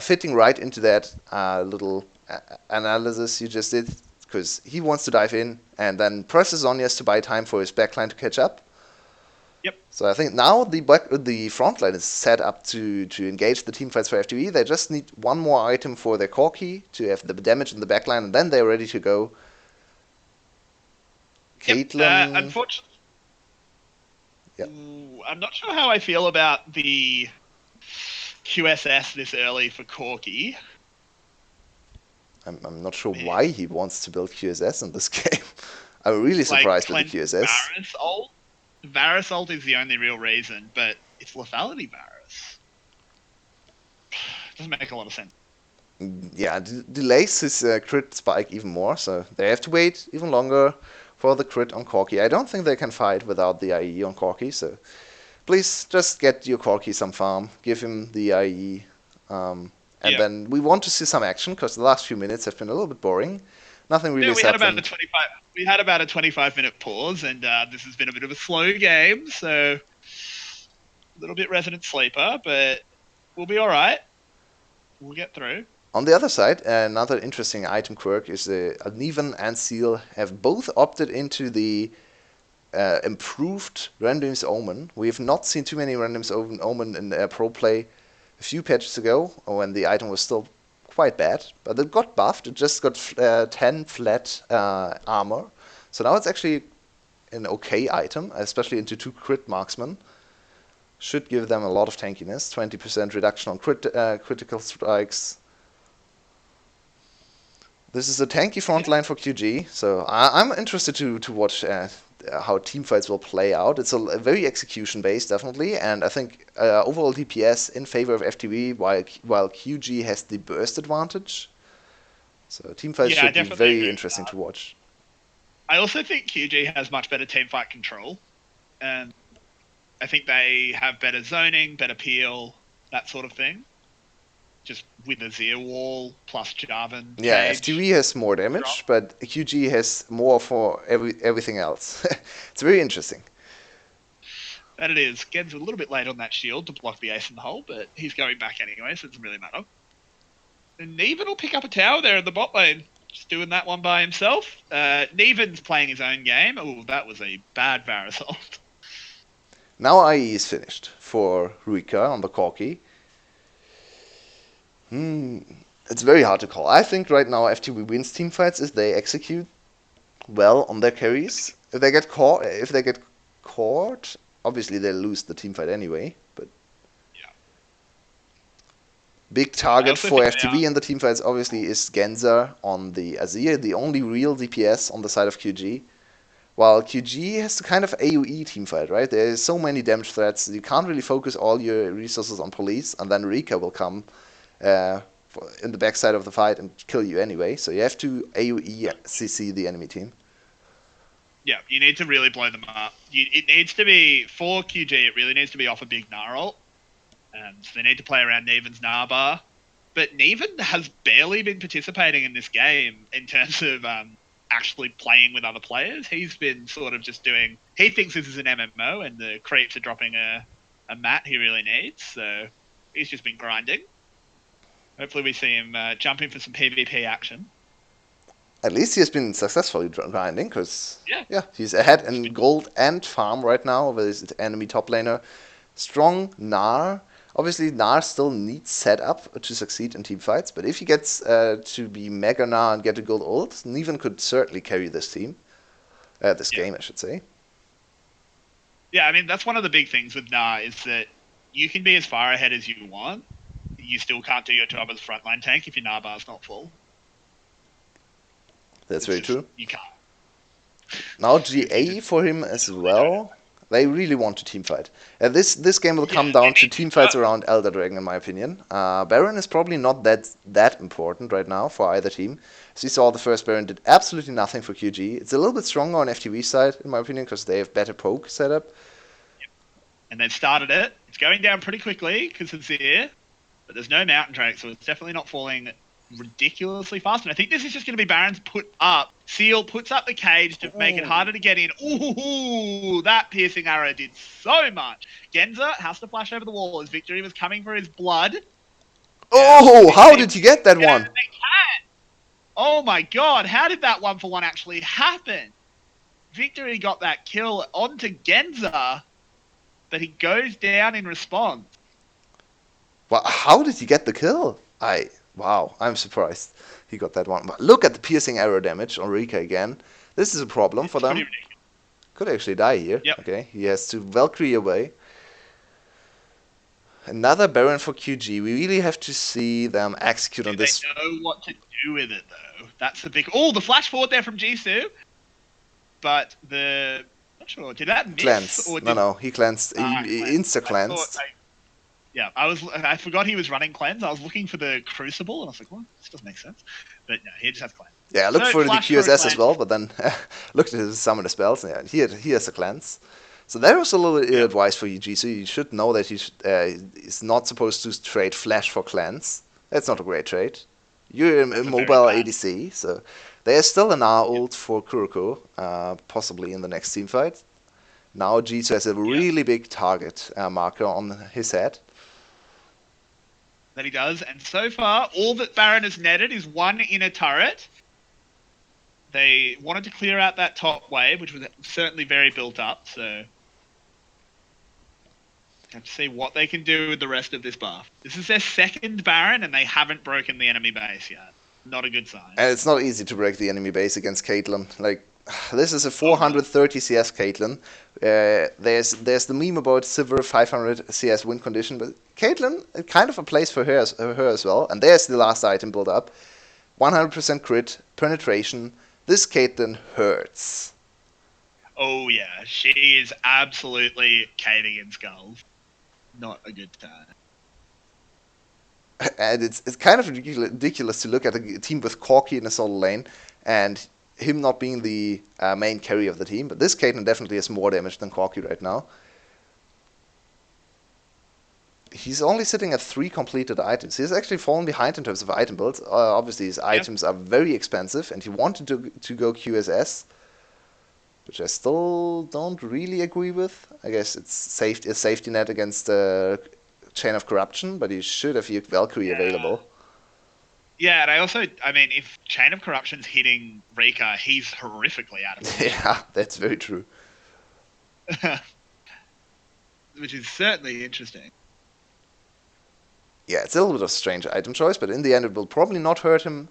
fitting right into that little analysis you just did, because he wants to dive in and then presses Zonya's to buy time for his backline to catch up. Yep. So I think now the front line is set up to engage the team fights for FTV. They just need one more item for their core key to have the damage in the backline, and then they're ready to go. Caitlyn. Unfortunately, Yep. I'm not sure how I feel about the QSS this early for Corky. I'm not sure why he wants to build QSS in this game. I'm really surprised with the QSS. Varus ult is the only real reason, but it's lethality Varus. Doesn't make a lot of sense. Yeah, delays his crit spike even more, so they have to wait even longer for the crit on Corky. I don't think they can fight without the IE on Corky, so please just get your Corky some farm, give him the IE, and then we want to see some action, because the last few minutes have been a little bit boring. Nothing really we had about a 25-minute pause, and this has been a bit of a slow game, so a little bit resident sleeper, but we'll be all right. We'll get through. On the other side, another interesting item quirk is Neven and Seal have both opted into the improved Random's Omen. We have not seen too many Random's Omen in pro play a few patches ago, when the item was still quite bad, but it got buffed. It just got 10 flat armor, so now it's actually an okay item, especially into 2 crit marksmen. Should give them a lot of tankiness, 20% reduction on critical strikes. This is a tanky frontline for QG, so I'm interested to watch how teamfights will play out. It's a very execution-based, definitely, and I think overall DPS in favor of FTV, while QG has the burst advantage. So teamfights should be very interesting to watch. I also think QG has much better teamfight control, and I think they have better zoning, better peel, that sort of thing. Just with the Zero Wall plus Jarvan. Yeah, FTV has more damage, but QG has more for everything else. It's very interesting. That it is. Gen's a little bit late on that shield to block the ace in the hole, but he's going back anyway, so it doesn't really matter. And Neven will pick up a tower there in the bot lane. Just doing that one by himself. Neven's playing his own game. Oh, that was a bad Varus ult. Now IE is finished for Rika on the Corki. It's very hard to call. I think right now FTV wins teamfights if they execute well on their carries. If they get caught, obviously they lose the teamfight anyway. But yeah, big target for FTV in the teamfights obviously is Genza on the Azir, the only real DPS on the side of QG. While QG has to kind of AoE teamfight, right? There's so many damage threats, you can't really focus all your resources on police, and then Rika will come in the backside of the fight and kill you anyway. So you have to AoE CC the enemy team. Yeah, you need to really blow them up. It needs to be, for QG, it really needs to be off a big Gnar ult. So they need to play around Neven's Gnar bar. But Neven has barely been participating in this game in terms of actually playing with other players. He's been sort of just doing... He thinks this is an MMO and the creeps are dropping a mat he really needs. So he's just been grinding. Hopefully we see him jumping for some PvP action. At least he has been successfully grinding, because he's ahead in gold and farm right now over his enemy top laner. Strong Gnar. Obviously, Gnar still needs setup to succeed in teamfights, but if he gets to be Mega Gnar and get a gold ult, Neven could certainly carry this team. This game, I should say. Yeah, I mean, that's one of the big things with Gnar, is that you can be as far ahead as you want. You still can't do your job as a frontline tank if your Gnar bar's not full. That's very true. You can't. Now GA for him as well. They really want to teamfight. This game will come down to teamfights around Elder Dragon, in my opinion. Baron is probably not that important right now for either team. As you saw, the first Baron did absolutely nothing for QG. It's a little bit stronger on FTV side, in my opinion, because they have better poke setup. And they've started it. It's going down pretty quickly because it's here, but there's no mountain drake, so it's definitely not falling ridiculously fast. And I think this is just going to be Baron's put up. Seal puts up the cage to make it harder to get in. Ooh, that piercing arrow did so much. Genza has to flash over the wall as Victory was coming for his blood. Oh, how did he get that one? They can. Oh my god, how did that 1-for-1 actually happen? Victory got that kill onto Genza, but he goes down in response. Well, how did he get the kill? Wow, I'm surprised he got that one. But look at the piercing arrow damage on Rika again. This is a problem for them. Could actually die here. Yep. Okay, he has to Valkyrie away. Another Baron for QG. We really have to see them execute on this. They know what to do with it, though. That's the big... Oh, the flash forward there from Jisoo. But the... Not sure. Did that miss? Cleanse. Or did... No, he cleansed. He insta-cleansed. I forgot he was running cleanse. I was looking for the Crucible, and I was like, well, this doesn't make sense. But no, he just has cleanse. Yeah, I looked for the QSS as well, but then looked at some of the spells, and yeah, he has a cleanse. So that was a little advice for you, Jisoo. You should know that he's not supposed to trade Flash for cleanse. That's not a great trade. You're a mobile ADC, so there's still an R ult for Kuroko, possibly in the next team fight. Now Jisoo has a really big target marker on his head. That he does, and so far, all that Baron has netted is one inner turret. They wanted to clear out that top wave, which was certainly very built up, so... Have to see what they can do with the rest of this buff. This is their second Baron, and they haven't broken the enemy base yet. Not a good sign. And it's not easy to break the enemy base against Caitlyn. Like, this is a 430 CS Caitlyn. There's the meme about Sivir 500 CS win condition, but Caitlyn, kind of a place for her as well. And there's the last item build up. 100% crit, penetration. This Caitlyn hurts. Oh yeah, she is absolutely caving in skulls. Not a good time. And it's kind of ridiculous to look at a team with Corki in a solo lane and him not being the main carry of the team. But this Caitlyn definitely has more damage than Corki right now. He's only sitting at 3 completed items. He's actually fallen behind in terms of item builds. Obviously, his items are very expensive, and he wanted to go QSS, which I still don't really agree with. I guess it's a safety net against the Chain of Corruption, but he should have Valkyrie available. Yeah, and I mean, if Chain of Corruption's hitting Rika, he's horrifically out of it. Yeah, that's very true. Which is certainly interesting. Yeah, it's a little bit of a strange item choice, but in the end it will probably not hurt him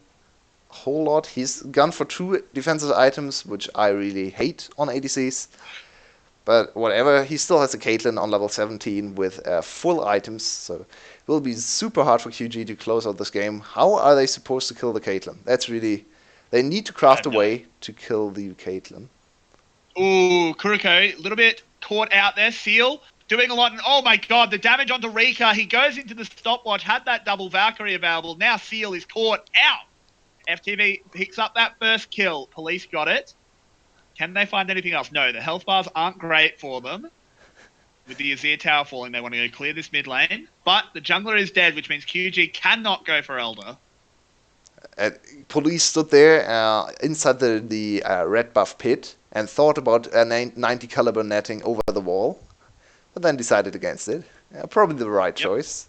a whole lot. He's gone for 2 defensive items, which I really hate on ADCs. But whatever, he still has a Caitlyn on level 17 with full items, so it will be super hard for QG to close out this game. How are they supposed to kill the Caitlyn? That's really... They need to craft a way to kill the Caitlyn. Ooh, Kuroko, a little bit caught out there. Seal doing a lot. And oh my god, the damage onto Rika. He goes into the stopwatch, had that double Valkyrie available. Now Seal is caught out. FTV picks up that first kill. Police got it. Can they find anything else? No, the health bars aren't great for them. With the Azir tower falling, they want to go clear this mid lane. But the jungler is dead, which means QG cannot go for Elder. Police stood there inside the red buff pit and thought about 90 caliber netting over the wall, but then decided against it. Probably the right choice.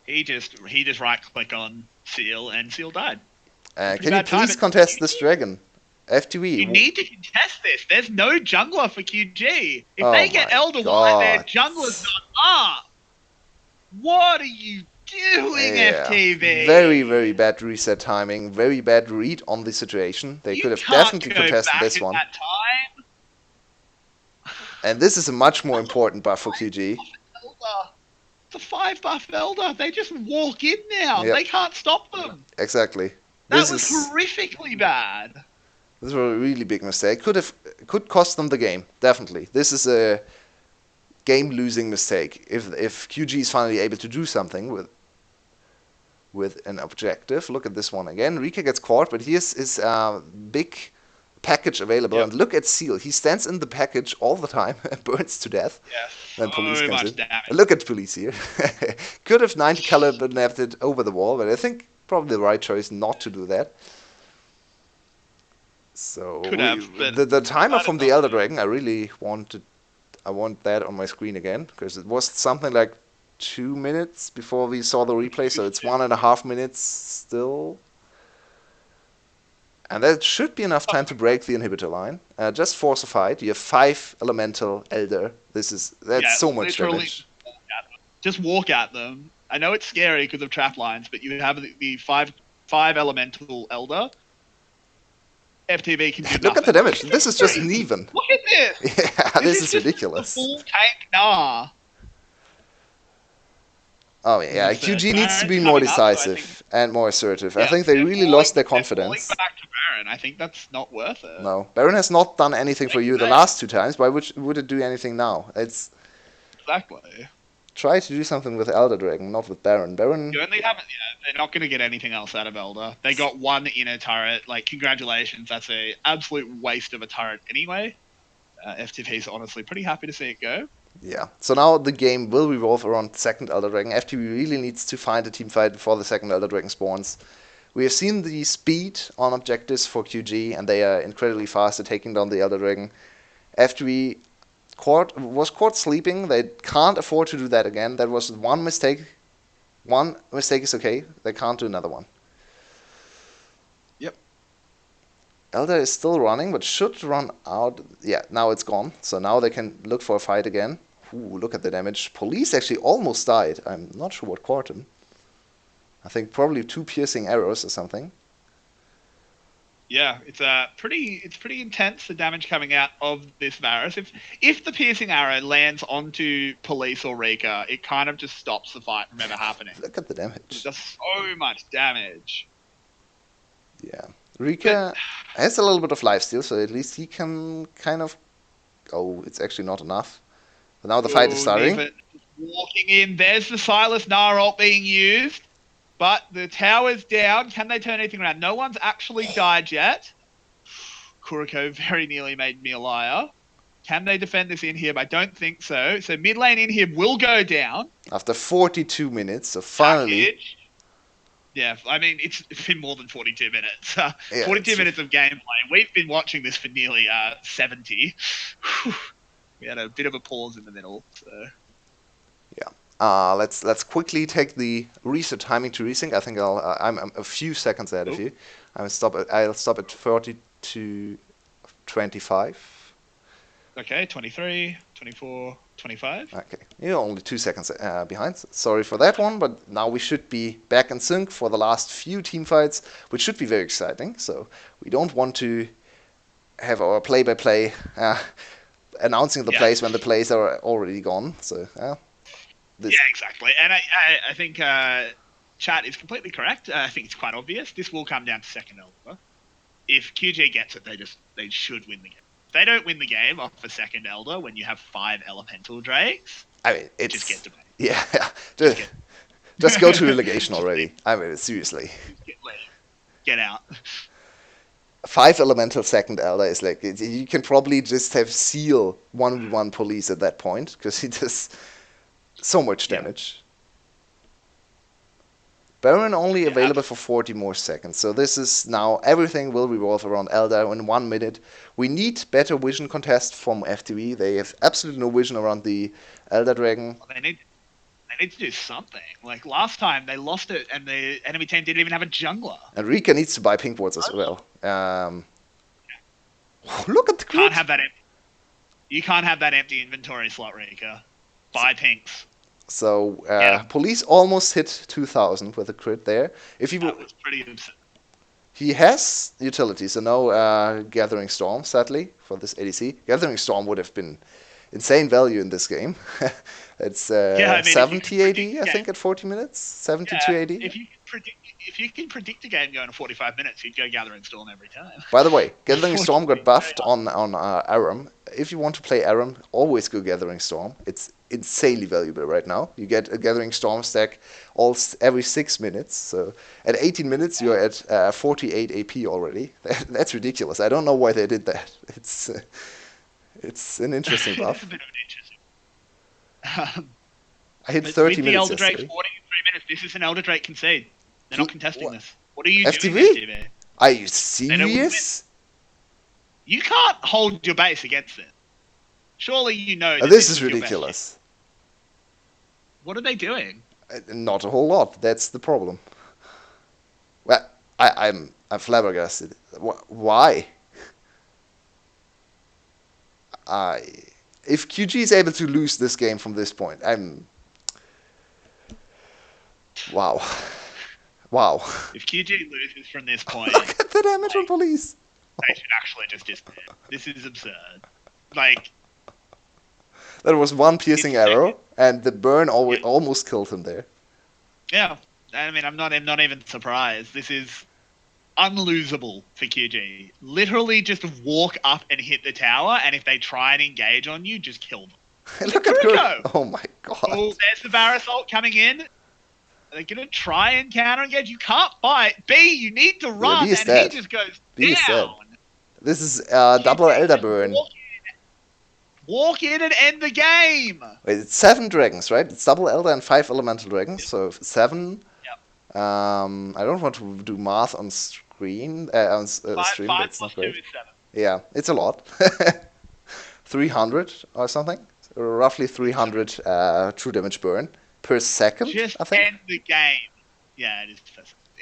He just right click on Seal and Seal died. Can you please contest this dragon? FTV. You need to contest this. There's no jungler for QG. If they get Elder while their jungler's not up, what are you doing, FTV? Very, very bad reset timing. Very bad read on the situation. They could have definitely contested this one. That time. And this is a much more important buff for QG. It's a 5 buff Elder. They just walk in now. Yep. They can't stop them. Exactly. That was horrifically bad. This was a really big mistake. Could cost them the game. Definitely. This is a game-losing mistake. If QG is finally able to do something with an objective. Look at this one again. Rika gets caught, but here's his big package available. Yep. And look at Seal. He stands in the package all the time and burns to death. Yeah, Then police so comes much in. damage. And look at police here. Could have 90 caliber nabbed it over the wall, but I think probably the right choice not to do that. So Could have, but the timer decided from the not Elder to. Dragon, I want that on my screen again, because it was something like 2 minutes before we saw the replay, so it's 1.5 minutes still. And that should be enough time to break the inhibitor line. Just force a fight. You have 5 elemental Elder. That's so much damage. Just walk at them. I know it's scary because of trap lines, but you have the five elemental Elder. FTV can do nothing. Look at the damage. This is just uneven. Look at this. Yeah, this is just ridiculous. A full tank nah. Oh yeah, QG needs to be more decisive and more assertive. I think they really lost their confidence. Back to Baron. I think that's not worth it. No, Baron has not done anything for you the last 2 times. Why would it do anything now? It's exactly. Try to do something with Elder Dragon, not with Baron. Baron. You only haven't. Yeah, they're not going to get anything else out of Elder. They got 1 inner turret. Like, congratulations. That's a absolute waste of a turret anyway. FTV's honestly pretty happy to see it go. Yeah. So now the game will revolve around second Elder Dragon. FTV really needs to find a team fight before the second Elder Dragon spawns. We have seen the speed on objectives for QG, and they are incredibly fast at taking down the Elder Dragon. FTV was caught sleeping. They can't afford to do that again. That was one mistake. One mistake is okay. They can't do another one. Yep. Elder is still running, but should run out. Yeah, now it's gone. So now they can look for a fight again. Ooh, look at the damage. Police actually almost died. I'm not sure what caught him. I think probably 2 piercing arrows or something. Yeah, it's pretty intense, the damage coming out of this Varus. If the piercing arrow lands onto Police or Rika, it kind of just stops the fight from ever happening. Look at the damage. It's just so much damage. Yeah. Rika has a little bit of lifesteal, so at least he can kind of... Oh, it's actually not enough. But now the fight is starting. Walking in, there's the Silas Nar ult being used. But the tower's down. Can they turn anything around? No one's actually died yet. Kuriko very nearly made me a liar. Can they defend this in here? I don't think so. So mid lane in here will go down. After 42 minutes, so finally... Package. Yeah, I mean, it's been more than 42 minutes. Yeah, 42 minutes of gameplay. We've been watching this for nearly 70. We had a bit of a pause in the middle. So. Yeah. Let's quickly take the reset timing to resync. I think I'm a few seconds ahead of you. I'll stop at 30 to 25. Okay, 23, 24, 25. Okay, you're only 2 seconds behind. Sorry for that one, but now we should be back in sync for the last few team fights, which should be very exciting. So we don't want to have our play-by-play announcing the plays when the plays are already gone. So yeah, exactly. And I think chat is completely correct. I think it's quite obvious. This will come down to second Elder. If QG gets it, they should win the game. If they don't win the game off a second Elder when you have 5 elemental drakes, I mean, it's just get debated. Yeah. Just go to relegation already. I mean, seriously. Get out. 5 elemental second Elder is like, you can probably just have Seal 1v1 police at that point, because he does so much damage. Baron only available for 40 more seconds, so this is now, everything will revolve around Elder in 1 minute. We need better vision contest from FTV. They have absolutely no vision around the Elder Dragon. Well, they need to do something. Like last time, they lost it, and the enemy team didn't even have a jungler. And Rika needs to buy pink wards as well. Look at the crit. You can't have that empty inventory slot, Rika. Buy pinks. So Police almost hit 2,000 with a crit there. That was pretty absurd. He has utility, so no Gathering Storm, sadly, for this ADC. Gathering Storm would have been insane value in this game. It's 70 AD, I think, at 40 minutes. 72 AD. If you can predict a game going to 45 minutes, you'd go Gathering Storm every time. By the way, Gathering Storm got buffed on Aram. If you want to play Aram, always go Gathering Storm. It's insanely valuable right now. You get a Gathering Storm stack every 6 minutes. So at 18 minutes, you're at 48 AP already. That's ridiculous. I don't know why they did that. It's an interesting It is buff. a bit of an interesting. I hit But 30 with the minutes Elder Drake yesterday. 40 in 3 minutes, this is an Elder Drake concede. They're not contesting What? this. What are you doing, FTV? FTV? Are you They don't win. serious? You can't hold your base against it. Surely you know that This is your best ridiculous. What are they doing? Not a whole lot. That's the problem. Well, I'm flabbergasted. Why? If QG is able to lose this game from this point, wow. Wow. If QG loses from this point, Look at the damage on police. they should actually just disband. This is absurd. Like, That was one piercing arrow, and the burn almost killed him there. yeah. I mean, I'm not even surprised. This is unlosable for QG. Literally, just walk up and hit the tower, and if they try and engage on you, just kill them. Look at Kuruko! Oh my god. Oh, there's the Bar Assault coming in. They're gonna try and counter engage. You can't fight. B, you need to run, B is and dead. he just goes B is dead. down. This is double Elder Burn. Walk in and end the game. Wait, it's 7 dragons, right? It's double Elder and 5 elemental dragons, so 7. Yep. I don't want to do math on screen. On stream, Five that's plus not great. 2 is 7. Yeah, it's a lot. 300 or something. Roughly 300 true damage burn per second, Just I think. end the game. Yeah, it is.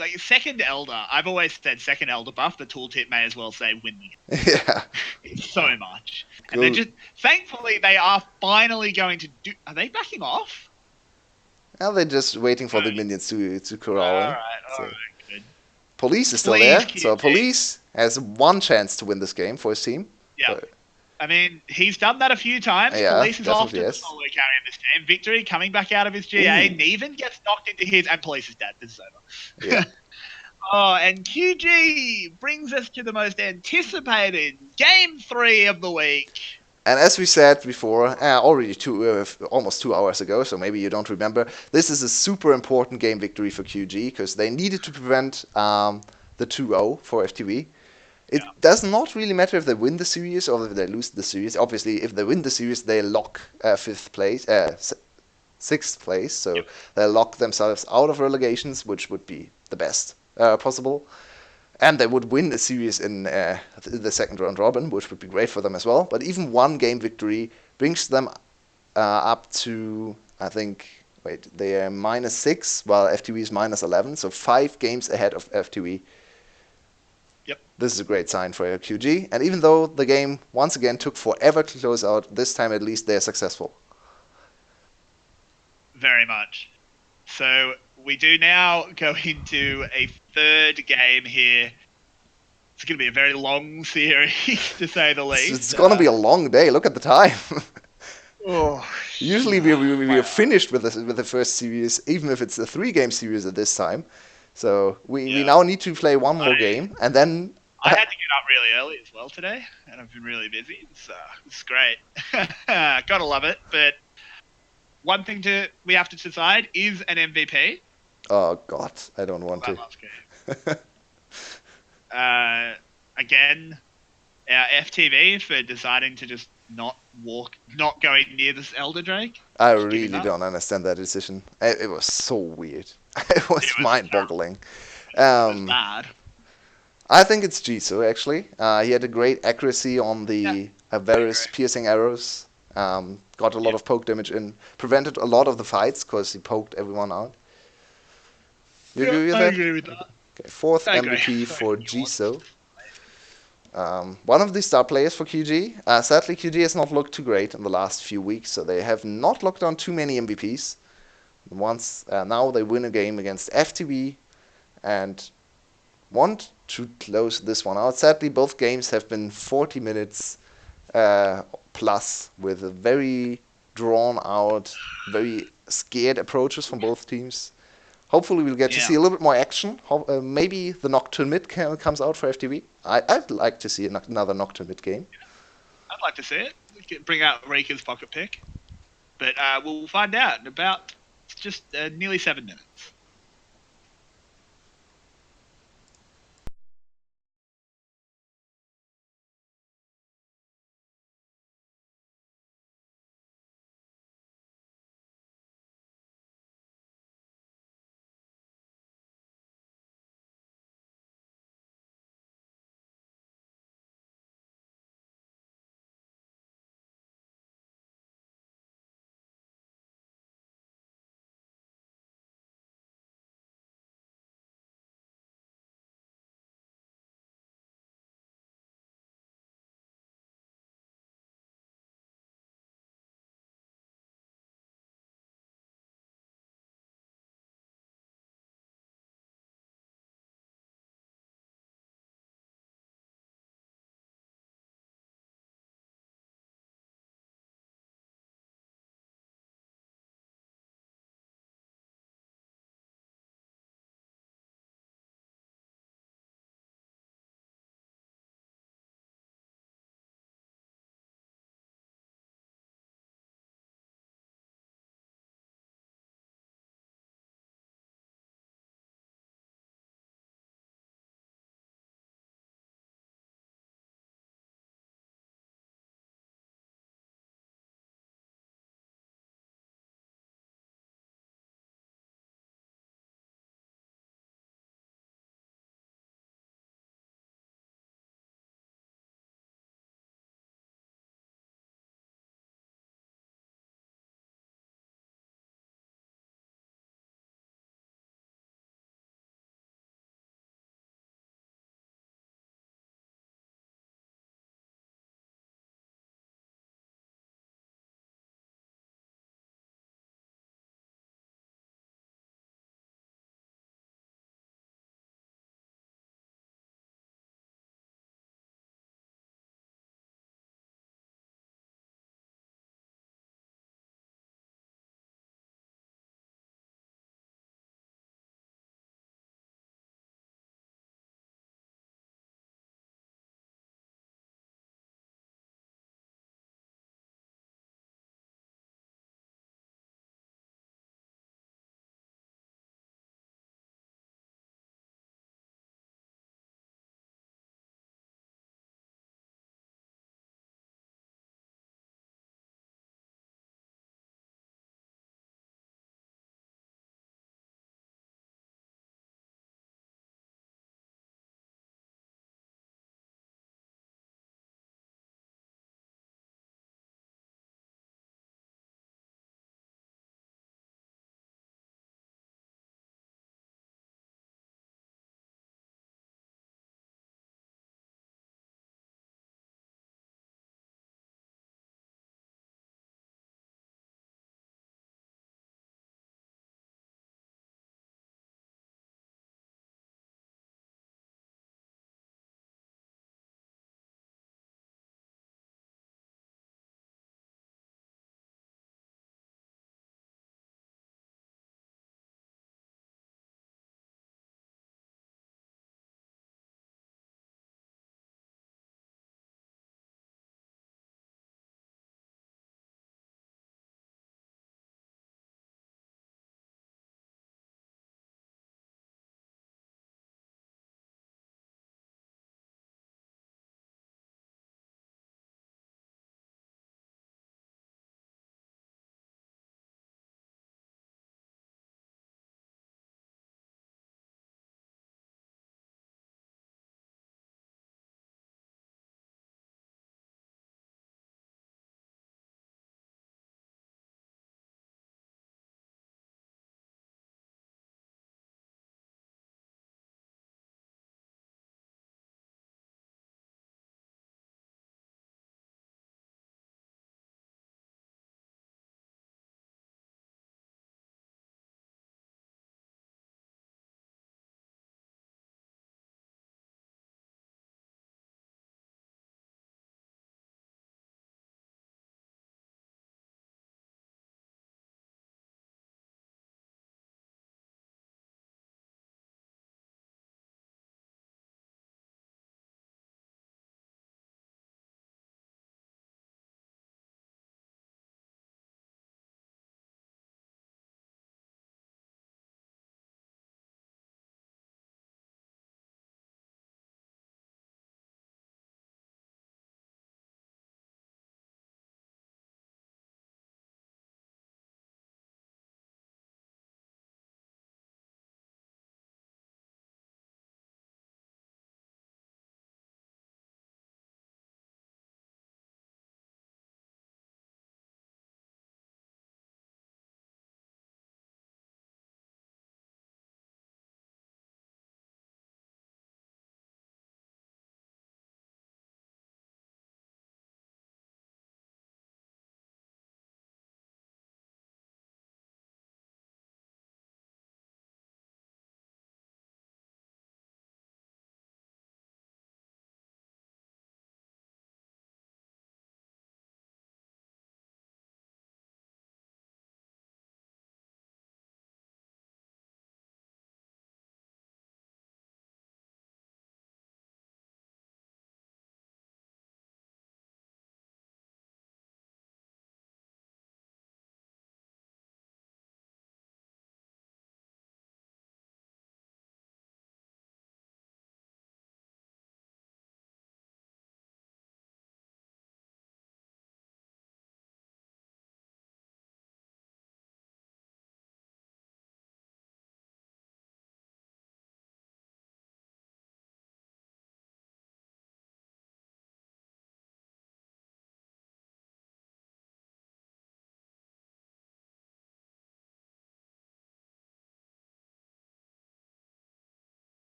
Like, second Elder, I've always said second Elder buff, the tooltip may as well say win the game. Yeah. It's so much. And they're just, thankfully, they are finally going to do, are they backing off? Well, they're just waiting for the minions to corral in. Alright, good. Police is still Please there, keep so it. Police has one chance to win this game for his team. Yeah. But I mean, he's done that a few times. Yeah, Police is often definitely the yes. solo carry of this team. Victory coming back out of his GA. Ooh. Neven gets knocked into his, and Police is dead. This is over. Yeah. Oh, and QG brings us to the most anticipated Game 3 of the week. And as we said before, already almost 2 hours ago, so maybe you don't remember, this is a super important game victory for QG because they needed to prevent the 2-0 for FTV. It does not really matter if they win the series or if they lose the series. Obviously, if they win the series, they lock 6th place, so they lock themselves out of relegations, which would be the best possible. And they would win a series in the second round robin, which would be great for them as well. But even one game victory brings them up to, I think, they are -6, while FTV is -11, so 5 games ahead of FTV. Yep. This is a great sign for QG. And even though the game, once again, took forever to close out, this time at least they're successful. Very much. So we do now go into a third game here. It's going to be a very long series, to say the least. It's going to be a long day. Look at the time. Oh, Usually we are finished with the first series, even if it's a 3-game series at this time. So we now need to play one more game, and then I had to get up really early as well today, and I've been really busy. It's great. Gotta love it. But one thing we have to decide is an MVP. Oh God, I don't want to. Again, our FTV for deciding to just not going near this Elder Drake. I really don't understand that decision. It was so weird. It was mind-boggling. It was bad. I think it's Jisoo, actually. He had a great accuracy on the various piercing arrows. Got a lot of poke damage in. Prevented a lot of the fights because he poked everyone out. You agree with that? I agree with that. Okay, 4th MVP for Jisoo. One of the star players for QG. Sadly, QG has not looked too great in the last few weeks, so they have not locked on too many MVPs. Now they win a game against FTV and want to close this one out. Sadly, both games have been 40 minutes plus, with a very drawn out, very scared approaches from both teams. Hopefully we'll get to see a little bit more action. Maybe the Nocturne mid comes out for FTV. I'd like to see another Nocturne mid game. I'd like to see it. Bring out Rika's pocket pick. But we'll find out in about just nearly 7 minutes.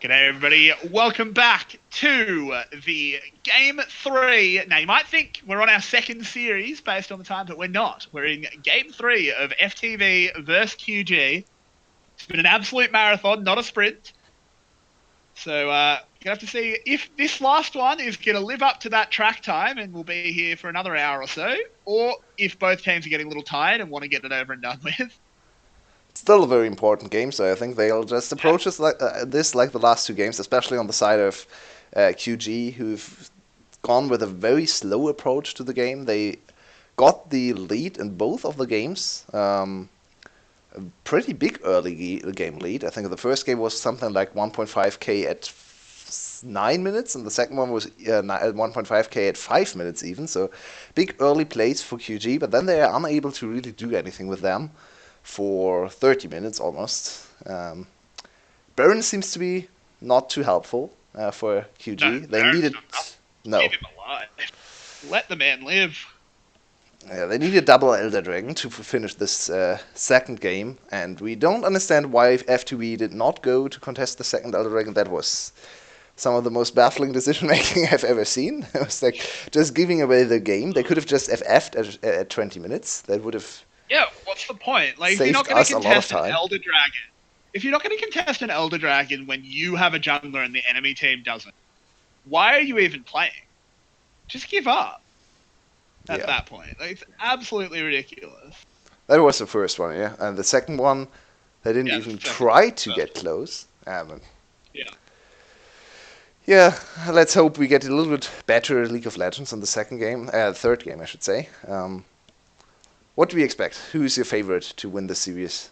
G'day everybody, welcome back to the Game 3. Now you might think we're on our second series based on the time, but we're not. We're in Game 3 of FTV versus QG. It's been an absolute marathon, not a sprint. So you're going to have to see if this last one is going to live up to that track time and we'll be here for another hour or so, or if both teams are getting a little tired and want to get it over and done with. Still a very important game, so I think they'll just approach this like the last two games, especially on the side of QG, who've gone with a very slow approach to the game. They got the lead in both of the games. A pretty big early game lead. I think the first game was something like 1.5k at 9 minutes, and the second one was 1.5k at 5 minutes even. So big early plays for QG, but then they are unable to really do anything with them for 30 minutes almost. Baron seems to be not too helpful for QG. No, they needed no. Leave him alive. Let the man live. Yeah, they needed double Elder Dragon to finish this second game, and we don't understand why FTV did not go to contest the second Elder Dragon. That was some of the most baffling decision making I've ever seen. It was like just giving away the game. They could have just FF'd at 20 minutes. That would have what's the point? Like, if saved you're not going us to a lot of contest an time. Elder Dragon, if you're not going to contest an Elder Dragon when you have a jungler and the enemy team doesn't, why are you even playing? Just give up at that point. Like, it's absolutely ridiculous. That was the first one, yeah. And the second one, they didn't even try to get close. Yeah, let's hope we get a little bit better League of Legends in the second game, third game, I should say. What do we expect? Who's your favorite to win the series?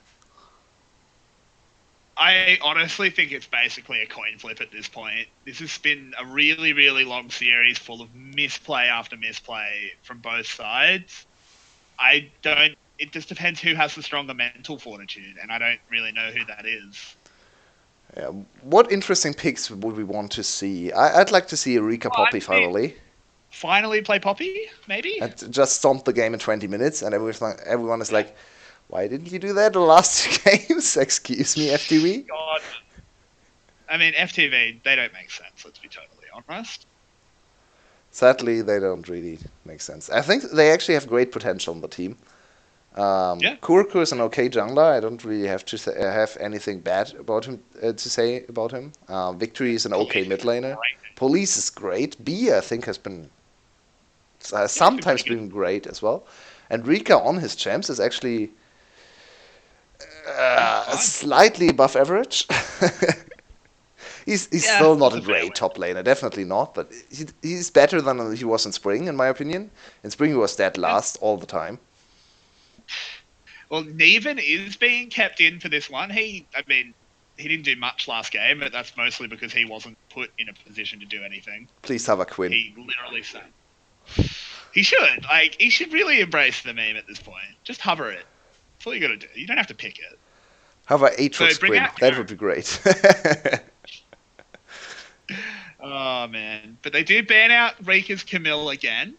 I honestly think it's basically a coin flip at this point. This has been a really, really long series full of misplay after misplay from both sides. It just depends who has the stronger mental fortitude, and I don't really know who that is. Yeah, what interesting picks would we want to see? I'd like to see Rika Poppy finally. Finally play Poppy, maybe? And just stomp the game in 20 minutes, and everyone is like, why didn't you do that the last two games? Excuse me, FTV? God. I mean, FTV, they don't make sense, let's be totally honest. Sadly, they don't really make sense. I think they actually have great potential on the team. Kurko is an okay jungler. I don't really have to have anything bad about him to say about him. Victory is an okay mid laner. Police is great. B, I think, has been sometimes been great as well. And Rika on his champs is actually slightly above average. he's still not a great top laner, definitely not, but he's better than he was in Spring, in my opinion. In Spring he was dead last all the time. Well, Neven is being kept in for this one. He didn't do much last game, but that's mostly because he wasn't put in a position to do anything. Please have a Quinn. He literally said. He should. Like, he should really embrace the meme at this point. Just hover it. That's all you gotta do. You don't have to pick it. Have an Aatrox Quinn. That would be great. Oh, man. But they do ban out Rika's Camille again.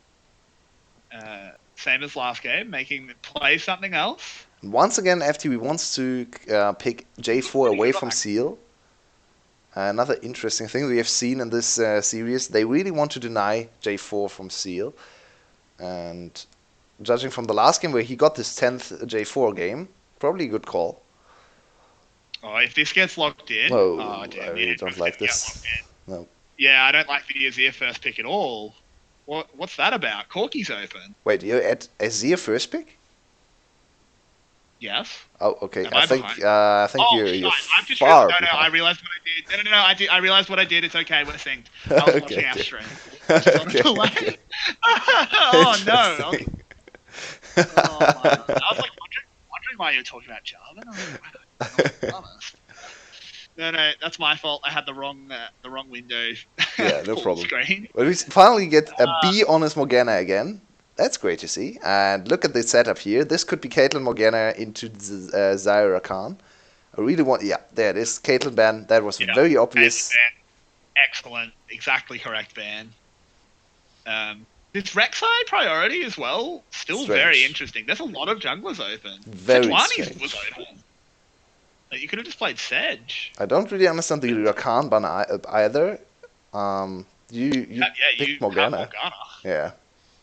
Same as last game, making play something else. Once again, FTV wants to pick J4 away from Seal. Another interesting thing we have seen in this series, they really want to deny J4 from Seal. And judging from the last game where he got this 10th J4 game, probably a good call. Oh, if this gets locked in... I really don't like this. No. Yeah, I don't like the Azir first pick at all. What's that about? Corky's open. Wait, you're at Azir first pick? Yes. Oh, okay. I think you're I've far behind. I realized what I did. No. I realized what I did. It's okay. We're synced. I was watching our stream. Oh no. I was like wondering why you were talking about Jarvan. No, that's my fault. I had the wrong window. Yeah, no problem. Screen. But we finally get a B on his Morgana again. That's great to see. And look at the setup here. This could be Caitlyn Morgana into Zyra Khan. I really want... Yeah, there it is. Caitlyn ban. That was very obvious. Excellent. Exactly correct ban. This Rek'Sai priority as well, still very interesting. There's a lot of junglers open. Very Sejuani strange. was open. You You could have just played Sedge. I don't really understand the Rakan ban either. You picked You Morgana. have Morgana. Yeah.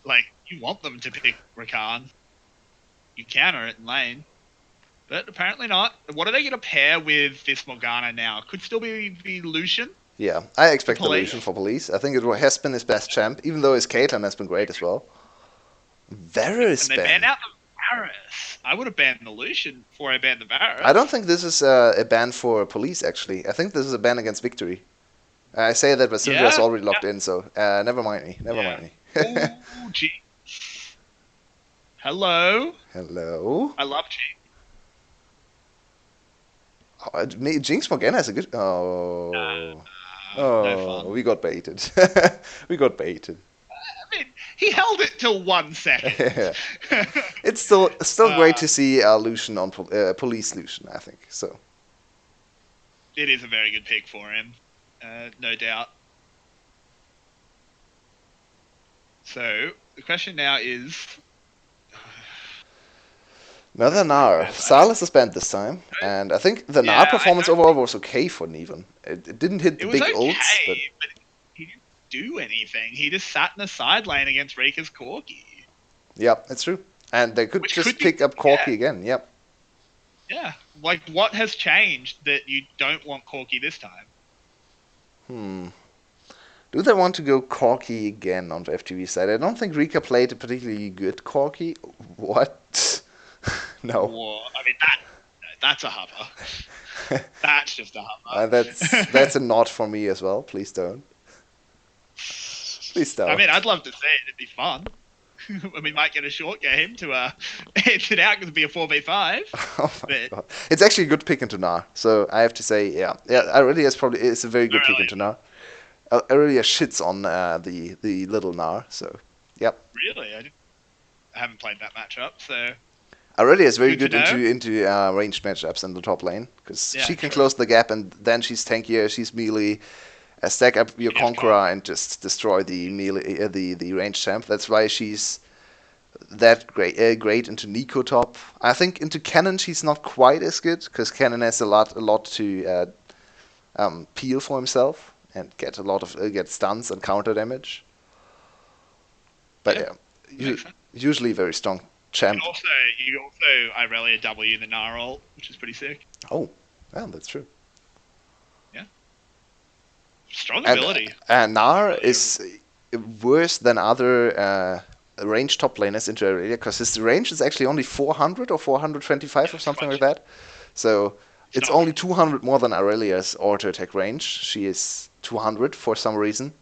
Like, you want them to pick Rakan. You counter it in lane. But apparently not. What are they going to pair with this Morgana now? Could still be Lucian. Yeah, I expect the Police. Lucian for Police. I think it has been his best champ, even though his Caitlyn has been great as well. Varus And they banned out the Varus. I would have banned the Lucian before I banned the Varus. I don't think this is a ban for Police, actually. I think this is a ban against Victory. I say that, but Syndra's already locked in, so never mind me. Never mind me. Oh, gee. Hello. Hello. I love G. Jinx Morgana is a good... Oh. No fun. We got baited. We got baited. I mean, he held it till 1 second. Yeah. It's still great to see Lucian on Police Lucian, I think. So. It is a very good pick for him, no doubt. So, the question now is... Another Gnar. Sylas is banned this time, and I think the Gnar performance overall was okay for Neven. It didn't hit the big ults, but he didn't do anything. He just sat in the side lane against Rika's Corki. Yep, it's true. And they could pick up Corki again, yep. Yeah, like what has changed that you don't want Corki this time? Do they want to go Corki again on the FTV side? I don't think Rika played a particularly good Corki. What? No. Whoa, I mean, that's a hover. That's just a hover. That's a nod for me as well. Please don't. Please don't. I mean, I'd love to see it. It'd be fun. And we might get a short game to edge it out because it'd be a 4v5. Oh my God. It's actually a good pick into Gnar. So I have to say, yeah, Aurelia is a very good pick into Gnar. Aurelia shits on the little Gnar. So, yep. Really, I haven't played that matchup, so. Aurelia is very good into ranged matchups in the top lane because she can close the gap, and then she's tankier, she's melee. Stack up your Conqueror and just destroy the melee, the ranged champ. That's why she's that great into Nico top. I think into Cannon she's not quite as good because Cannon has a lot to peel for himself and get get stuns and counter damage. But usually very strong champ. You also Irelia W the Gnar ult, which is pretty sick. Oh, yeah, that's true. Yeah. Strong ability. And Gnar is worse than other range top laners into Aurelia because his range is actually only 400 or 425 or something like that. So it's only 200 more than Aurelia's auto attack range. She is 200 for some reason.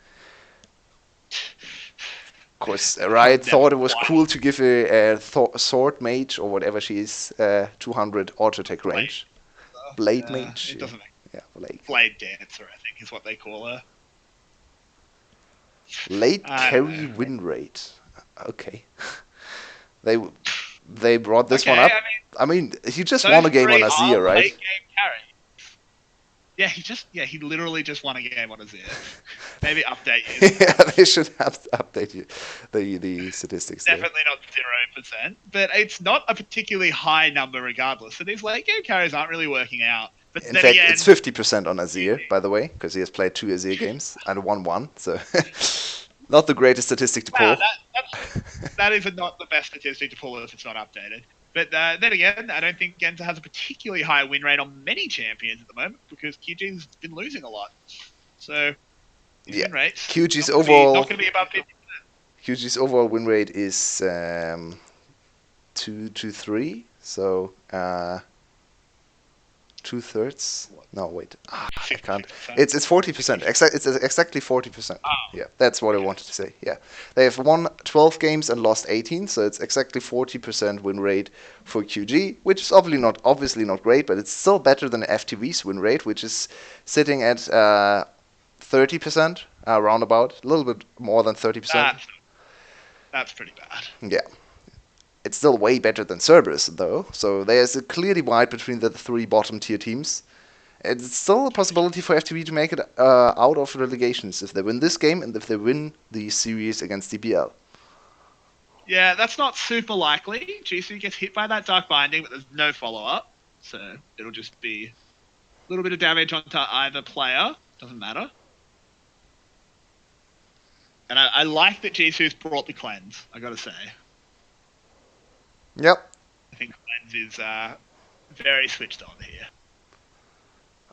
Of course, Riot thought it was cool to give a sword mage or whatever she is 200 auto attack range. Blade mage. It doesn't make Blade dancer, I think, is what they call her. Late carry win rate. Okay. They brought this one up. I mean, he just won a game on Azir, right? Game carry. Yeah, he literally just won a game on Azir. Maybe update you. Yeah, they should have to update you the statistics. Definitely not 0%, but it's not a particularly high number regardless. So these late game carries aren't really working out. But in fact, it's 50% on Azir, by the way, because he has played 2 Azir games and won 1. So not the greatest statistic to pull. That is not the best statistic to pull if it's not updated. But then again, I don't think Genza has a particularly high win rate on many champions at the moment because QG's been losing a lot. So win rates QG's not going to be above 50%. QG's overall win rate is 2-3. So 2/3. No, wait. I can't. It's 40%. It's exactly 40%. Oh. Yeah, that's what I wanted to say. Yeah, they have won 12 games and lost 18, so it's exactly 40% win rate for QG, which is obviously not great, but it's still better than FTV's win rate, which is sitting at 30%, roundabout, a little bit more than 30%. That's pretty bad. Yeah. It's still way better than Cerberus, though, so there's a clearly wide between the 3 bottom-tier teams. It's still a possibility for FTV to make it out of relegations if they win this game and if they win the series against DPL. Yeah, that's not super likely. GC gets hit by that Dark Binding, but there's no follow-up, so it'll just be little bit of damage onto either player. Doesn't matter. And I like that Jisoo's brought the cleanse, I gotta say. Yep. I think cleanse is very switched on here.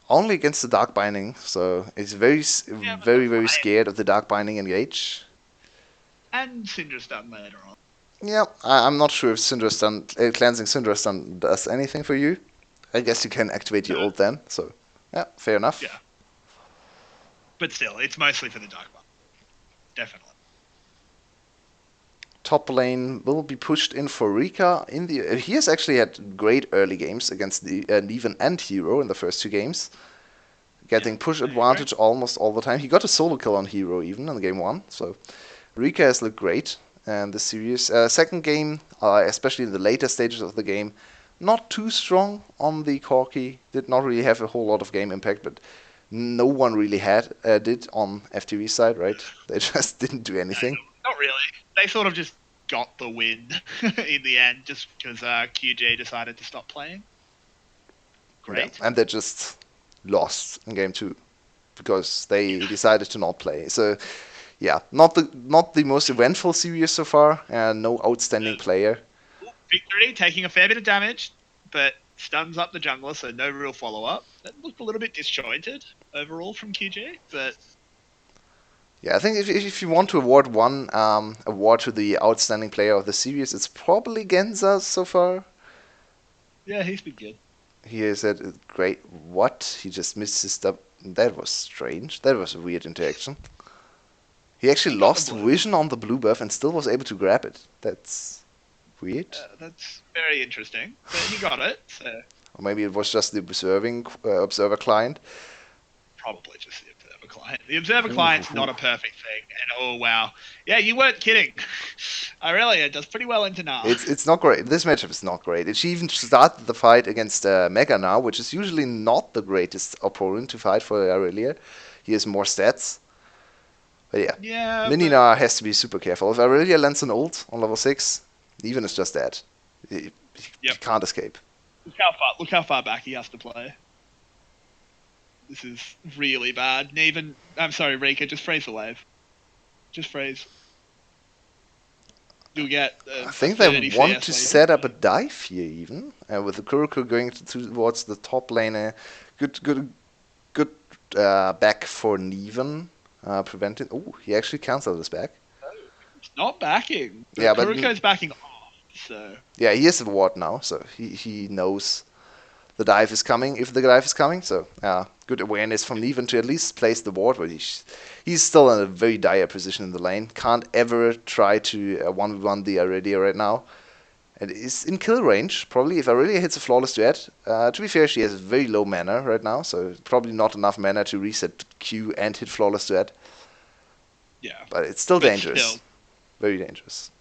Only against the Dark Binding, so he's very, very scared of the Dark Binding engage. And Syndra stun later on. Yeah, I'm not sure if Syndra stun, cleansing Syndra stun does anything for you. I guess you can activate your ult then, so yeah, fair enough. Yeah. But still, it's mostly for the Dark Binding. Definitely. Top lane will be pushed in for Rika. He has actually had great early games against the Neven and Hero in the first 2 games. Getting push advantage almost all the time. He got a solo kill on Hero even in game 1, so Rika has looked great in this series. Second game, especially in the later stages of the game, not too strong on the Corki. Did not really have a whole lot of game impact, but no one really did on FTV side, right? They just didn't do anything. No, not really. They sort of just got the win in the end just because QG decided to stop playing. Great. Yeah, and they just lost in game 2 because they decided to not play. So yeah, not the most eventful series so far, and no outstanding player. Victory, taking a fair bit of damage, but stuns up the jungler, so no real follow-up. That looked a little bit disjointed overall from QG, but yeah, I think if you want to award one award to the outstanding player of the series, it's probably Genza so far. Yeah, he's been good. He has had great. What? He just missed his step. That was strange. That was a weird interaction. He actually lost vision on the blue buff and still was able to grab it. That's weird. That's very interesting. But he got it. So. Or maybe it was just the observer client. Probably just the observer client. The observer client's not a perfect thing. And oh wow, yeah, you weren't kidding. Aurelia does pretty well into Gnar. It's not great. This matchup is not great. She even started the fight against Mega Gnar, which is usually not the greatest opponent to fight for Aurelia. He has more stats. But yeah, Mini Gnar has to be super careful. If Aurelia lands an ult on level 6, even is just dead. He can't escape. Look how far back he has to play. This is really bad. Neven, I'm sorry, Rika, just freeze the wave. Just freeze. You'll get. I think they want to set up a dive here, even with the Kuroko going towards the top lane. Good back for Neven, preventing. Oh, he actually cancelled his back. It's not backing. Yeah, but Kuroko's backing off. So. Yeah, he has a ward now, so he knows the dive is coming. If the dive is coming, so good awareness from Neven to at least place the ward, but he's still in a very dire position in the lane. Can't ever try to 1v1 the Aurelia right now. And is in kill range, probably. If Aurelia hits a flawless duet, to be fair, she has very low mana right now, so probably not enough mana to reset Q and hit flawless duet. Yeah. But it's still dangerous. Very dangerous.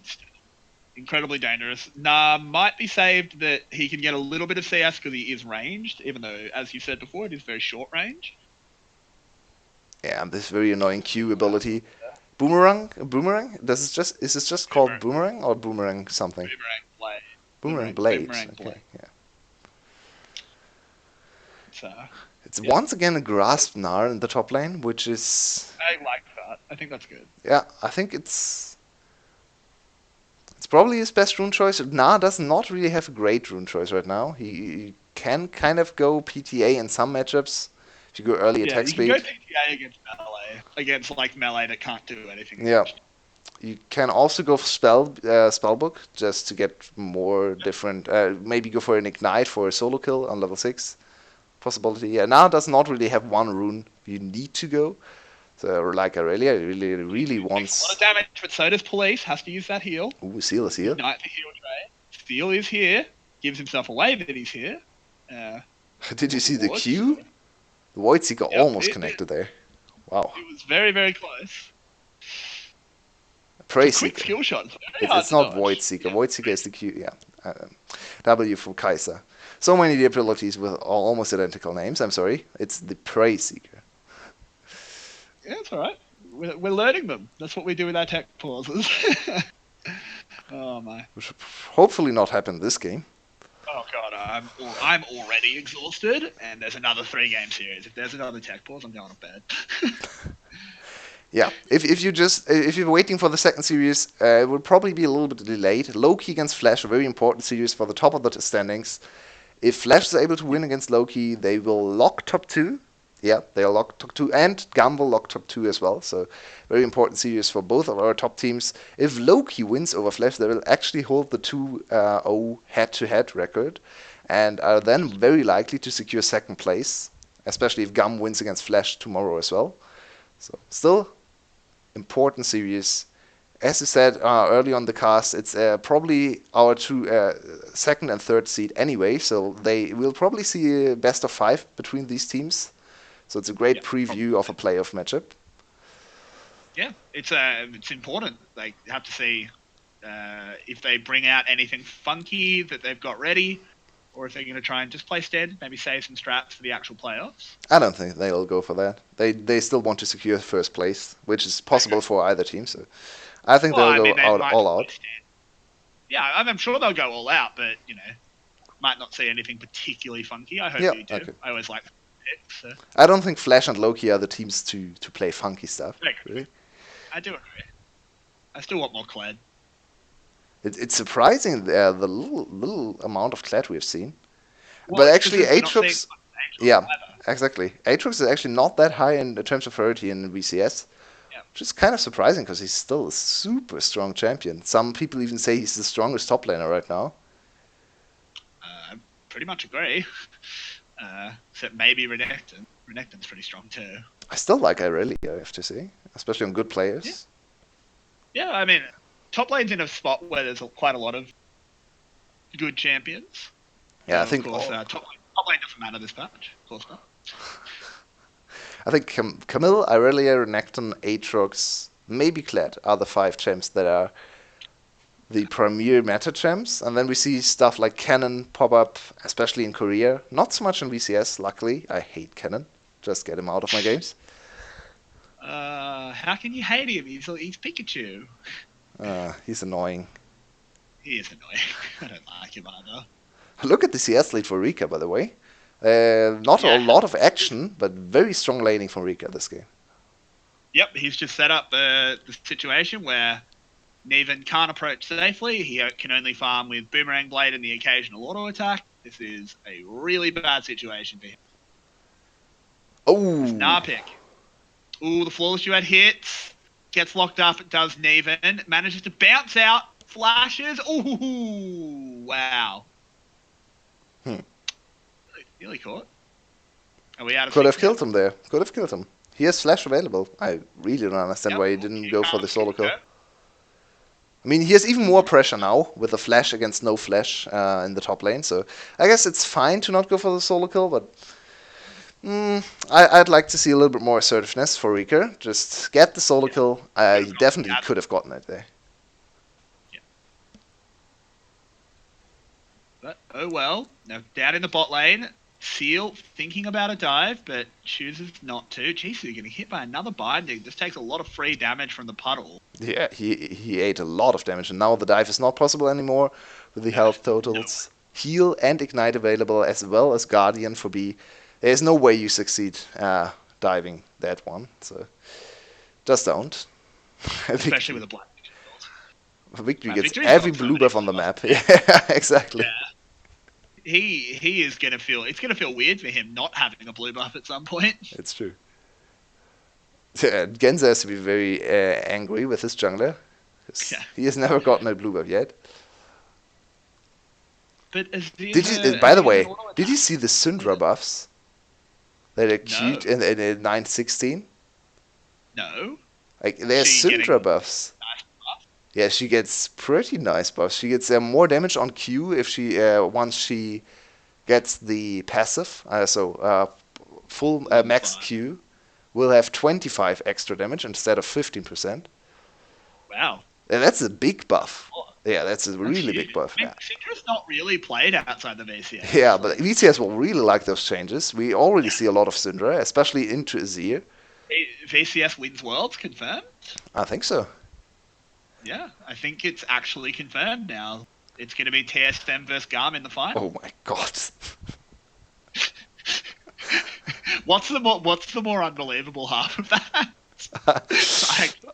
Incredibly dangerous. Gnar might be saved that he can get a little bit of CS because he is ranged, even though, as you said before, it is very short range. Yeah, and this very annoying Q ability. Boomerang? Is this just called Boomerang or Boomerang something? Boomerang Blade. Boomerang Blade. Boomerang Blade. Okay, yeah. It's once again a Grasp Gnar in the top lane, which is... I like that. I think that's good. Yeah, I think it's probably his best rune choice. Gnar does not really have a great rune choice right now. He can kind of go PTA in some matchups. If you go early attack speed. You can go PTA against melee. Against like melee that can't do anything. Yeah. You can also go for spellbook just to get more different. Maybe go for an ignite for a solo kill on level 6. Possibility. Yeah, Gnar does not really have one rune you need to go. So like Aurelia really wants... A lot of damage, but so does Police. Has to use that heal. Ooh, Seal. Ignite the heal trade. Seal is here. Gives himself away that he's here. Did you see the Q? The Void Seeker almost connected there. Wow. It was very, very close. Prey Seeker. Quick skill shot. It's not Void Seeker. Yeah. Void Seeker is the Q, yeah. W from Kaiser. So many abilities with almost identical names. I'm sorry. It's the Prey Seeker. Yeah, it's alright. We're learning them. That's what we do with our tech pauses. Oh my. Which should hopefully not happen this game. Oh Oh god, I'm already exhausted, and there's another 3-game series. If there's another tech pause, I'm going to bed. Yeah, if you're waiting for the second series, it will probably be a little bit delayed. Loki against Flash, a very important series for the top of the standings. If Flash is able to win against Loki, they will lock top 2. Yeah, they'll lock top 2, and Gum will lock top 2 as well. So, very important series for both of our top teams. If Loki wins over Flash, they will actually hold the 2-0 head-to-head record, and are then very likely to secure second place, especially if Gum wins against Flash tomorrow as well. So, still important series. As you said early on the cast, it's probably our two second and third seed anyway, so they will probably see a best of 5 between these teams. So it's a great preview of a playoff matchup. Yeah, it's important. They have to see if they bring out anything funky that they've got ready, or if they're going to try and just play standard, maybe save some straps for the actual playoffs. I don't think they'll go for that. They still want to secure first place, which is possible for either team. So I think they'll go all out. Yeah, I'm sure they'll go all out, but might not see anything particularly funky. I hope you do. Okay. I always like picks. So. I don't think Flash and Loki are the teams to play funky stuff. Really. I do agree. I still want more Kled. It's surprising the little amount of Kled we've seen. Well, but actually, Aatrox. Yeah, exactly. Aatrox is actually not that high in terms of priority in VCS. Yeah. Which is kind of surprising because he's still a super strong champion. Some people even say he's the strongest top laner right now. I pretty much agree. Except maybe Renekton. Renekton's pretty strong too. I still like Irelia, I have to say. Especially on good players. Yeah, I mean, top lane's in a spot where there's quite a lot of good champions. Yeah, I think... Of course, top lane doesn't matter this patch. Of course not. I think Camille, Irelia, Renekton, Aatrox, maybe Kled are the 5 champs that are the premier meta champs. And then we see stuff like Cannon pop up, especially in Korea. Not so much in VCS, luckily. I hate Cannon. Just get him out of my games. How can you hate him? He's Pikachu. He's annoying. He is annoying. I don't like him either. Look at the CS lead for Rika, by the way. Not a lot of action, but very strong laning from Rika this game. Yep, he's just set up the situation where Neven can't approach safely. He can only farm with Boomerang Blade and the occasional auto attack. This is a really bad situation for him. Oh! Narpick. Ooh, the Flawless Duet hits. Gets locked up, it does Neven. Manages to bounce out. Flashes. Ooh, wow. Nearly caught. Are we out of Could have killed him there. Could have killed him. He has flash available. I really don't understand why he didn't go for the solo kill. I mean, he has even more pressure now with the flash against no flash in the top lane. So I guess it's fine to not go for the solo kill, but I'd like to see a little bit more assertiveness for Rika. Just get the solo kill. He definitely could have gotten it there. Yeah. But, oh well. Now, down in the bot lane, Seal thinking about a dive, but chooses not to. Jeez, you're getting hit by another binding. This takes a lot of free damage from the puddle. Yeah, he ate a lot of damage, and now the dive is not possible anymore with the health totals. No. Heal and Ignite available, as well as Guardian for B. There's no way you succeed diving that one, so just don't. Especially with a black Victory gets every blue buff on the map. Yeah, exactly. Yeah. He is gonna feel. It's gonna feel weird for him not having a blue buff at some point. It's true. Genza has to be very angry with his jungler. He has never gotten a blue buff yet. But by the way, did you see the Syndra buffs? That are cute in 916? No. Like there's Syndra buffs. Nice buff? Yeah, she gets pretty nice buffs. She gets more damage on Q if she once she gets the passive. Full max Q will have 25 extra damage instead of 15%. Wow. And that's a big buff. Yeah, that's a really big buff. I mean, Syndra's not really played outside the VCS. Yeah, but VCS will really like those changes. We already see a lot of Syndra, especially into Azir. VCS wins Worlds, confirmed? I think so. Yeah, I think it's actually confirmed now. It's going to be TSM versus Garm in the final. Oh my god. What's the more unbelievable half of that?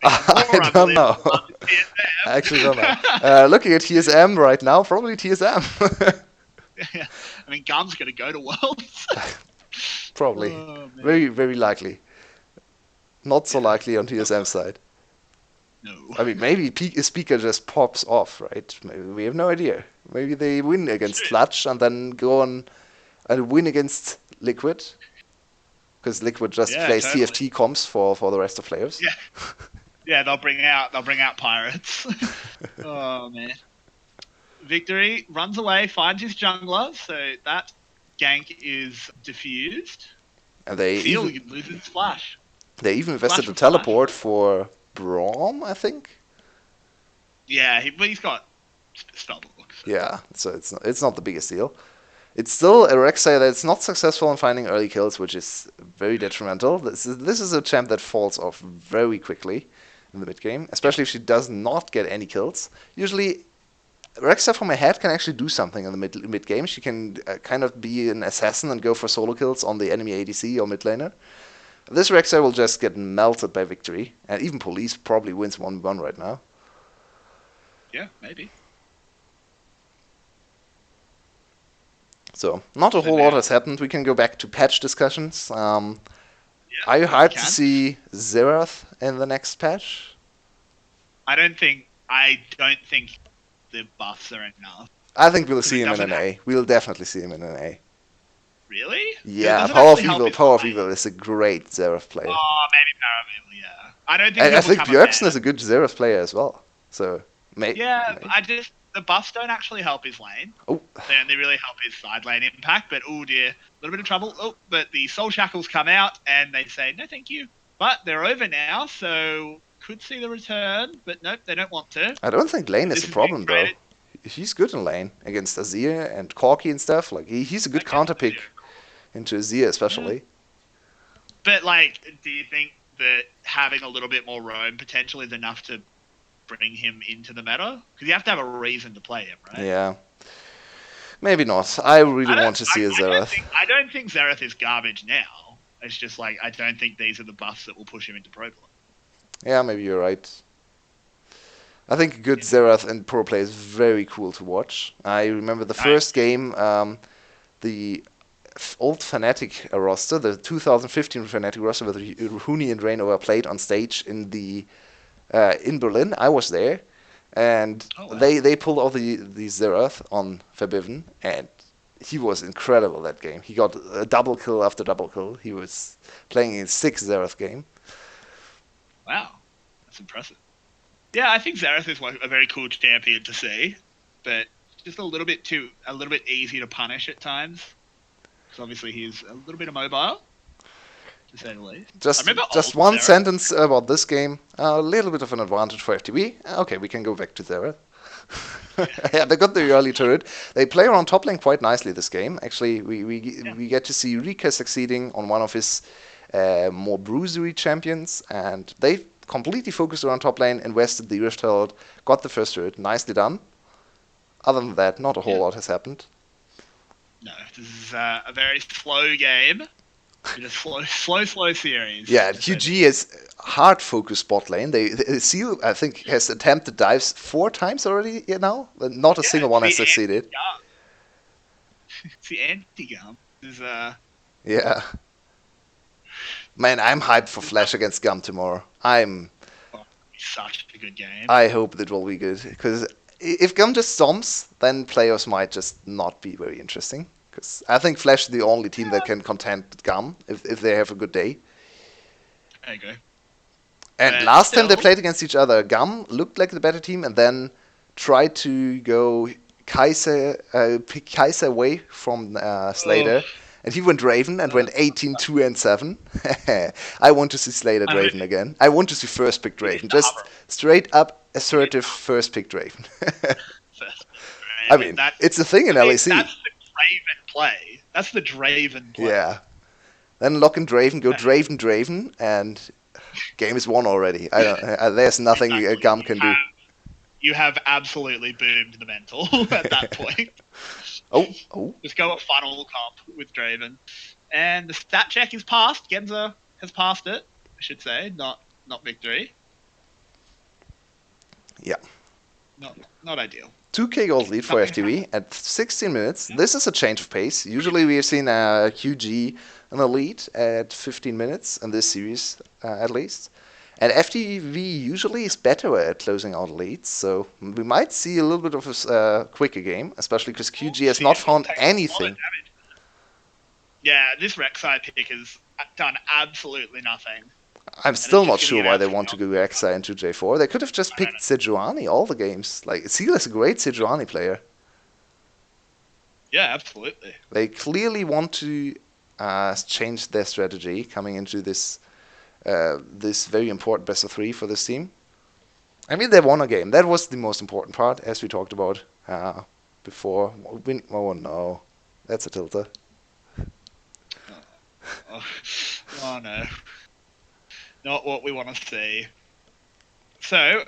I don't know. I actually don't know. Looking at TSM right now, probably TSM. Yeah. I mean, Garm's going to go to Worlds. Probably. Oh, very, very likely. Not so likely on TSM side. No. I mean, maybe Speaker just pops off, right? Maybe we have no idea. Maybe they win against Clutch and then go on and win against Liquid. Because Liquid just plays totally. TFT comps for the rest of players. Yeah. Yeah, they'll bring out Pirates. Oh man. Victory runs away, finds his jungler, so that gank is diffused. And they Seal loses Flash. They even invested a teleport for Braum, I think. Yeah, he's got spellbook. So. Yeah, so it's not the biggest deal. It's still a Rek'Sai that's not successful in finding early kills, which is very detrimental. This is a champ that falls off very quickly in the mid game, especially if she does not get any kills. Usually, Rek'Sai from ahead can actually do something in the mid game. She can kind of be an assassin and go for solo kills on the enemy ADC or mid laner. This Rek'Sai will just get melted by Victory, and even Police probably wins 1v1 right now. Yeah, maybe. So, not a whole lot has happened. We can go back to patch discussions. Are you hyped to see Xerath in the next patch? I don't think the buffs are enough. I think we'll see him in an A. We'll definitely see him in an A. Really? Yeah, Power of Evil is a great Xerath player. Oh, maybe Power of Evil, yeah. I think Bjergsen is a good Xerath player as well. So, maybe. The buffs don't actually help his lane. Oh. They only really help his side lane impact, but oh dear, a little bit of trouble. Oh, but the Soul Shackles come out and they say, no thank you. But they're over now, so could see the return, but nope, they don't want to. I don't think lane is a problem, though. He's good in lane against Azir and Corki and stuff. Like he's a good counter pick into Azir, especially. But like, do you think that having a little bit more roam potential is enough to bring him into the meta? Because you have to have a reason to play him, right? Yeah. Maybe not. I really want to see a Xerath. I don't think Xerath is garbage now. It's just like, I don't think these are the buffs that will push him into Pro Play. Yeah, maybe you're right. I think a good Xerath in Pro Play is very cool to watch. I remember the first game, the old Fnatic roster, the 2015 Fnatic roster with Huni and Reignover played on stage in Berlin. I was there, and they pulled off the Xerath on Forbidden, and he was incredible that game. He got a double kill after double kill. He was playing a 6 Xerath game. Wow, that's impressive. Yeah, I think Xerath is a very cool champion to see, but just a little bit easy to punish at times. Because obviously he's a little bit immobile, to say the least. Just one sentence about this game. A little bit of an advantage for FTV. Okay, we can go back to Xerath. Yeah, they got the early turret. They play around top lane quite nicely this game. Actually, we get to see Rika succeeding on one of his more bruisery champions, and they completely focused around top lane, invested the Rift Herald, got the first turret. Nicely done. Other than that, not a whole lot has happened. No, this is a very slow game. In a slow series. Yeah, QG is hard focused bot lane. Seal, I think, has attempted dives 4 times already now. Not a single one has succeeded. It's the anti-Gum. Yeah. Man, I'm hyped for Flash against Gum tomorrow. Such a good game. I hope that will be good. Because if Gum just stomps, then players might just not be very interesting. Because I think Flash is the only team that can contend with Gum if they have a good day. There you go. And last time they played against each other, Gum looked like the better team and then tried to go pick Kai'Sa away from Slater. And he went Raven and went 18-2-7. I want to see Slater Draven again. I want to see first pick Draven. Just straight up assertive first pick Draven. I mean, it's a thing in LEC. That's the Draven play. That's the Draven play. Yeah. Then lock in Draven, go Draven, and game is won already. There's nothing Gum can do. you have absolutely boomed the mental at that point. Oh. Just go a funnel comp with Draven. And the stat check is passed. Genza has passed it, I should say, not victory. Yeah. Not ideal. 2k gold lead for FTV at 16 minutes. Yeah. This is a change of pace. Usually we have seen QG in the lead at 15 minutes in this series, at least. And FTV usually is better at closing out leads, so we might see a little bit of a quicker game, especially because QG has not found anything. Yeah, this Rek'Sai pick has done absolutely nothing. I'm still not sure why they want to go Rek'Sai into J4. They could have just picked Sejuani all the games. Like, Seala's a great Sejuani player. Yeah, absolutely. They clearly want to change their strategy coming into this this very important best of 3 for this team. I mean, they won a game. That was the most important part, as we talked about before. Oh no, that's a tilter. Oh no. Not what we want to see. So,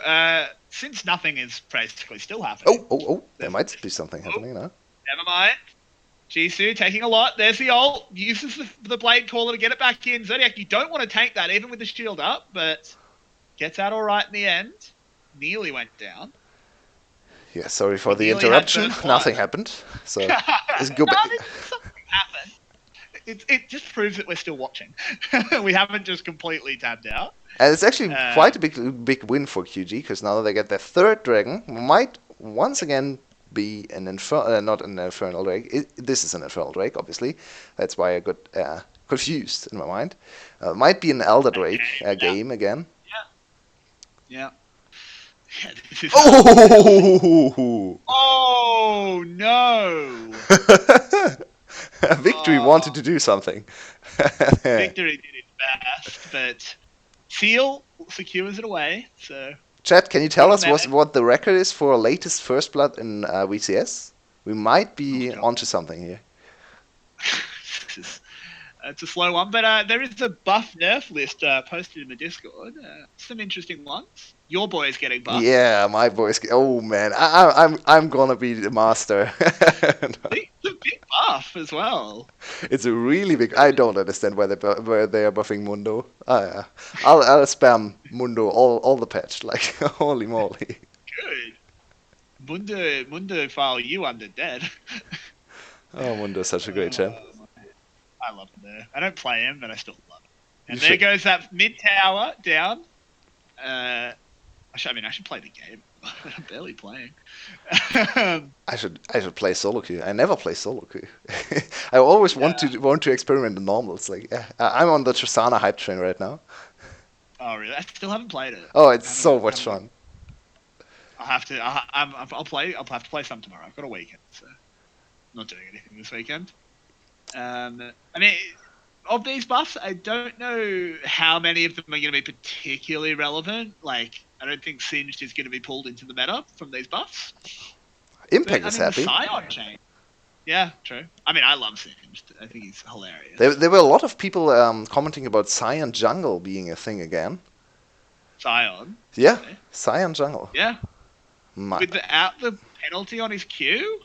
since nothing is basically still happening... Oh, there might be something happening now. Never mind. Jisoo taking a lot. There's the ult. Uses the blade caller to get it back in. Zodiac, you don't want to tank that, even with the shield up, but gets out all right in the end. Nearly went down. Yeah, sorry for the interruption. Nothing happened. So, it's good. Something happened. It just proves that we're still watching. We haven't just completely tabbed out. And it's actually quite a big win for QG, because now that they get their third dragon, might once again be an not an infernal drake. This is an infernal drake, obviously. That's why I got confused in my mind. Might be an elder drake game again. Yeah. Oh! Oh no! Victory wanted to do something. Victory did its best, but Seal secures it away. So, Chat, can you tell us what the record is for latest first blood in VCS? We might be onto something here. It's a slow one, but there is a buff nerf list posted in the Discord. Some interesting ones. Your boy's getting buffed. Yeah, my boy's. Oh man, I'm gonna be the master. It's a big buff as well. It's a really big. I don't understand why they are buffing Mundo. I'll spam Mundo all the patch, like holy moly. Good. Mundo file you under dead. Oh, Mundo's such a great champ. I love him there. I don't play him, but I still love him. And there goes that mid tower down. I should play the game. I'm barely playing. I should play solo queue. I never play solo queue. I always want to experiment in normals. Like I'm on the Tristana hype train right now. Oh really? I still haven't played it. Oh, it's so much fun. I'll have to. I'll have to play some tomorrow. I've got a weekend, so I'm not doing anything this weekend. I mean, of these buffs, I don't know how many of them are going to be particularly relevant. Like, I don't think Singed is going to be pulled into the meta from these buffs. Impact is happy. The Scion chain. Yeah, true. I mean, I love Singed. I think he's hilarious. There were a lot of people commenting about Scion jungle being a thing again. Scion? Yeah, okay. Scion jungle. Yeah. Without the penalty on his Q?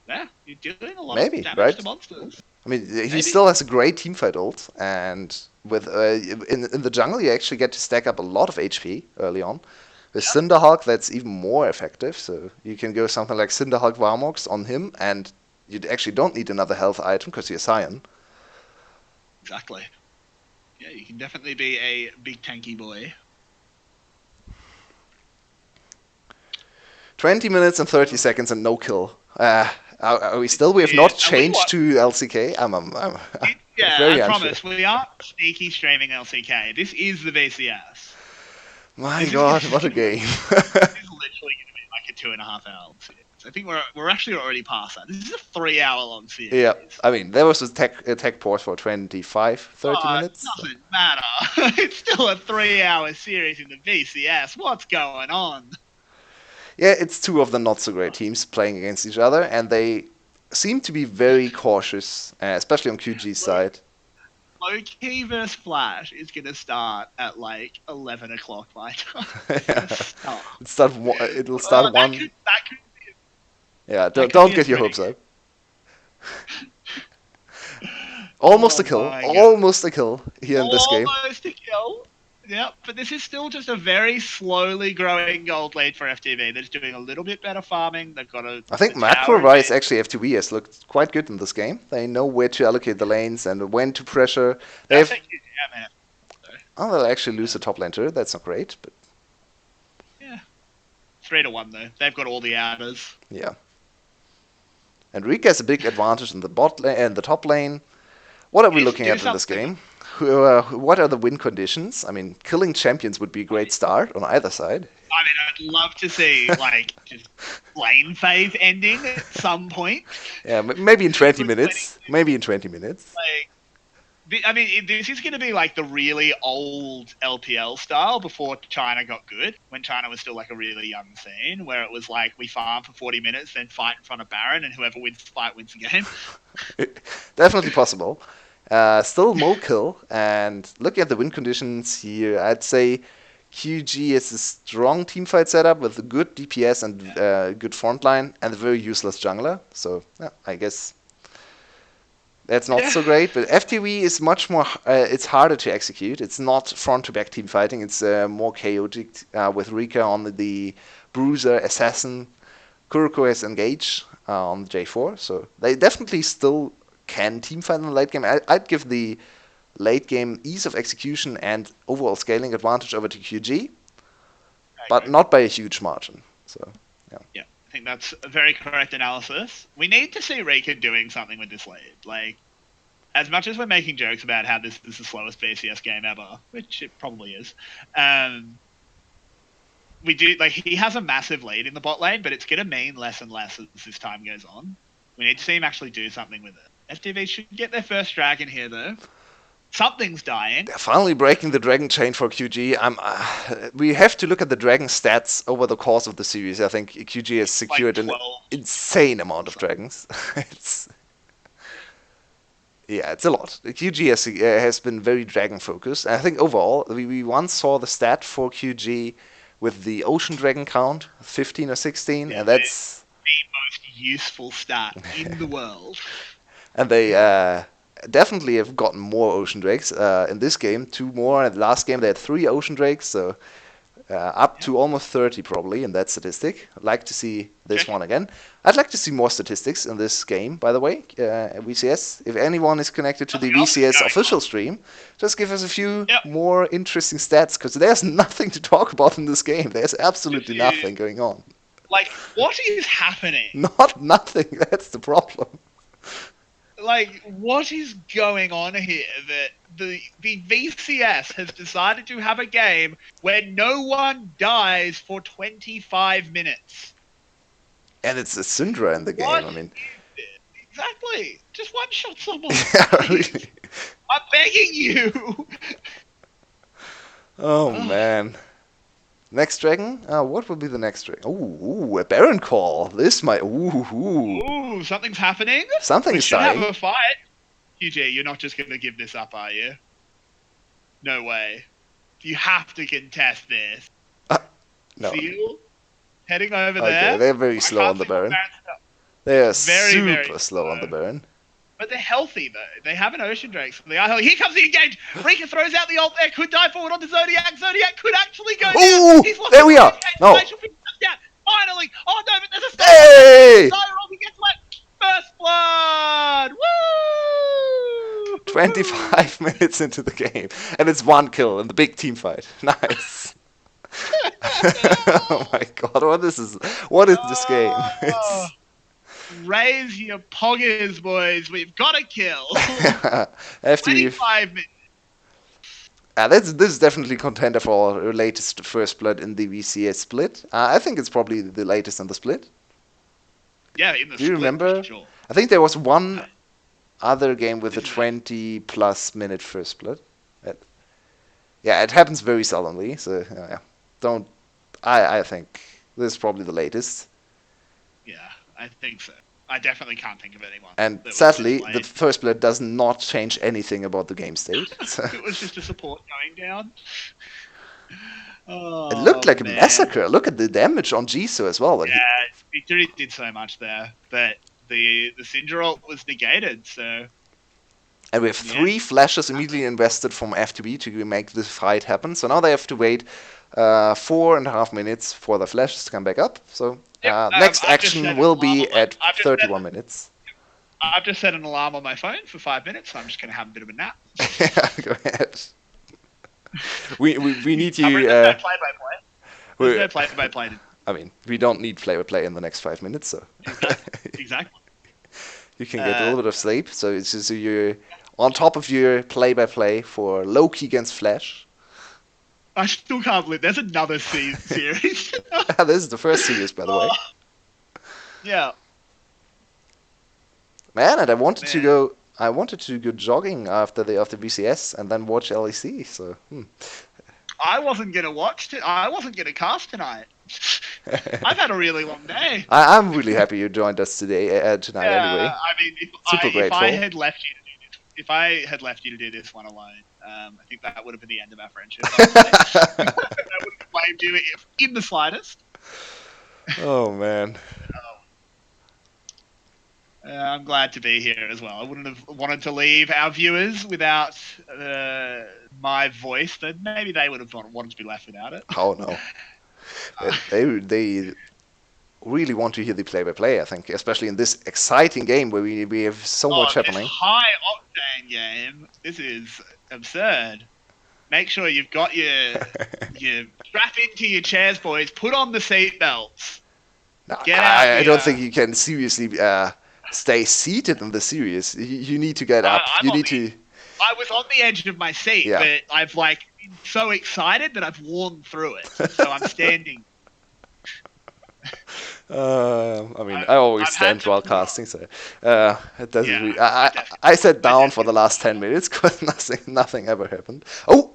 Yeah, you're doing a lot of damage to monsters. I mean, he still has a great teamfight ult, and with in the jungle you actually get to stack up a lot of HP early on. With Cinderhulk, that's even more effective, so you can go something like Cinderhulk Varmox on him, and you actually don't need another health item because you're Scion. Exactly. Yeah, you can definitely be a big tanky boy. 20 minutes and 30 seconds and no kill. Are we still? We have not changed to LCK. I'm very I promise we aren't sneaky streaming LCK. This is the VCS. My God, what a game! This is literally going to be like a 2.5 hour series. I think we're actually already past that. This is a 3 hour long series. Yeah, I mean there was a tech pause for 30 minutes. It doesn't matter. It's still a 3 hour series in the VCS. What's going on? Yeah, it's two of the not-so-great teams playing against each other, and they seem to be very cautious, especially on QG's side. Low-key versus Flash is going to start at like 11 o'clock my time. Yeah. Start. It'll start That one. could Yeah, that could don't be a get your threat. hopes up. Almost Oh a kill. my god. Almost a kill here in this game. Almost a kill. Yeah, but this is still just a very slowly growing gold lead for FTV. They're just doing a little bit better farming. They've got I think the tower. macro-wise, actually, FTV has looked quite good in this game. They know where to allocate the lanes and when to pressure. Yeah, man. Oh, they'll actually lose the top lane turret. That's not great, but Yeah. 3-1 though. They've got all the outers. yeah. And Rika has a big advantage in the bot lane and the top lane. What are we looking at in this game? What are the win conditions? I mean, killing champions would be a great start on either side. I mean, I'd love to see like just lane phase ending at some point. Yeah, maybe in 20 minutes. Maybe in 20 minutes. I mean, this is going to be like the really old LPL style before China got good, when China was still like a really young scene, where it was like we farm for 40 minutes, then fight in front of Baron, and whoever wins the fight wins the game. Definitely possible. Still no kill, and looking at the win conditions here, I'd say QG is a strong teamfight setup with a good DPS and good frontline, and a very useless jungler. So yeah, I guess that's not so great. But FTV is much more. It's harder to execute. It's not front-to-back team fighting. It's more chaotic with Rika on the Bruiser Assassin. Kuroko has engaged on the J4, so they definitely still can teamfight in the late game. I'd give the late game ease of execution and overall scaling advantage over to QG, but not by a huge margin. So yeah, I think that's a very correct analysis. We need to see Rika doing something with this lead. Like, as much as we're making jokes about how this is the slowest VCS game ever, which it probably is, we do like he has a massive lead in the bot lane, but it's going to mean less and less as this time goes on. We need to see him actually do something with it. FTV should get their first dragon here, though. Something's dying. They're finally breaking the dragon chain for QG. We have to look at the dragon stats over the course of the series. I think QG has secured an insane amount of dragons. It's a lot. QG has been very dragon focused. And I think overall, we once saw the stat for QG with the ocean dragon count, 15 or 16, and that's the most useful stat in the world. And they definitely have gotten more ocean drakes in this game. 2 more. And last game they had 3 ocean drakes, so up to almost 30 probably in that statistic. I'd like to see this one again. I'd like to see more statistics in this game, by the way. VCS, if anyone is connected to the VCS official stream, just give us a few more interesting stats, because there's nothing to talk about in this game. There's absolutely nothing going on. Like, what is happening? Nothing. That's the problem. Like, what is going on here that the VCS has decided to have a game where no one dies for 25 minutes? And it's a Syndra in the game, I mean. Exactly. Just one-shot someone. I'm begging you. Oh, man. Next dragon? What will be the next dragon? Ooh, a Baron call. This might. Ooh, something's happening. Something's dying. We should have a fight. QJ, you're not just going to give this up, are you? No way. You have to contest this. No. Seal? Heading over there. Okay, they're very slow on the Baron. They are very super slow on the Baron. But they're healthy, though. They have an Ocean Drake, so they are healthy. Here comes the engage! Rika throws out the ult there, could die forward onto Zodiac. Zodiac could actually go down. There we are! No! Finally! Oh no, but there's a stun! Hey! He gets wet! First blood! Woo! 25 minutes into the game, and it's 1 kill in the big team fight. Nice. Oh my god, what is this game? Raise your poggers, boys. We've got to kill. After 25 minutes. This is definitely contender for our latest first blood in the VCS split. I think it's probably the latest in the split. Yeah, in the split. Do you remember? Sure. I think there was one other game with a 20+ minute first blood. Yeah, it happens very seldomly. So I think this is probably the latest. Yeah, I think so. I definitely can't think of anyone. And That was sadly, the displayed. first blood does not change anything about the game state. So It was just a support going down. it looked Oh like a man. massacre. Look at the damage on Jisoo as well. Yeah, Victory did so much there, but the Syndra ult was negated. So And we have in the end, 3 flashes immediately invested from FTV to make this fight happen. So now they have to wait 4.5 minutes for the flashes to come back up. So yep. next I've just action set an will alarm be on my. at 31 minutes. I've just set an alarm on my phone for 5 minutes. So I'm just gonna have a bit of a nap. Go ahead. We need There's you. no play-by-play. There's no play-by-play. I mean, we don't need play-by-play in the next 5 minutes, so Exactly. you can get a little bit of sleep. So it's just you're on top of your play-by-play for Loki against Flash. I still can't believe there's another series. This is the first series, by the way. Yeah. Man, and I wanted to go jogging after VCS and then watch LEC. So I wasn't gonna watch it. I wasn't gonna cast tonight. I've had a really long day. I'm really happy you joined us tonight. Anyway, I mean, if I had left you to do this, if I had left you to do this one alone, I think that would have been the end of our friendship. I would have blamed you in the slightest. Oh man. I'm glad to be here as well. I wouldn't have wanted to leave our viewers without my voice, but maybe they would have wanted to be left without it. Oh no. They really want to hear the play-by-play, I think, especially in this exciting game where we have so much happening. This high-octane game, this is absurd. Make sure you've got your strap into your chairs, boys. Put on the seatbelts. Get out. I don't think you can seriously stay seated in the series. You need to get up. You need to. I was on the edge of my seat, but I've been so excited that I've worn through it. So I'm standing. I mean, I always stand while casting, so it doesn't. Really, I sat down for the last 10 minutes because nothing ever happened. Oh,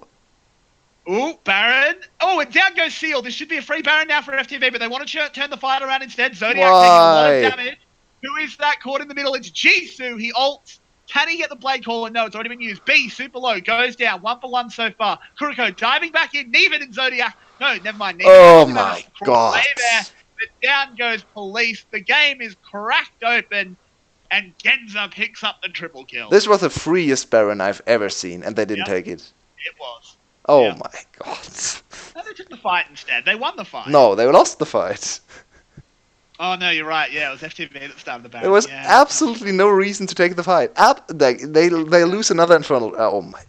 Baron. Oh, and down goes Seal. This should be a free Baron now for FTV, but they want to turn the fight around instead. Zodiac taking a lot of damage. Who is that caught in the middle? It's Jisoo. He ults. Can he get the blade caller? No, it's already been used. B, super low, goes down. 1 for 1 so far. Kuriko diving back in. Neven and Zodiac. No, never mind. Neven. Oh my god. There. But down goes Police. The game is cracked open. And Genza picks up the triple kill. This was the freest Baron I've ever seen, and they didn't take it. It was. Oh my god. No, they took the fight instead. They won the fight. No, they lost the fight. Oh no, you're right. Yeah, it was FTV that started the Baron. There was absolutely no reason to take the fight. They lose another Infernal. Oh my.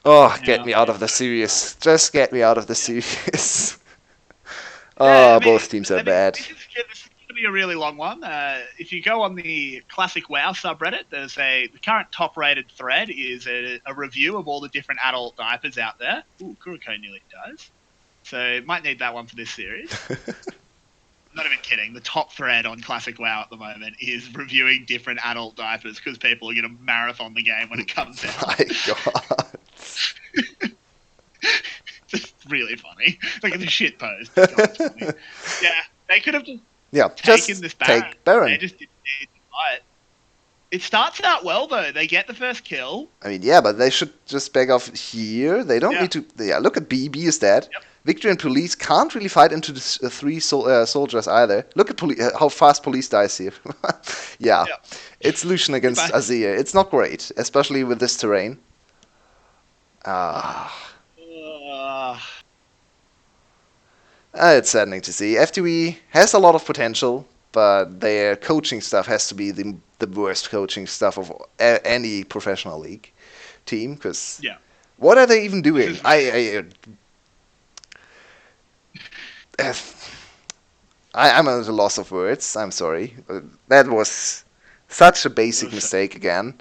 Oh, get me out of the series. Just get me out of the series. Both teams are bad. This is going to be a really long one. If you go on the Classic WoW subreddit, the current top-rated thread is a review of all the different adult diapers out there. Ooh, Kuriko nearly dies. So might need that one for this series. Not even kidding. The top thread on Classic WoW at the moment is reviewing different adult diapers because people are going to marathon the game when it comes out. My god. It's really funny. Like it's a shit post. Yeah, they could have just taken this Baron. Take Baron. They just didn't fight. It starts out well though. They get the first kill. I mean, yeah, but they should just back off here. They don't need to. Yeah, look at B. B is dead. Yep. Victory and Police can't really fight into the 3 soldiers either. Look at how fast Police dies here. Yeah, it's Lucian against Azir. It's not great, especially with this terrain. It's saddening to see. FTV has a lot of potential, but their coaching staff has to be the worst coaching staff of any professional league team. Because what are they even doing? I'm at a loss of words. I'm sorry. That was such a basic mistake again.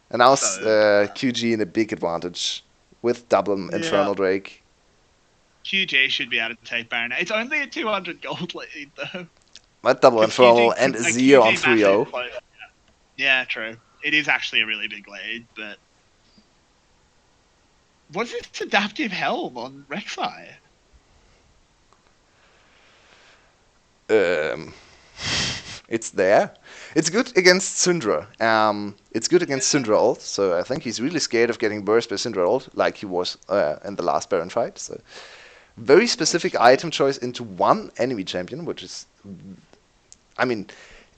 And now QG in a big advantage with double Infernal Drake. QG should be able to take Baron. It's only a 200 gold lead though. But double Infernal and Azir on 3-0. Yeah, true. It is actually a really big lead, but what's this adaptive helm on Rek'Sai? It's there. It's good against Syndra. It's good against Syndra ult, so I think he's really scared of getting burst by Syndra ult, like he was in the last Baron fight. So very specific item choice into one enemy champion, which is, I mean,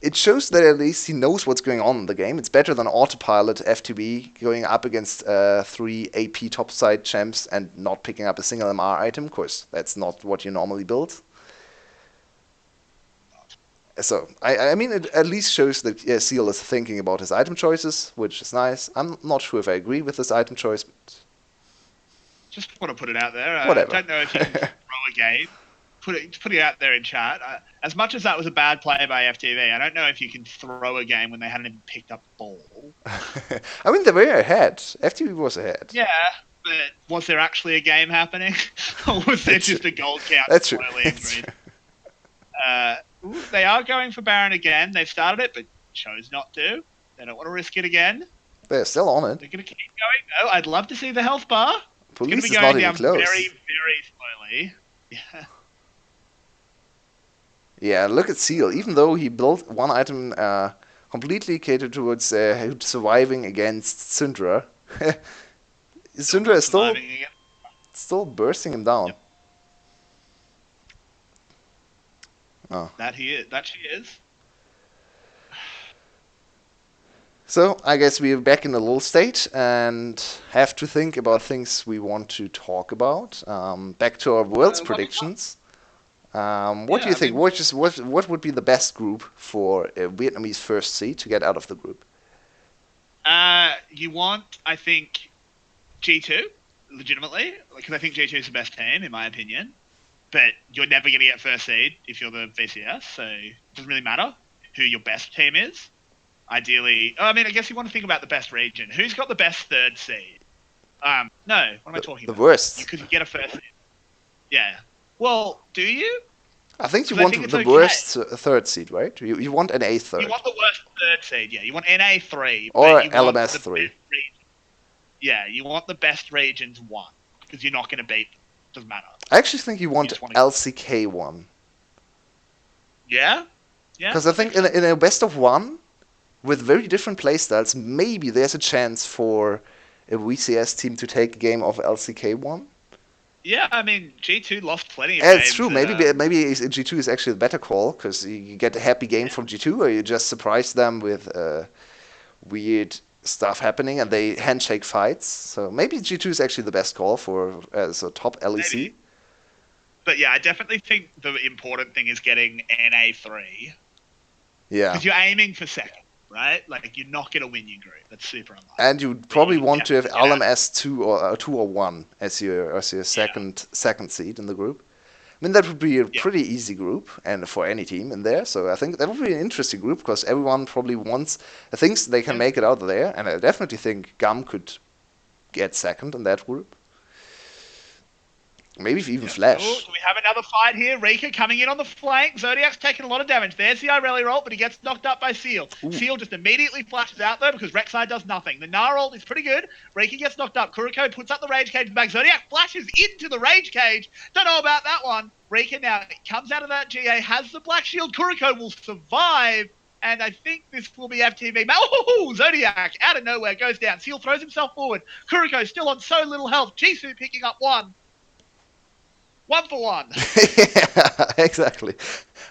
it shows that at least he knows what's going on in the game. It's better than autopilot FTV going up against 3 AP topside champs and not picking up a single MR item. Of course, that's not what you normally build. So, I mean, it at least shows that Seal is thinking about his item choices, which is nice. I'm not sure if I agree with this item choice, but just want to put it out there. whatever. I don't know if you can throw a game. Put it out there in chat. As much as that was a bad play by FTV, I don't know if you can throw a game when they hadn't even picked up the ball. I mean, they were ahead. FTV was ahead. Yeah, but was there actually a game happening? Or was there just a gold count? That's true. Ooh, they are going for Baron again. They've started it, but chose not to. They don't want to risk it again. They're still on it. They're going to keep going. Oh, I'd love to see the health bar. Police it's is going to be not going even down close. very, very slowly. Yeah. Yeah, look at Seal. Even though he built one item completely catered towards surviving against Syndra, Syndra is still bursting him down. Yep. Oh. That she is. So I guess we're back in the lull state and have to think about things we want to talk about. Back to our Worlds predictions. What do you think? What would be the best group for a Vietnamese first seed to get out of the group? You want, I think, G2, legitimately, because I think G2 is the best team, in my opinion. But you're never going to get first seed if you're the VCS, so it doesn't really matter who your best team is. Ideally, I guess you want to think about the best region. Who's got the best third seed? No, what am I talking about? The worst. Because you get a first seed. Yeah. Well, do you? I think you want the worst third seed, right? You want an A third. You want the worst third seed, yeah. You want NA3. Or LMS 3. Yeah, you want the best regions 1. Because you're not going to beat them. Doesn't matter. I actually think you want LCK 1. Yeah? Yeah. Because I think in a best of 1, with very different playstyles, maybe there's a chance for a VCS team to take a game of LCK 1. Yeah, I mean, G2 lost plenty of games. It's true. Maybe G2 is actually the better call, because you get a happy game from G2, or you just surprise them with weird stuff happening, and they handshake fights. So maybe G2 is actually the best call as a top LEC. Maybe. But yeah, I definitely think the important thing is getting NA3. Yeah. Because you're aiming for second, right? Like, you're not going to win your group. That's super unlikely. And you probably want to have LMS 2 or 1 as your second seed in the group. I mean, that would be a pretty easy group, and for any team in there. So I think that would be an interesting group, because everyone probably thinks they can make it out of there. And I definitely think GAM could get second in that group. Maybe even Flash. Ooh, do we have another fight here? Rika coming in on the flank. Zodiac's taking a lot of damage. There's the Irelia ult, but he gets knocked up by Seal. Ooh. Seal just immediately flashes out, though, because Rek'Sai does nothing. The Gnar ult is pretty good. Rika gets knocked up. Kuriko puts up the Rage Cage back. Zodiac flashes into the Rage Cage. Don't know about that one. Rika now comes out of that GA, has the Black Shield. Kuriko will survive. And I think this will be FTV. Oh, Zodiac out of nowhere goes down. Seal throws himself forward. Kuriko still on so little health. Jisoo picking up 1. 1 for 1. Yeah, exactly.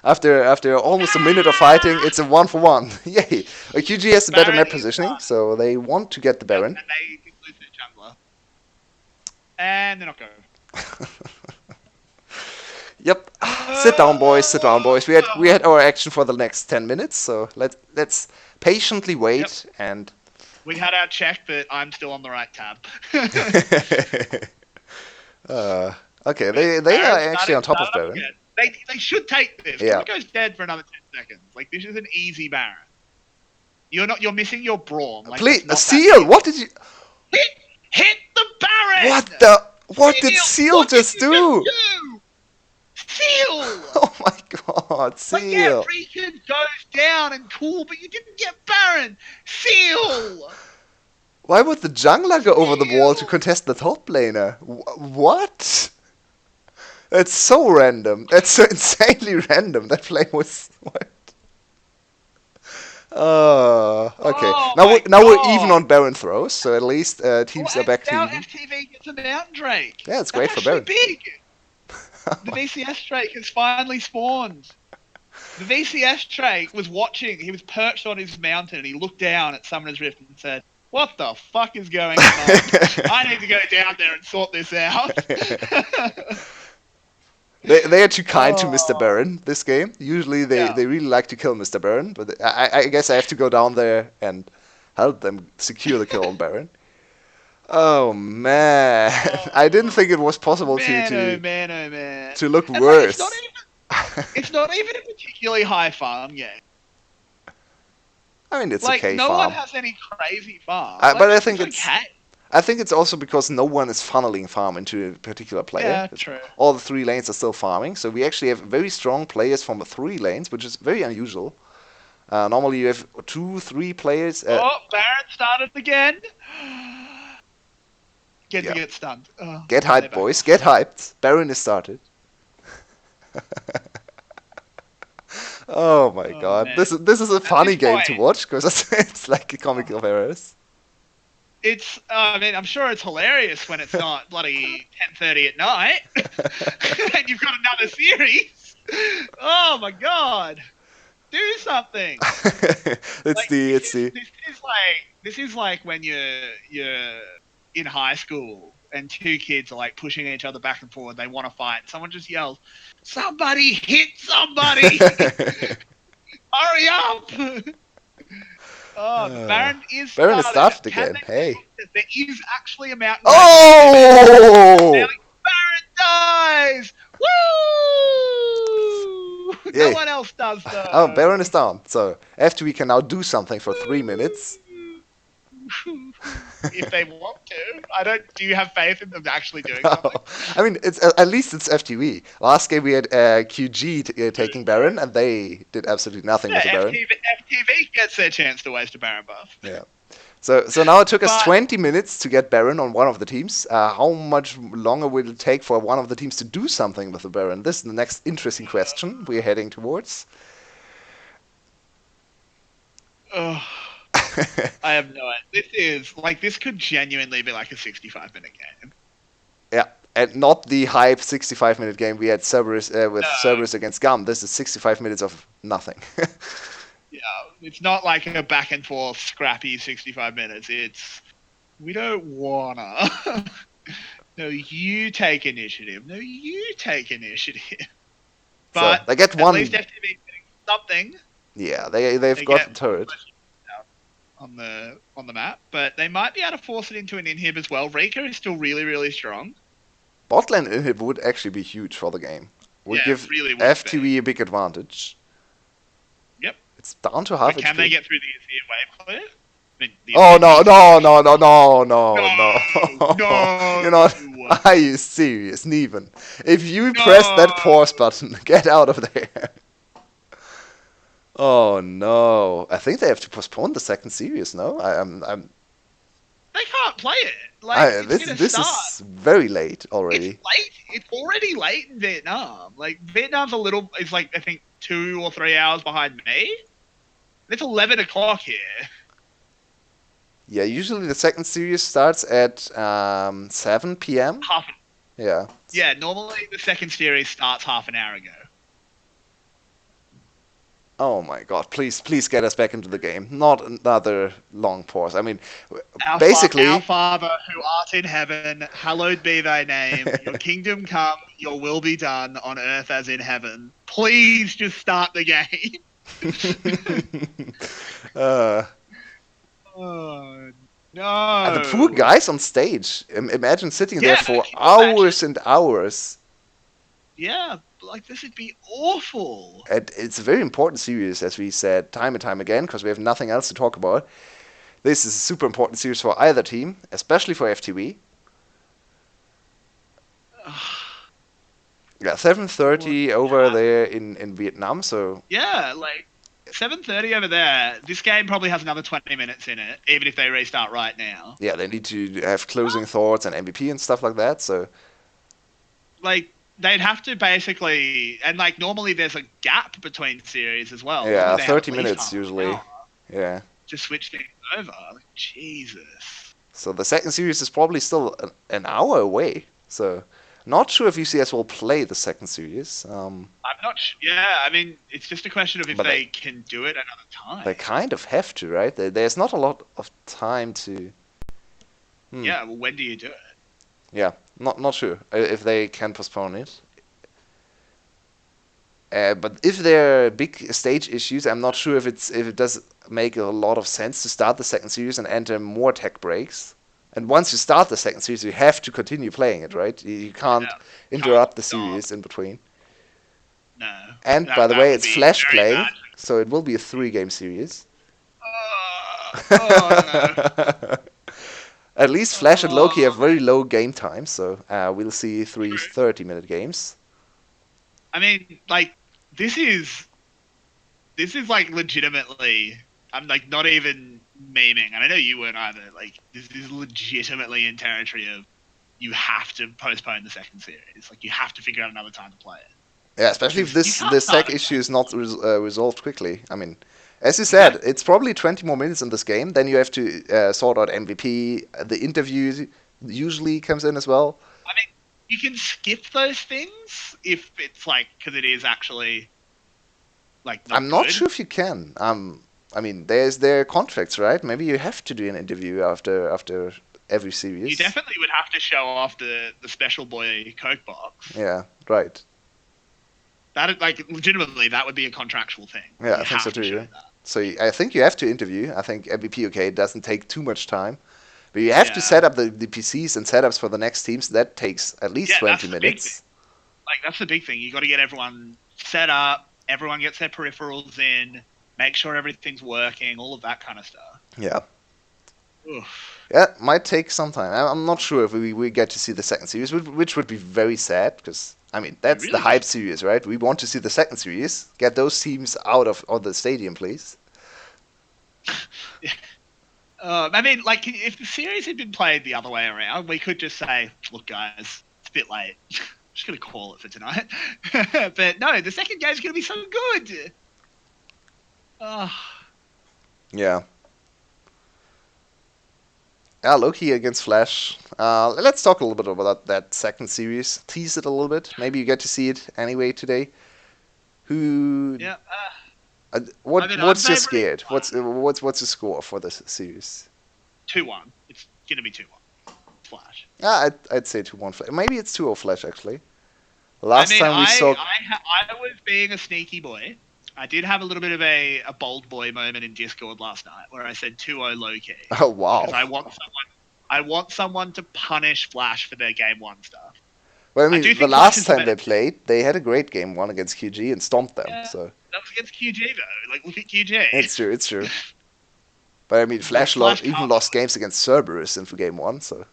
After almost a minute of fighting, it's a 1 for 1. Yay! QG has the better map positioning, so they want to get the Baron. And they lose their jungler. And they're not going. Yep. Sit down, boys. Sit down, boys. We had our action for the next 10 minutes, so let's patiently wait and. We had our check, but I'm still on the right tab. Okay, they are actually on top of Baron. They should take this. Yeah. It goes dead for another 10 seconds. Like, this is an easy Baron. You're missing your Braum. Like, please, Seal, what did you hit the Baron? What did Seal just do? Seal! Oh my god, Seal! Like, yeah, Rika goes down and cool, but you didn't get Baron. Seal! Why would the jungler go over the wall to contest the top laner? What? That's so random. That's so insanely random. That play was... What? Okay. Oh Now my now we're even god! on Baron throws, so at least Oh, teams are and back to now even. FTV gets a mountain drake. Yeah, it's That's great for actually Baron. big. The VCS drake has finally spawned. The VCS drake was watching. He was perched on his mountain, and he looked down at Summoner's Rift and said, "What the fuck is going on? I need to go down there and sort this out." They are too kind to Mr. Oh, Baron this game. Usually yeah. they really like to kill Mr. Baron, but I guess I have to go down there and help them secure the kill on Baron. Oh man, I didn't Oh, think it was possible man, oh man, oh man. to look And like, it's not worse. even it's not even a particularly high farm game. I mean, it's Like, okay no one farm. has any crazy farm. Like, But it's okay. I think it's also because no one is funneling farm into a particular player. Yeah, true. All the 3 lanes are still farming, so we actually have very strong players from the 3 lanes, which is very unusual. Normally you have 2, 3 players. Oh, Baron started again. Get to Yeah, get stunned. Oh, get and they hyped, back boys. off. Get hyped. Baron is started. Oh my Oh god, man. this is a At this funny game to point, watch because it's like a comic of errors. it's. I mean, I'm sure it's hilarious when it's not bloody 10:30 at night, and you've got another series. Oh my god, do something! It's Like the this it's is the this is like when you're in high school and two kids are like pushing each other back and forward. They want to fight. Someone just yells, "Somebody hit somebody! Hurry up!" Oh, the Baron is Baron is started. stuffed Can again. they Hey. predict that there is actually a mountain break on FTV? Oh! Baron dies! Woo! No Yay. one else does Oh, though. Baron is down. So FTV can now do something for 3 minutes. If they want to, I don't. Do you have faith in them actually doing something? I mean, it's at least it's FTV. Last game we had QG taking Baron, and they did absolutely nothing with the Yeah, Baron. FTV gets their chance to waste a Baron buff. Yeah. So now it took us But 20 minutes to get Baron on one of the teams. How much longer will it take for one of the teams to do something with the Baron? This is the next interesting question we're heading towards. I have no idea. This could genuinely be like a 65-minute game. Yeah, and not the hype 65-minute game we had Cerberus with No, Cerberus against Gum. This is 65 minutes of nothing. yeah, it's not like a back and forth scrappy 65 minutes. It's we don't wanna. No, you take initiative. No, you take initiative. But So they get at one. least FTV getting something. Yeah, they've They got get the turret. on the map, but they might be able to force it into an inhib as well. Rika is still really, really strong. Bot lane inhib would actually be huge for the game. Would Yeah, give it really would FTV be. a big advantage. Yep. It's down to half But can HP. they get through the wave clear? Oh no no no no no no no! No, You're not. no, Are you serious, Neven? If you press that no. pause button, get out of there. Oh no! I think they have to postpone the second series. No, I'm. They can't play it. Like it's gonna This start. is very late It's already. late. It's already late in Vietnam. Like Vietnam's a little. It's like I think 2 or 3 hours behind me. It's 11 o'clock here. Yeah, usually the second series starts at 7 p.m. Half. Yeah. Yeah, normally the second series starts half an hour ago. Oh my God! Please get us back into the game. Not another long pause. I mean, Our basically. Father who art in heaven, hallowed be thy name. Your kingdom come, your will be done on earth as in heaven. Please just start the game. Oh, no. The poor guys on stage. Imagine sitting there Yeah, for can you hours and hours. Yeah, like this would be awful. And it's a very important series, as we said time and time again, because we have nothing else to talk about. This is a super important series for either team, especially for FTV. Yeah, 7:30 over there in Vietnam. So yeah, like 7:30 over there. This game probably has another 20 minutes in it, even if they restart right now. yeah, they need to have closing thoughts and MVP and stuff like that. So like they'd have to basically, and like normally there's a gap between series as well. yeah, Normally they have 30 at least minutes half an usually. hour. Yeah. to switch things over. Like, Jesus. So the second series is probably still an hour away. So not sure if UCS will play the second series. I'm not yeah, I mean, it's just a question of if But they can do it another time. they kind of have to, right? There's not a lot of time to. Yeah, well, when do you do it? Yeah, not sure if they can postpone it. But if there are big stage issues, I'm not sure if it does make a lot of sense to start the second series and enter more tech breaks. And once you start the second series, you have to continue playing it, right? You can't interrupt the stop. series in between. No. And by the That way, would it's be Flash very playing, bad. so it will be a 3-game series. Oh no. At least Flash and Loki have very low game times, so we'll see three True. 30-minute games. I mean, like, this is like legitimately. I'm like not even memeing, and I know you weren't either. Like, this is legitimately in territory of you have to postpone the second series. Like, you have to figure out another time to play it. Yeah, especially if You this can't start tech it. issue is not resolved quickly. I mean, as you said, Exactly. it's probably 20 more minutes in this game. Then you have to sort out MVP. The interview usually comes in as well. I mean, you can skip those things if it's like because it is actually like not I'm not good. sure if you can. I mean, there's their contracts, right? Maybe you have to do an interview after every You series. definitely would have to show off the special boy Coke box. Yeah, right. That like legitimately that would be a contractual thing. Yeah, I You think so have too. to show Yeah. that. So I think you have to interview. I think MVP, okay, it doesn't take too much time. But you have to Yeah. set up the PCs and setups for the next teams. That takes at least Yeah, 20 that's the big thing. minutes. Like that's the big thing. You got to get everyone set up. Everyone gets their peripherals in. Make sure everything's working. All of that kind of stuff. Yeah. Oof. Yeah, might take some time. I'm not sure if we get to see the second series, which would be very sad because I mean Be that's the really hype disappointing. series, right? We want to see the second series. Get those teams out of the stadium, please. Yeah. I mean, like, if the series had been played the other way around, we could just say, "Look, guys, it's a bit late. Just gonna call it for tonight." But no, the second game's gonna be so good. Oh, Yeah. Yeah, Loki against Flash. Let's talk a little bit about that second series. Tease it a little bit. Maybe you get to see it anyway today. Who? yeah. I What? mean, I'm What's your favouring scared? What's the score for this series? 2-1. It's gonna be 2-1. Flash. I'd say 2-1 Flash. Maybe it's 2-0 Flash actually. I Last mean, time we saw. I was being a sneaky boy. I did have a little bit of a bold boy moment in Discord last night where I said 2-0 low key Oh wow. because I want someone to punish Flash for their game one stuff. Well, I I do mean, the think Flash last is the time better. they played, they had a great game one against QG and stomped them. Yeah, So that was against QG though. Like, look at QG. it's true. It's true. But I mean, Like Flash Flash even can't. lost games against Cerberus in game one. So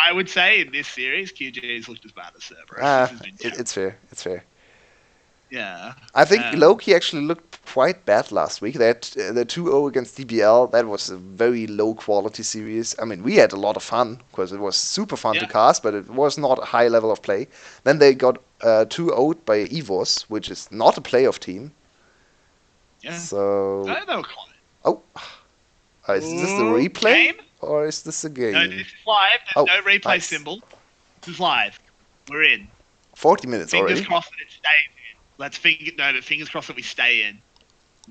I would say in this series, QG's looked as bad as Cerberus. This has been terrible. it's fair. It's fair. Yeah. I think Loki actually looked quite bad last week. They had the 2-0 against DBL. That was a very low quality series. I mean, we had a lot of fun because it was super fun to Yeah. cast, but it was not a high level of play. Then they got 2-0 by EVOS, which is not a playoff team. Yeah. So, They were close. oh, is this the Ooh, replay game? or is this a No, game? this is live. There's Oh, no replay nice. symbol. This is live. We're in. 40 minutes Fingers already. crossed that it stays in. But fingers crossed that we stay in.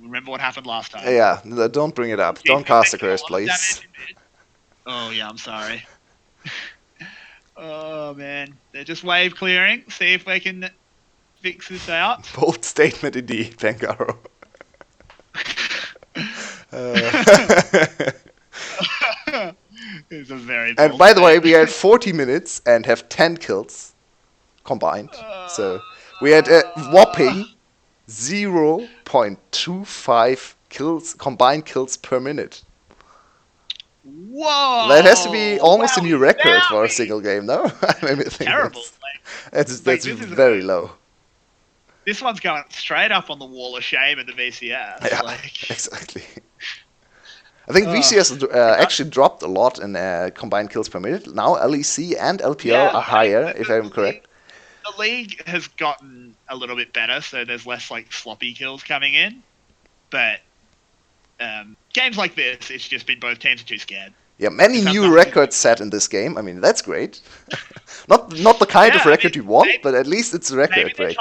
Remember what happened last time. Yeah, don't bring it up. Don't Keep cast a taking a curse, lot of please. damage in mid. Oh yeah, I'm sorry. Oh man, they're just wave clearing. See if they can fix this out. Bold statement indeed, Pangaro. It's a very bold And by the way, we statement. had 40 minutes and have 10 kills combined. So we had a whopping 0.25 kills combined kills per minute. Whoa! That has to be almost a new Wowie record for a zowie! single game, no? I maybe It's think terrible. Like, that's this is very low. this one's going straight up on the wall of shame in the VCS. Yeah, Like, exactly. I think VCS actually dropped a lot in combined kills per minute. Now LEC and LPL yeah, are like higher, if I'm correct. the league has gotten a little bit better, so there's less like sloppy kills coming in. But games like this, it's just been both teams are too scared. Yeah, many new records set in this game. I mean, that's great. not the kind of record you want, but at least it's record maybe they're breaking.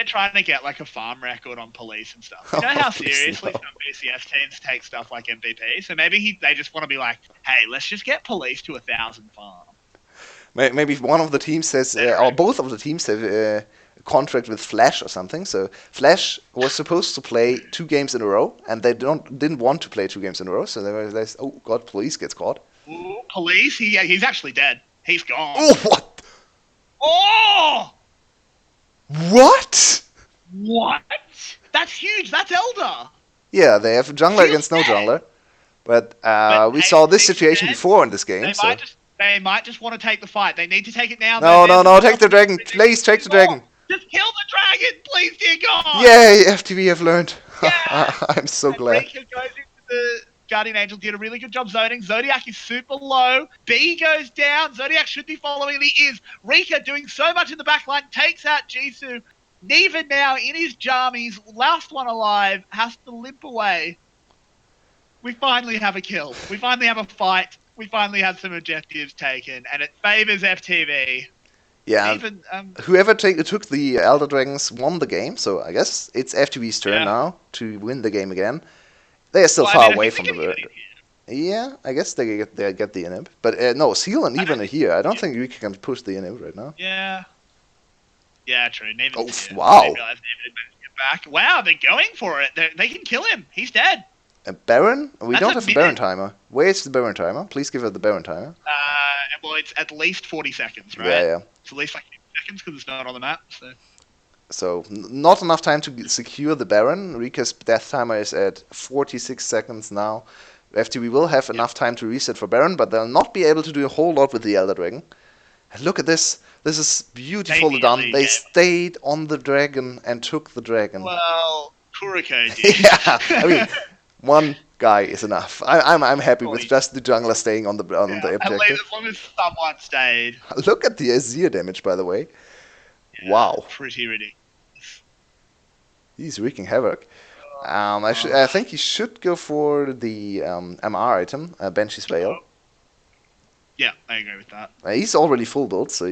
trying to get like a farm record on police and stuff. You know how seriously some VCS teams take stuff like MVP. So maybe they just want to be like, hey, let's just get police to 1,000 farm. Maybe one of the teams says, or both of the teams have a contract with Flash or something. So Flash was supposed to play 2 games in a row, and they didn't want to play 2 games in a row. So they were like, oh god, police gets caught. Ooh, police? He's actually dead. He's gone. Oh, what? Oh! What? What? That's huge. That's Elder. Yeah, they have a jungler against no jungler. But we saw this situation before in this game. They might just want to take the fight. They need to take it now. No, take the dragon. Please, take the dragon. Just kill the dragon, please, dear God. Yay, FTV have learned. Yeah. I'm so glad. Rika goes into the Guardian Angel, did a really good job zoning. Zodiac is super low. B goes down. Zodiac should be following, and he is. Rika doing so much in the backline, takes out Jisoo. Neven now in his jammies, last one alive, has to limp away. We finally have a kill. We finally have a fight. We finally have some objectives taken, and it favors FTV. Yeah, Even, whoever took the Elder Dragons won the game, so I guess it's FTV's turn now to win the game again. They are still far away from the bird. Yeah, I guess they get the inhib. But no, Seal and Neven are here. I don't think we can push the inhib right now. Yeah. Yeah, true. Neven's here. Wow. Neven back. Wow, they're going for it. They can kill him. He's dead. A Baron? We don't have a Baron timer. Where's the Baron timer? Please give her the Baron timer. Well, it's at least 40 seconds, right? Yeah. It's at least like 50 seconds because it's not on the map. So not enough time to secure the Baron. Rika's death timer is at 46 seconds now. FTV will have enough time to reset for Baron, but they'll not be able to do a whole lot with the Elder Dragon. And look at this. This is beautifully done. They stayed on the dragon and took the dragon. Well, Kuriko did. Yeah, I mean, one guy is enough. I'm happy with just the jungler staying on the objective. At least as long as someone stayed. Look at the Azir damage, by the way. Yeah, wow. Pretty ridiculous. He's wreaking havoc. I think he should go for the MR item, Banshee's Veil. Yeah, I agree with that. He's already full build, so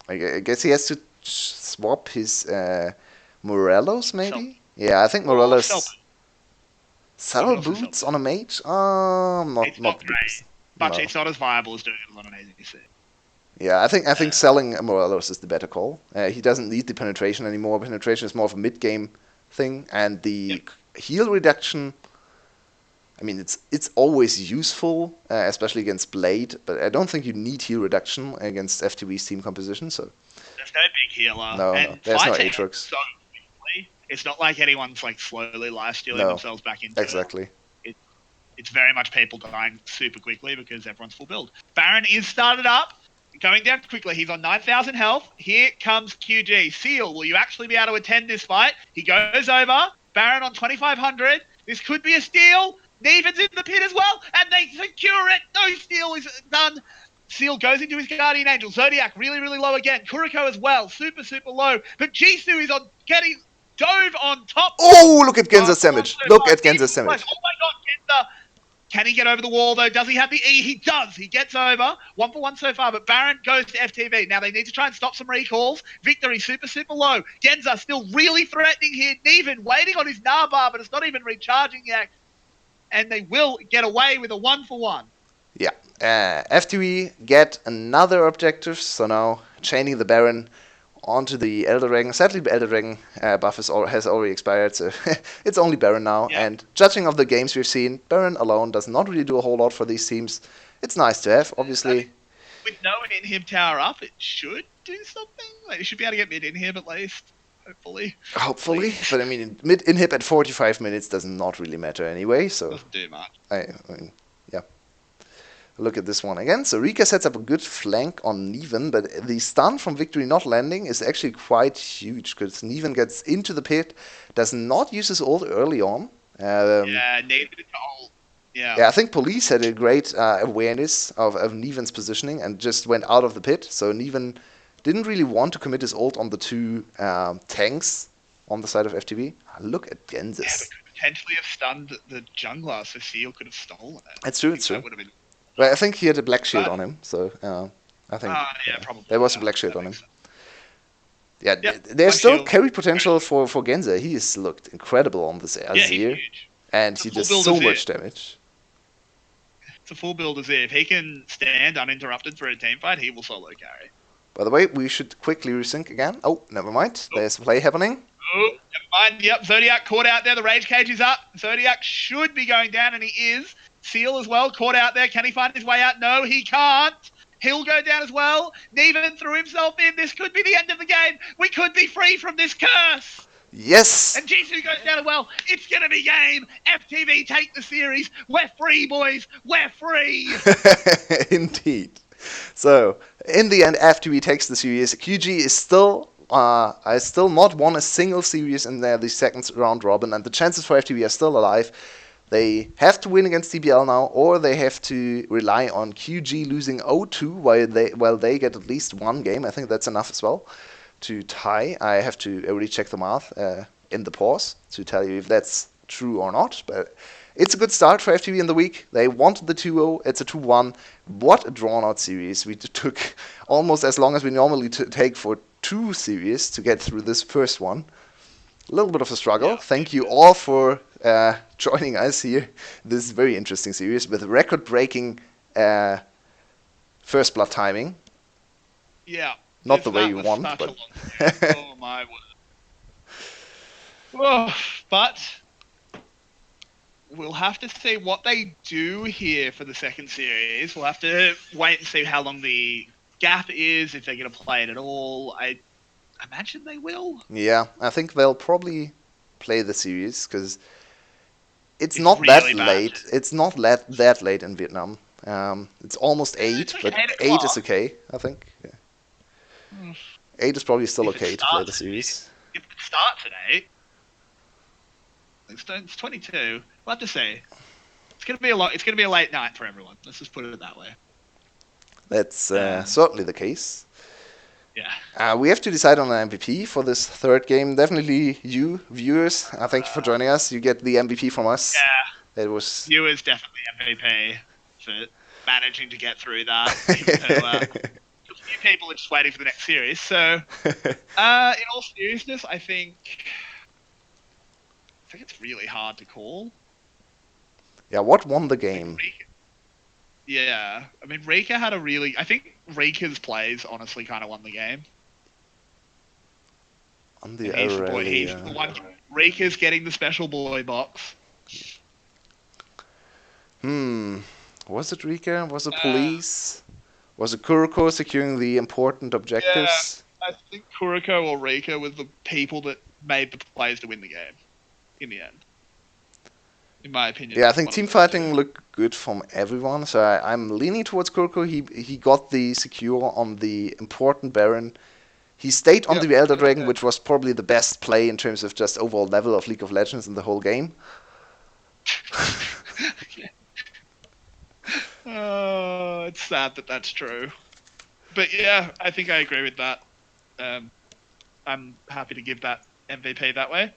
I guess he has to swap his Morelos, maybe? Yeah, I think Morelos... Saddle boots on a mage? Not great, but it's not as viable as doing it on an ADC. Yeah, I think selling Morelos is the better call. He doesn't need the penetration anymore. Penetration is more of a mid-game thing, and the heal reduction... I mean, it's always useful, especially against Blade, but I don't think you need heal reduction against FTV's team composition, so... There's no big healer. No, there's no Aatrox. So quickly. It's not like anyone's like slowly life-stealing themselves back into exactly. it. It's very much people dying super quickly because everyone's full build. Baron is started up, going down quickly. He's on 9,000 health. Here comes QG. Seal, will you actually be able to attend this fight? He goes over. Baron on 2,500. This could be a steal. Neven's in the pit as well, and they secure it. No steal is done. Seal goes into his Guardian Angel. Zodiac really, really low again. Kuriko as well, super, super low. But Jisoo is on getting dove on top. Oh, look at Genza's damage. Look at Genza's damage. Oh my god, Genza. Can he get over the wall though? Does he have the E? He does. He gets over. 1 for 1 so far, but Baron goes to FTV. Now they need to try and stop some recalls. Victory super, super low. Genza still really threatening here. Neven waiting on his Narbar, but it's not even recharging yet. And they will get away with a 1 for 1. Yeah. FTV get another objective, so now chaining the Baron onto the Elder Dragon. Sadly, the Elder Dragon buff has already expired, so it's only Baron now. Yeah. And judging of the games we've seen, Baron alone does not really do a whole lot for these teams. It's nice to have, obviously. With no inhib tower up, it should do something. Like, it should be able to get mid inhib at least. Hopefully, but I mean, mid inhib at 45 minutes does not really matter anyway, so... Doesn't do much. I mean, yeah. Look at this one again. So Rika sets up a good flank on Neven, but the stun from Victory not landing is actually quite huge, because Neven gets into the pit, does not use his ult early on. Needed to ult. Yeah, I think Police had a great awareness of Neven's positioning and just went out of the pit, so Neven... didn't really want to commit his ult on the 2 tanks on the side of FTV. Look at Gensis. potentially have stunned the jungler, so Seal could have stolen it. It's true, I think it's true. that would have been. But I think he had a black shield But- on him, so I think Yeah, probably. there was a Yeah, black shield that on him. makes sense. Yeah, Yep, there's black still shield. carry potential for Genza. He has looked incredible on this Yeah, he's Azir, huge. and It's a he full does build so Azir. much damage. It's a full build Azir. If he can stand uninterrupted for a team fight, he will solo carry. By the way, we should quickly resync again. Oh, never mind. There's a play happening. Oh, never mind. Yep, Zodiac caught out there. The rage cage is up. Zodiac should be going down, and he is. Seal as well, caught out there. Can he find his way out? No, he can't. He'll go down as well. Neven threw himself in. This could be the end of the game. We could be free from this curse. Yes! And Jisoo goes down as well. It's going to be game. FTV take the series. We're free, boys. We're free. Indeed. So, in the end, FTV takes the series. QG is still... I still not won a single series in the second round robin, and the chances for FTV are still alive. They have to win against TBL now, or they have to rely on QG losing 0-2 while they get at least one game. I think that's enough as well to tie. I have to recheck the math in the pause to tell you if that's true or not. But it's a good start for FTV in the week. They wanted the 2-0. It's a 2-1. What a drawn-out series. We took almost as long as we normally take for 2 series to get through this first one. A little bit of a struggle. Yeah. Thank you all for joining us here. This very interesting series with record-breaking first blood timing. Yeah. Not the way you want, but... Oh, my word. Oh, but we'll have to see what they do here for the second series. We'll have to wait and see how long the gap is, if they're going to play it at all. I imagine they will. Yeah, I think they'll probably play the series because it's not really that bad. late. It's not that late in Vietnam. It's almost 8, It's like but 8 8 is o'clock. okay, I think. Yeah. 8 is probably still If it okay to play the starts- series. If it starts at 8, it's 22. We'll have to see. It's going to be It's going to be a late night for everyone. Let's just put it that way. That's certainly the case. Yeah. We have to decide on an MVP for this third game. Definitely you, viewers. Thank you for joining us. You get the MVP from us. Yeah. It was... Viewers definitely MVP for managing to get through that. Even though, a few people are just waiting for the next series. So, in all seriousness, I think it's really hard to call. Yeah, what won the game? Yeah, I mean, Rika had a really... I think Rika's plays honestly kind of won the game. On the He's the one. Rika's getting the special boy box. Was it Rika? Was it police? Was it Kuroko securing the important objectives? I think Kuroko or Rika was the people that made the plays to win the game. In the end. In my opinion. Yeah, I think team fighting looked good from everyone, so I'm leaning towards Kuroko. He got the secure on the important Baron. He stayed on the Elder Dragon, which was probably the best play in terms of just overall level of League of Legends in the whole game. It's sad that that's true. But yeah, I think I agree with that. I'm happy to give that MVP that way.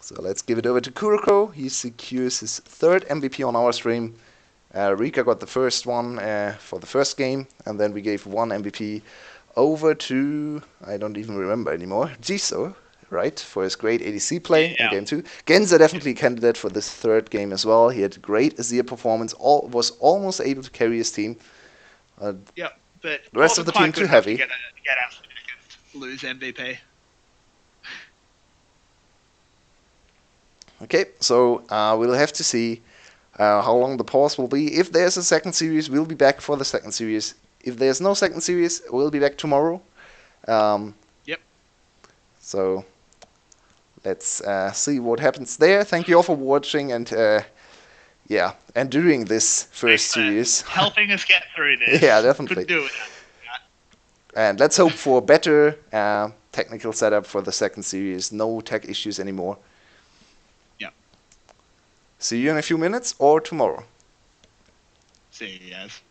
So let's give it over to Kuroko. He secures his third MVP on our stream. Rika got the first one for the first game, and then we gave one MVP over to, I don't even remember anymore, Jisoo, right, for his great ADC play in Game 2. Genza definitely a candidate for this third game as well. He had a great Azir performance, was almost able to carry his team. But the rest of the team too heavy. Get out and lose MVP. Okay, so we'll have to see how long the pause will be. If there's a second series, we'll be back for the second series. If there's no second series, we'll be back tomorrow. Yep. So let's see what happens there. Thank you all for watching and enduring this first series. Helping us get through this. Yeah, definitely. Couldn't do it. And let's hope for better technical setup for the second series. No tech issues anymore. See you in a few minutes or tomorrow. See you guys.